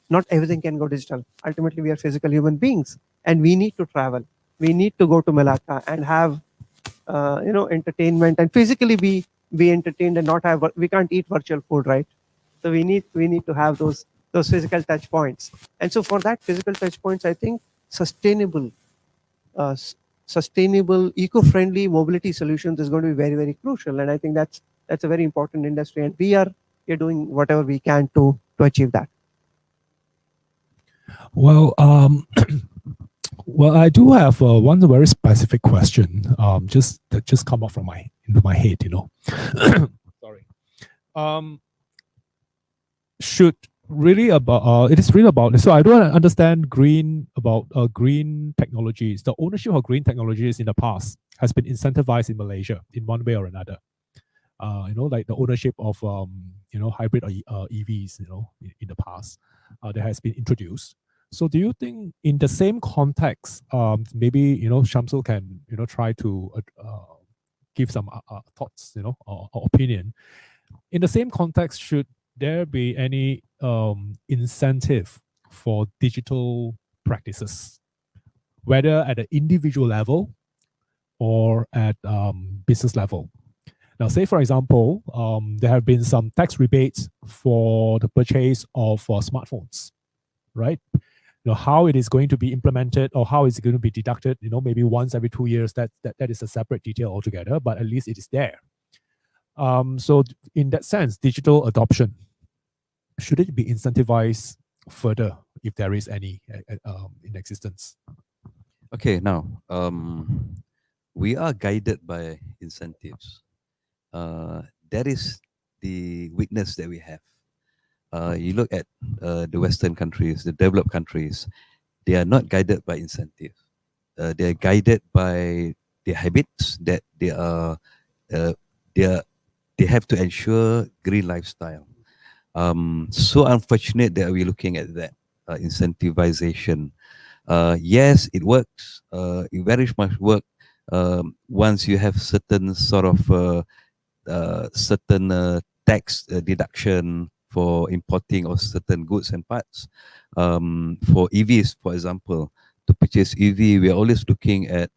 not everything can go digital. Ultimately, we are physical human beings, and we need to travel. We need to go to Malacca and have entertainment, and physically be entertained, and not have, we can't eat virtual food, right? So we need to have those physical touch points. And so for that physical touch points, I think sustainable eco-friendly mobility solutions is going to be very, very crucial. And I think that's a very important industry, and we are doing whatever we can to achieve that. Well, well, I do have one very specific question, that just come up from into my head, Sorry. It is really about, so I don't understand green technologies. The ownership of green technologies in the past has been incentivized in Malaysia in one way or another. Like the ownership of hybrid EVs, in the past, that has been introduced. So do you think in the same context, maybe Shamsul can try to give some thoughts, or opinion. In the same context, should there be any incentive for digital practices, whether at an individual level or at business level? Now, say for example, there have been some tax rebates for the purchase of smartphones, right? How it is going to be implemented, or how is it going to be deducted, maybe once every 2 years, that is a separate detail altogether, but at least it is there. So in that sense, digital adoption, should it be incentivized further if there is any in existence? Okay, now we are guided by incentives. That is the weakness that we have. You look at the Western countries, the developed countries, they are not guided by incentives. They are guided by their habits, that they are they have to ensure green lifestyle. So unfortunate that we're looking at that incentivization. Yes, it works. It very much work once you have certain sort of certain tax deduction for importing of certain goods and parts. For EVs, for example, to purchase EV, we are always looking at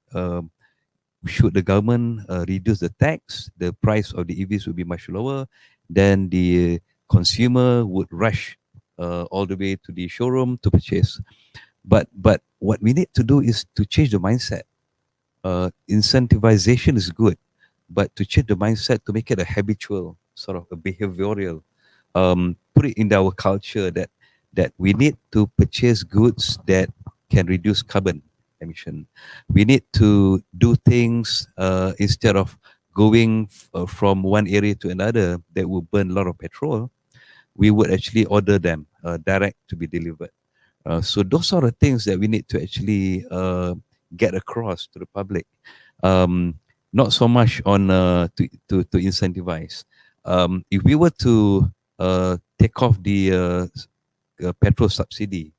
should the government reduce the tax, the price of the EVs will be much lower, then the consumer would rush all the way to the showroom to purchase. But what we need to do is to change the mindset. Incentivization is good, but to change the mindset to make it a habitual sort of a behavioral, put it in our culture that we need to purchase goods that can reduce carbon emission. We need to do things instead of going from one area to another that will burn a lot of petrol. We would actually order them direct to be delivered. So those are the things that we need to actually get across to the public. Not so much on to incentivize. If we were to take off the petrol subsidy,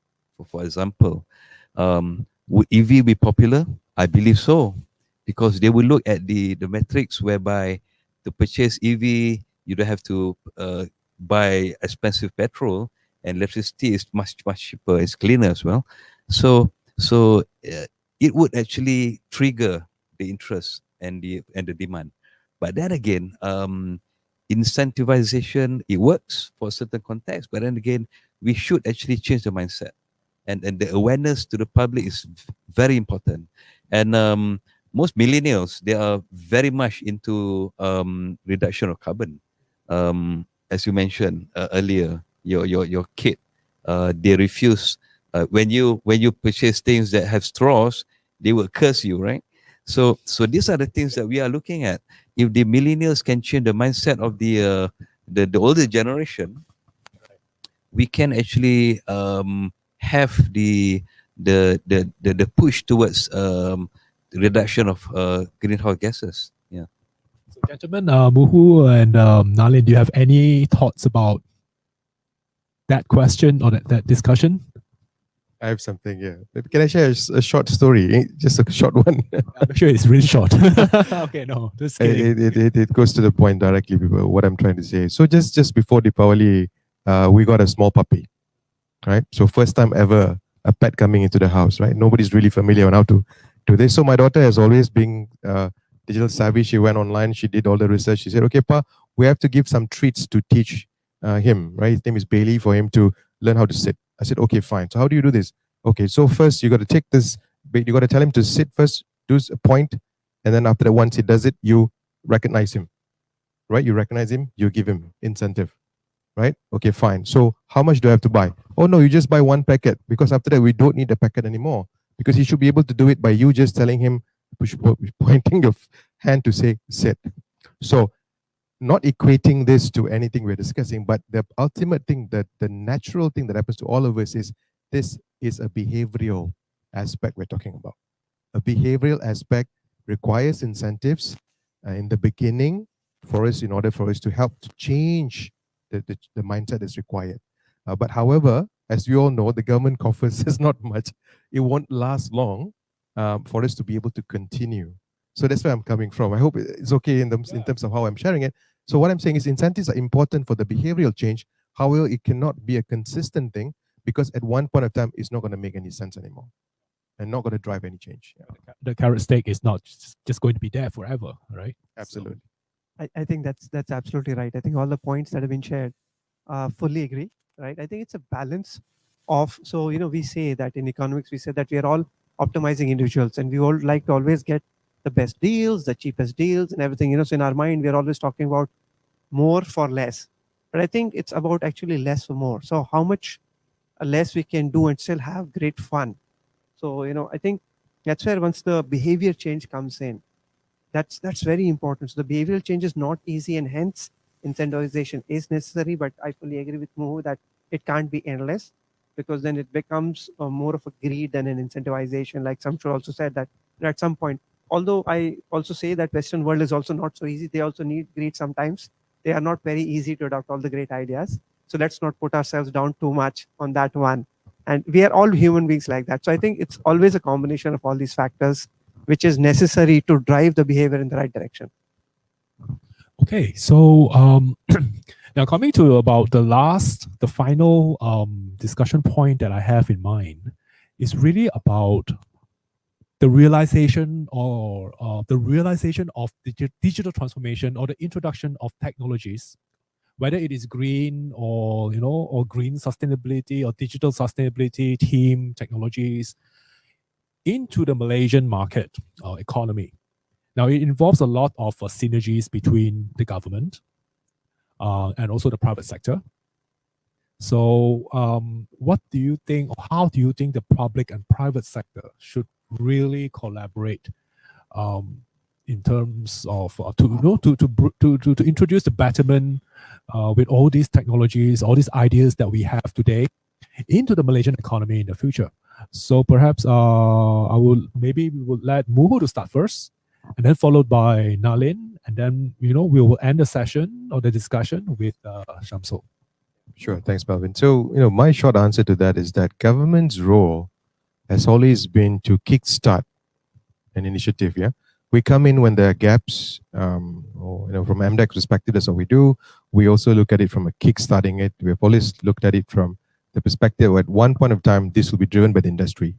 for example, would EV be popular? I believe so, because they will look at the metrics whereby to purchase EV, you don't have to buy expensive petrol, and electricity is much cheaper. It's cleaner as well. So it would actually trigger the interest and the demand. But then again, incentivization, it works for a certain context. But then again, we should actually change the mindset, and the awareness to the public is very important. And most millennials, they are very much into reduction of carbon. As you mentioned earlier, your kid, they refuse when you purchase things that have straws, they will curse you, right? So these are the things that we are looking at. If the millennials can change the mindset of the older generation, we can actually have the push towards reduction of greenhouse gases. Yeah. So, gentlemen, Muhu and Nalin, do you have any thoughts about that question or that discussion? I have something, yeah. Maybe can I share a short story? Just a short one. I'm sure it's really short. Okay, no, just kidding. It goes to the point directly, what I'm trying to say. So just before Deepavali, we got a small puppy, right? So first time ever a pet coming into the house, right? Nobody's really familiar on how to do this. So my daughter has always been digital savvy. She went online, she did all the research. She said, okay, Pa, we have to give some treats to teach him, right? His name is Bailey, for him to learn how to sit. I said, okay, fine. So how do you do this? Okay, so first you got to take this, you got to tell him to sit first, do a point, and then after that, once he does it, you recognize him, right? You recognize him, you give him incentive, right? Okay, fine. So how much do I have to buy? Oh no, you just buy one packet, because after that we don't need a packet anymore, because he should be able to do it by you just telling him, pointing your hand to say sit. So not equating this to anything we're discussing, but the ultimate thing, that the natural thing that happens to all of us is this is a behavioral aspect we're talking about. A behavioral aspect requires incentives in the beginning for us, in order for us to help to change the mindset that's required. But however, as we all know, the government coffers is not much. It won't last long for us to be able to continue. So that's where I'm coming from. I hope it's okay in terms of how I'm sharing it. So what I'm saying is incentives are important for the behavioral change. However, it cannot be a consistent thing, because at one point of time, it's not going to make any sense anymore and not going to drive any change. Yeah. The carrot stick is not just going to be there forever, right? Absolutely. I think that's absolutely right. I think all the points that have been shared, fully agree, right? I think it's a balance of, so, we say that in economics, we say that we are all optimizing individuals, and we all like to always get the best deals, the cheapest deals and everything, so in our mind, we're always talking about more for less. But I think it's about actually less for more. So how much less we can do and still have great fun. So, I think that's where once the behavior change comes in, that's very important. So the behavioral change is not easy, and hence incentivization is necessary. But I fully agree with Mohu that it can't be endless, because then it becomes more of a greed than an incentivization. Like Samshul also said that at some point, although I also say that Western world is also not so easy, they also need greed sometimes. they are not very easy to adopt all the great ideas. So let's not put ourselves down too much on that one. And we are all human beings like that. So I think it's always a combination of all these factors which is necessary to drive the behavior in the right direction. Okay, so now coming to about the final discussion point that I have in mind is really about the realization of digital transformation or the introduction of technologies, whether it is green or or green sustainability or digital sustainability team technologies into the Malaysian market economy. Now, it involves a lot of synergies between the government and also the private sector. So, what do you think, or how do you think the public and private sector should really collaborate in terms of to introduce the betterment with all these technologies, all these ideas that we have today into the Malaysian economy in the future? So perhaps we will let Muhu to start first, and then followed by Nalin, and then we will end the session or the discussion with Shamsul. Sure, thanks, Melvin. So, my short answer to that is that government's role has always been to kickstart an initiative. Yeah, we come in when there are gaps, or from MDEC perspective, that's what we do. We also look at it from a kickstarting it. We've always looked at it from the perspective at one point of time this will be driven by the industry,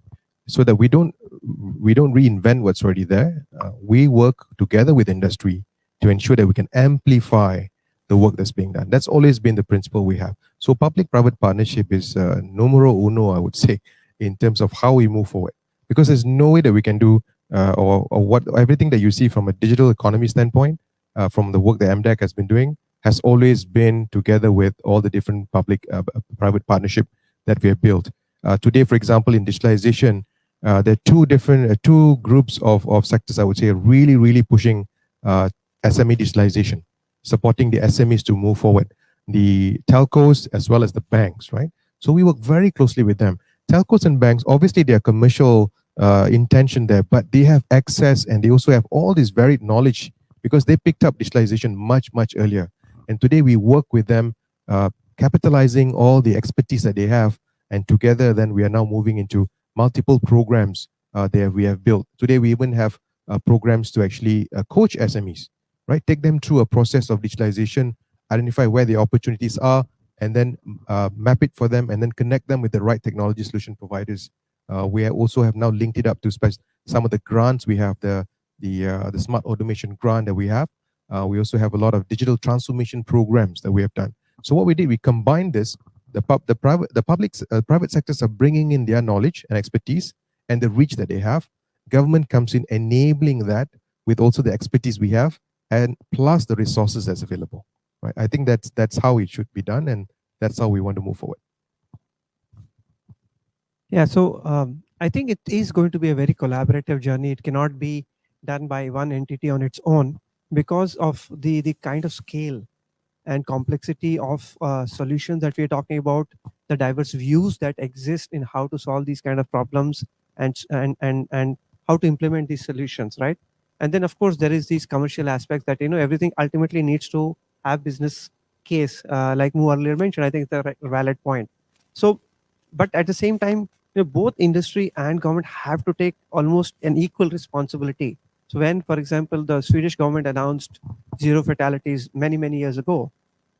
so that we don't reinvent what's already there. We work together with industry to ensure that we can amplify the work that's being done. That's always been the principle we have. So public-private partnership is numero uno, I would say, in terms of how we move forward. Because there's no way that we can do or what everything that you see from a digital economy standpoint, from the work that MDEC has been doing, has always been together with all the different public-private partnership that we have built. Today, for example, in digitalization, there are two groups of sectors, I would say, really pushing SME digitalization, supporting the SMEs to move forward, the telcos as well as the banks, right? So we work very closely with them. Telcos and banks, obviously they are commercial intention there, but they have access and they also have all this varied knowledge because they picked up digitalization much earlier. And today we work with them, capitalizing all the expertise that they have, and together then we are now moving into multiple programs that we have built. Today we even have programs to actually coach SMEs, right? Take them through a process of digitalization, identify where the opportunities are, and then map it for them, and then connect them with the right technology solution providers. We also have now linked it up to some of the grants we have, the smart automation grant that we have. We also have a lot of digital transformation programs that we have done. So what we did, we combined this. The private sectors are bringing in their knowledge and expertise and the reach that they have. Government comes in enabling that with also the expertise we have, and plus the resources that's available. Right? I think that's how it should be done, and that's how we want to move forward. Yeah, so I think it is going to be a very collaborative journey. It cannot be done by one entity on its own because of the kind of scale and complexity of solutions that we're talking about, the diverse views that exist in how to solve these kind of problems and how to implement these solutions, right? And then of course there is these commercial aspects that everything ultimately needs to have business case, like Mu earlier mentioned. I think it's a valid point. So, but at the same time, both industry and government have to take almost an equal responsibility. So when, for example, the Swedish government announced zero fatalities many years ago,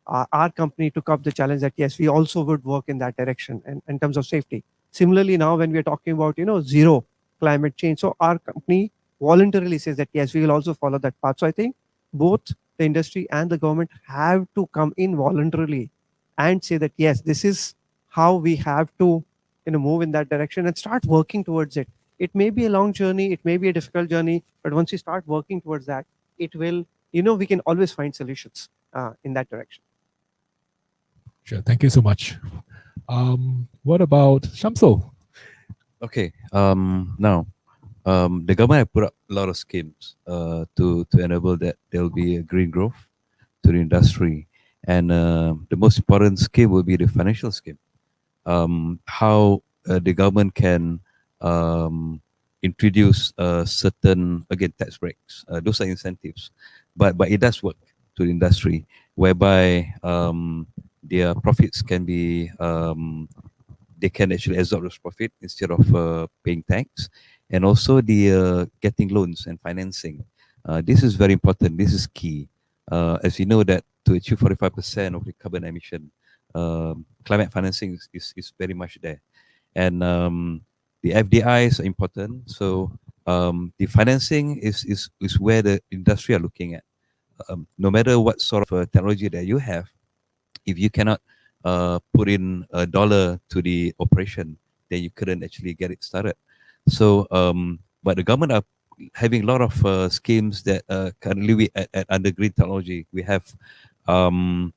our company took up the challenge that yes, we also would work in that direction and in terms of safety. Similarly, now when we're talking about zero climate change, so our company voluntarily says that yes, we will also follow that path. So I think both the industry and the government have to come in voluntarily and say that yes, this is how we have to move in that direction and start working towards it. It may be a long journey, it may be a difficult journey, but once you start working towards that, it will, we can always find solutions in that direction. Sure, thank you so much. What about Shamsul? Okay. Now, the government have put up a lot of schemes to enable that there will be a green growth to the industry, and the most important scheme will be the financial scheme. How the government can introduce certain, again, tax breaks. Those are incentives, but it does work to the industry. whereby their profits can be they can actually absorb those profit instead of paying tax, and also the getting loans and financing. This is very important. This is key, as we know that to achieve 45% of the carbon emission, climate financing is very much there, and the FDIs are important. So the financing is where the industry are looking at. No matter what sort of technology that you have, if you cannot put in a dollar to the operation, then you couldn't actually get it started. So, but the government are having a lot of schemes that currently we at under green technology. We have the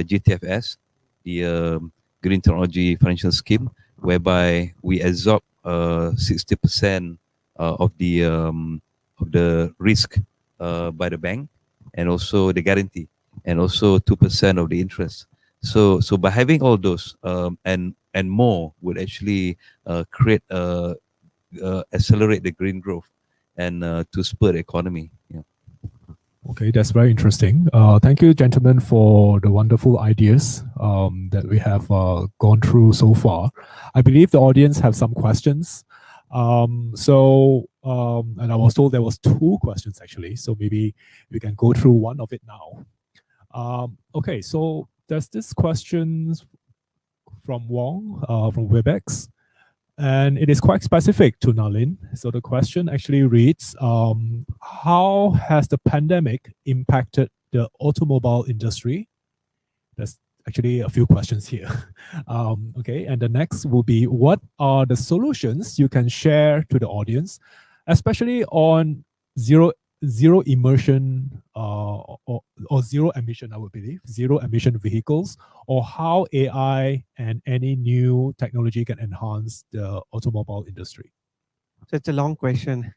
GTFS, the Green Technology Financial Scheme, whereby we absorb 60% of the risk by the bank, and also the guarantee, and also 2% of the interest. So by having all those and more would actually create accelerate the green growth and to spur the economy. Yeah. Okay, that's very interesting. Thank you, gentlemen, for the wonderful ideas that we have gone through so far. I believe the audience have some questions. And I was told there was 2 questions actually, so maybe we can go through one of it now. Okay, so there's this question from Wong from Webex, and it is quite specific to Nalin. So the question actually reads, how has the pandemic impacted the automobile industry? There's actually a few questions here. Okay, and the next will be, what are the solutions you can share to the audience, especially on zero immersion or zero emission, I would believe, zero emission vehicles, or how AI and any new technology can enhance the automobile industry? So it's a long question.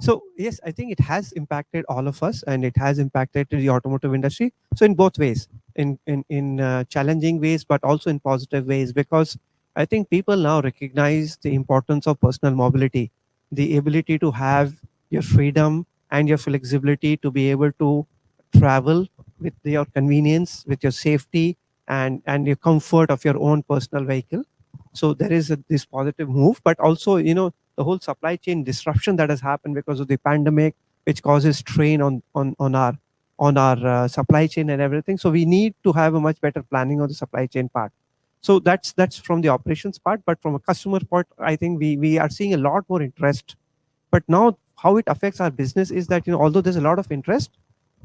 So yes, I think it has impacted all of us, and it has impacted the automotive industry. So in both ways, in challenging ways, but also in positive ways, because I think people now recognize the importance of personal mobility, the ability to have your freedom and your flexibility to be able to travel with your convenience, with your safety, and your comfort of your own personal vehicle. So there is this positive move, but also, the whole supply chain disruption that has happened because of the pandemic, which causes strain on our supply chain and everything. So we need to have a much better planning on the supply chain part. So that's from the operations part, but from a customer part, I think we are seeing a lot more interest. But now how it affects our business is that, although there's a lot of interest,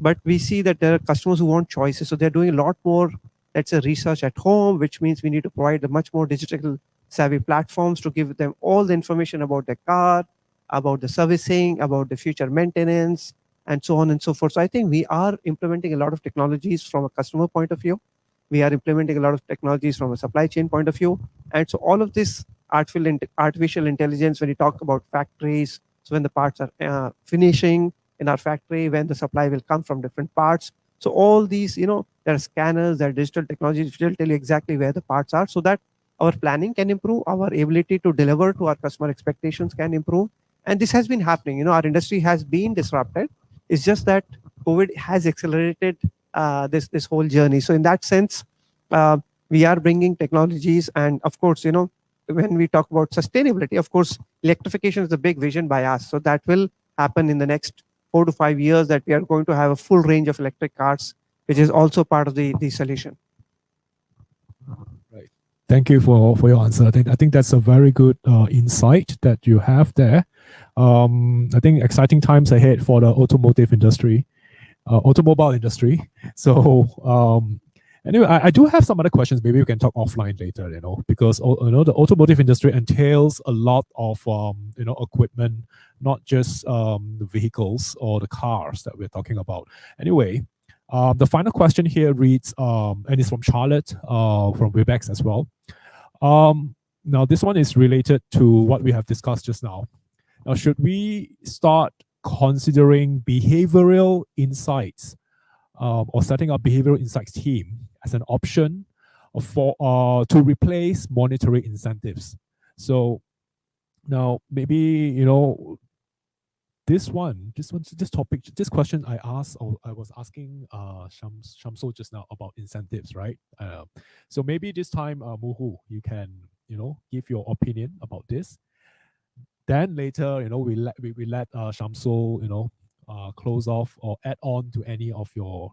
but we see that there are customers who want choices. So they're doing a lot more, let's say, research at home, which means we need to provide a much more digital savvy platforms to give them all the information about the car, about the servicing, about the future maintenance, and so on and so forth. So I think we are implementing a lot of technologies from a customer point of view. We are implementing a lot of technologies from a supply chain point of view. And so all of this artificial intelligence, when you talk about factories, so when the parts are finishing in our factory, when the supply will come from different parts. So all these, there are scanners, there are digital technologies which will tell you exactly where the parts are, so that our planning can improve, our ability to deliver to our customer expectations can improve. And this has been happening. Our industry has been disrupted. It's just that COVID has accelerated this whole journey. So in that sense, we are bringing technologies. And of course, when we talk about sustainability, of course, electrification is a big vision by us. So that will happen in the next 4 to 5 years, that we are going to have a full range of electric cars, which is also part of the solution. Right. Thank you for your answer. I think that's a very good insight that you have there. I think exciting times ahead for the automotive industry, automobile industry. So anyway, I do have some other questions. Maybe we can talk offline later, because the automotive industry entails a lot of equipment, not just the vehicles or the cars that we're talking about. Anyway, the final question here reads, and it's from Charlotte from Webex as well. Now, this one is related to what we have discussed just now. Now, should we start considering behavioral insights or setting up behavioral insights team as an option to replace monetary incentives? So now maybe, this topic, this question I asked, or I was asking Shamsul just now about incentives, right? So maybe this time, Muhu, you can, give your opinion about this. Then later, we let Shamsul, close off or add on to any of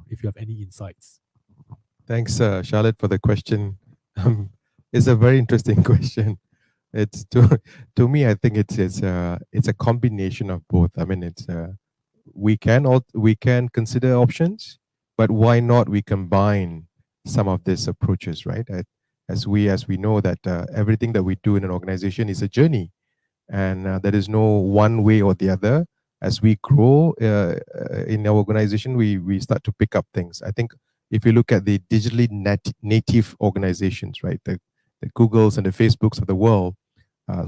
if you have any insights. Thanks, Charlotte, for the question. It's a very interesting question. It's to me, I think it's a combination of both. I mean, we can consider options, but why not we combine some of these approaches, right? As we know that everything that we do in an organization is a journey, and there is no one way or the other. As we grow in our organization, we start to pick up things. I think if you look at the digitally native organizations, right, the Googles and the Facebooks of the world,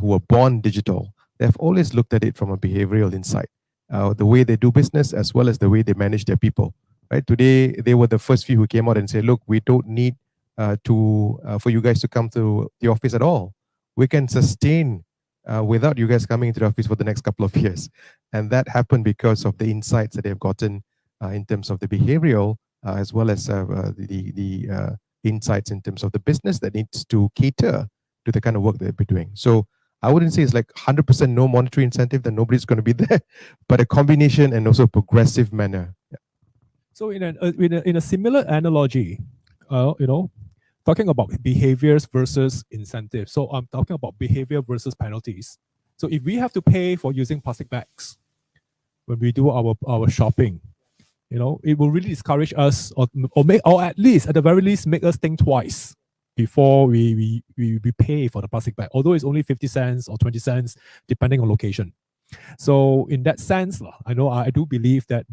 who are born digital, they've always looked at it from a behavioral insight, the way they do business as well as the way they manage their people. Right today, they were the first few who came out and said, "Look, we don't need for you guys to come to the office at all. We can sustain without you guys coming into the office for the next couple of years." And that happened because of the insights that they've gotten in terms of the behavioral as well as the insights in terms of the business that needs to cater to the kind of work they'll be doing. So I wouldn't say it's like 100% no monetary incentive that nobody's going to be there, but a combination and also progressive manner. Yeah. So in a similar analogy, talking about behaviors versus incentives. So I'm talking about behavior versus penalties. So if we have to pay for using plastic bags when we do our shopping, it will really discourage us, or at least at the very least make us think twice before we pay for the plastic bag, although it's only 50 cents or 20 cents depending on location. So in that sense, I do believe that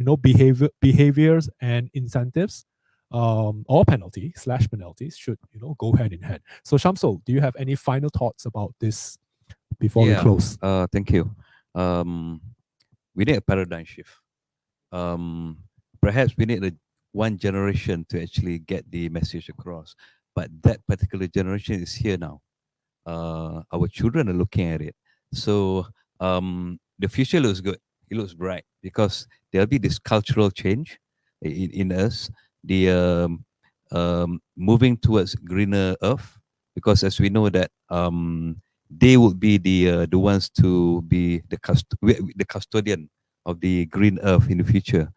behaviors and incentives or penalties should go hand in hand. So Shamsul, do you have any final thoughts about this before we close? Thank you. We need a paradigm shift. Perhaps we need one generation to actually get the message across. But that particular generation is here now. Our children are looking at it. So the future looks good. It looks bright because there'll be this cultural change in us. The moving towards greener earth, because as we know that they would be the ones to be the custodian of the green earth in the future.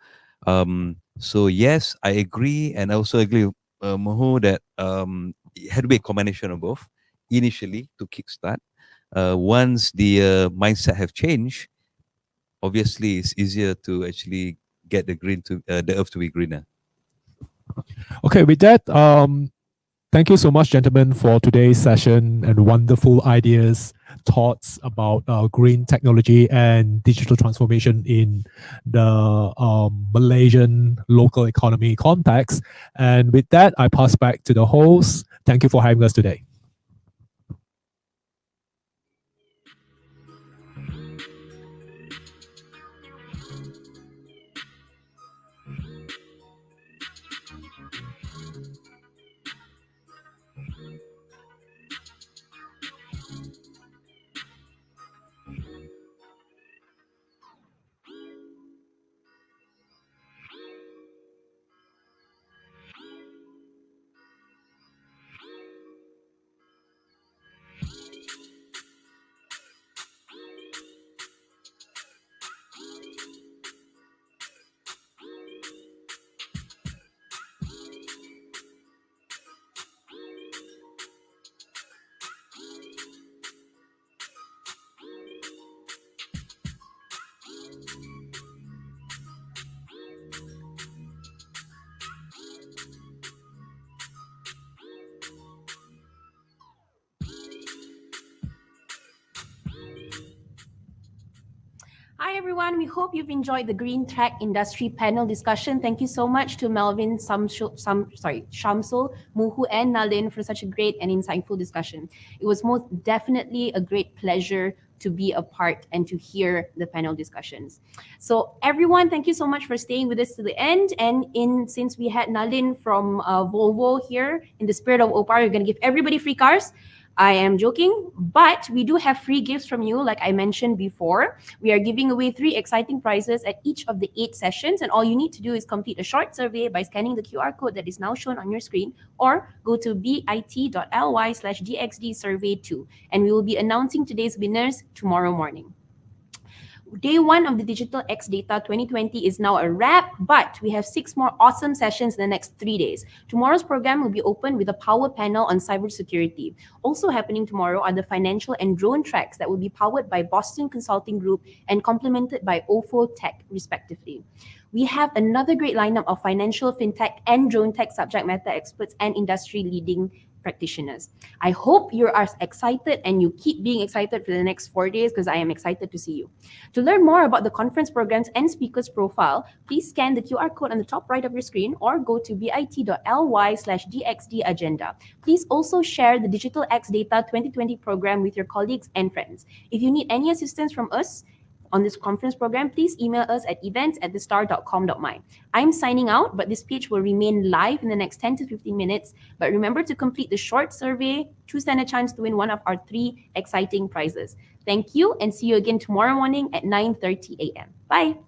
So yes, I agree, and I also agree with Moho that it had to be a combination of both initially to kickstart. Once the mindset have changed, obviously it's easier to actually get the earth to be greener. Okay, with that, thank you so much, gentlemen, for today's session and wonderful ideas, thoughts about green technology and digital transformation in the Malaysian local economy context. And with that, I pass back to the host. Thank you for having us today. Hi everyone, we hope you've enjoyed the Green Tech Industry panel discussion. Thank you so much to Melvin, Shamsul, Muhu and Nalin for such a great and insightful discussion. It was most definitely a great pleasure to be a part and to hear the panel discussions. So everyone, thank you so much for staying with us to the end. And since we had Nalin from Volvo here, in the spirit of OPAR, we're going to give everybody free cars. I am joking, but we do have free gifts from you, like I mentioned before. We are giving away 3 exciting prizes at each of the 8 sessions, and all you need to do is complete a short survey by scanning the QR code that is now shown on your screen, or go to bit.ly/dxdsurvey2, and we will be announcing today's winners tomorrow morning. Day 1 of the Digital X Data 2020 is now a wrap, but we have 6 more awesome sessions in the next 3 days. Tomorrow's program will be open with a power panel on cybersecurity. Also happening tomorrow are the financial and drone tracks that will be powered by Boston Consulting Group and complemented by OFO Tech, respectively. We have another great lineup of financial, fintech, and drone tech subject matter experts and industry-leading practitioners. I hope you are excited and you keep being excited for the next 4 days, because I am excited to see you. To learn more about the conference programs and speakers profile, please scan the QR code on the top right of your screen or go to bit.ly/dxdagenda. Please also share the Digital X Data 2020 program with your colleagues and friends. If you need any assistance from us on this conference program, please email us at events@thestar.com.my. I'm signing out, but this page will remain live in the next 10 to 15 minutes. But remember to complete the short survey to stand a chance to win one of our 3 exciting prizes. Thank you, and see you again tomorrow morning at 9:30 a.m. Bye.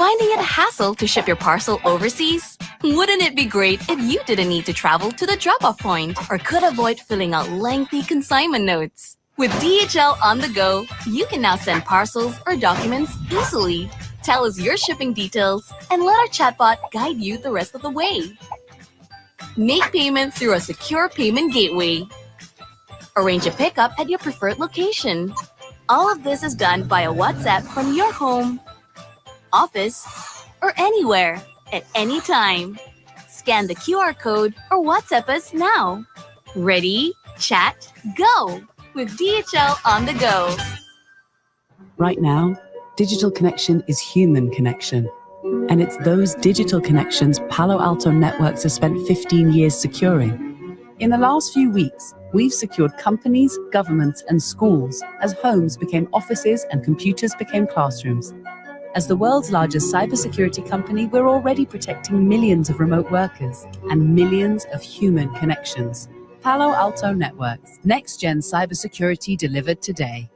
Finding it a hassle to ship your parcel overseas? Wouldn't it be great if you didn't need to travel to the drop-off point or could avoid filling out lengthy consignment notes? With DHL on the go, you can now send parcels or documents easily. Tell us your shipping details and let our chatbot guide you the rest of the way. Make payment through a secure payment gateway. Arrange a pickup at your preferred location. All of this is done via WhatsApp from your home, office, or anywhere, at any time. Scan the QR code or WhatsApp us now. Ready, chat, go! With DHL on the go. Right now, digital connection is human connection. And it's those digital connections Palo Alto Networks has spent 15 years securing. In the last few weeks, we've secured companies, governments, and schools as homes became offices and computers became classrooms. As the world's largest cybersecurity company, we're already protecting millions of remote workers and millions of human connections. Palo Alto Networks, next-gen cybersecurity delivered today.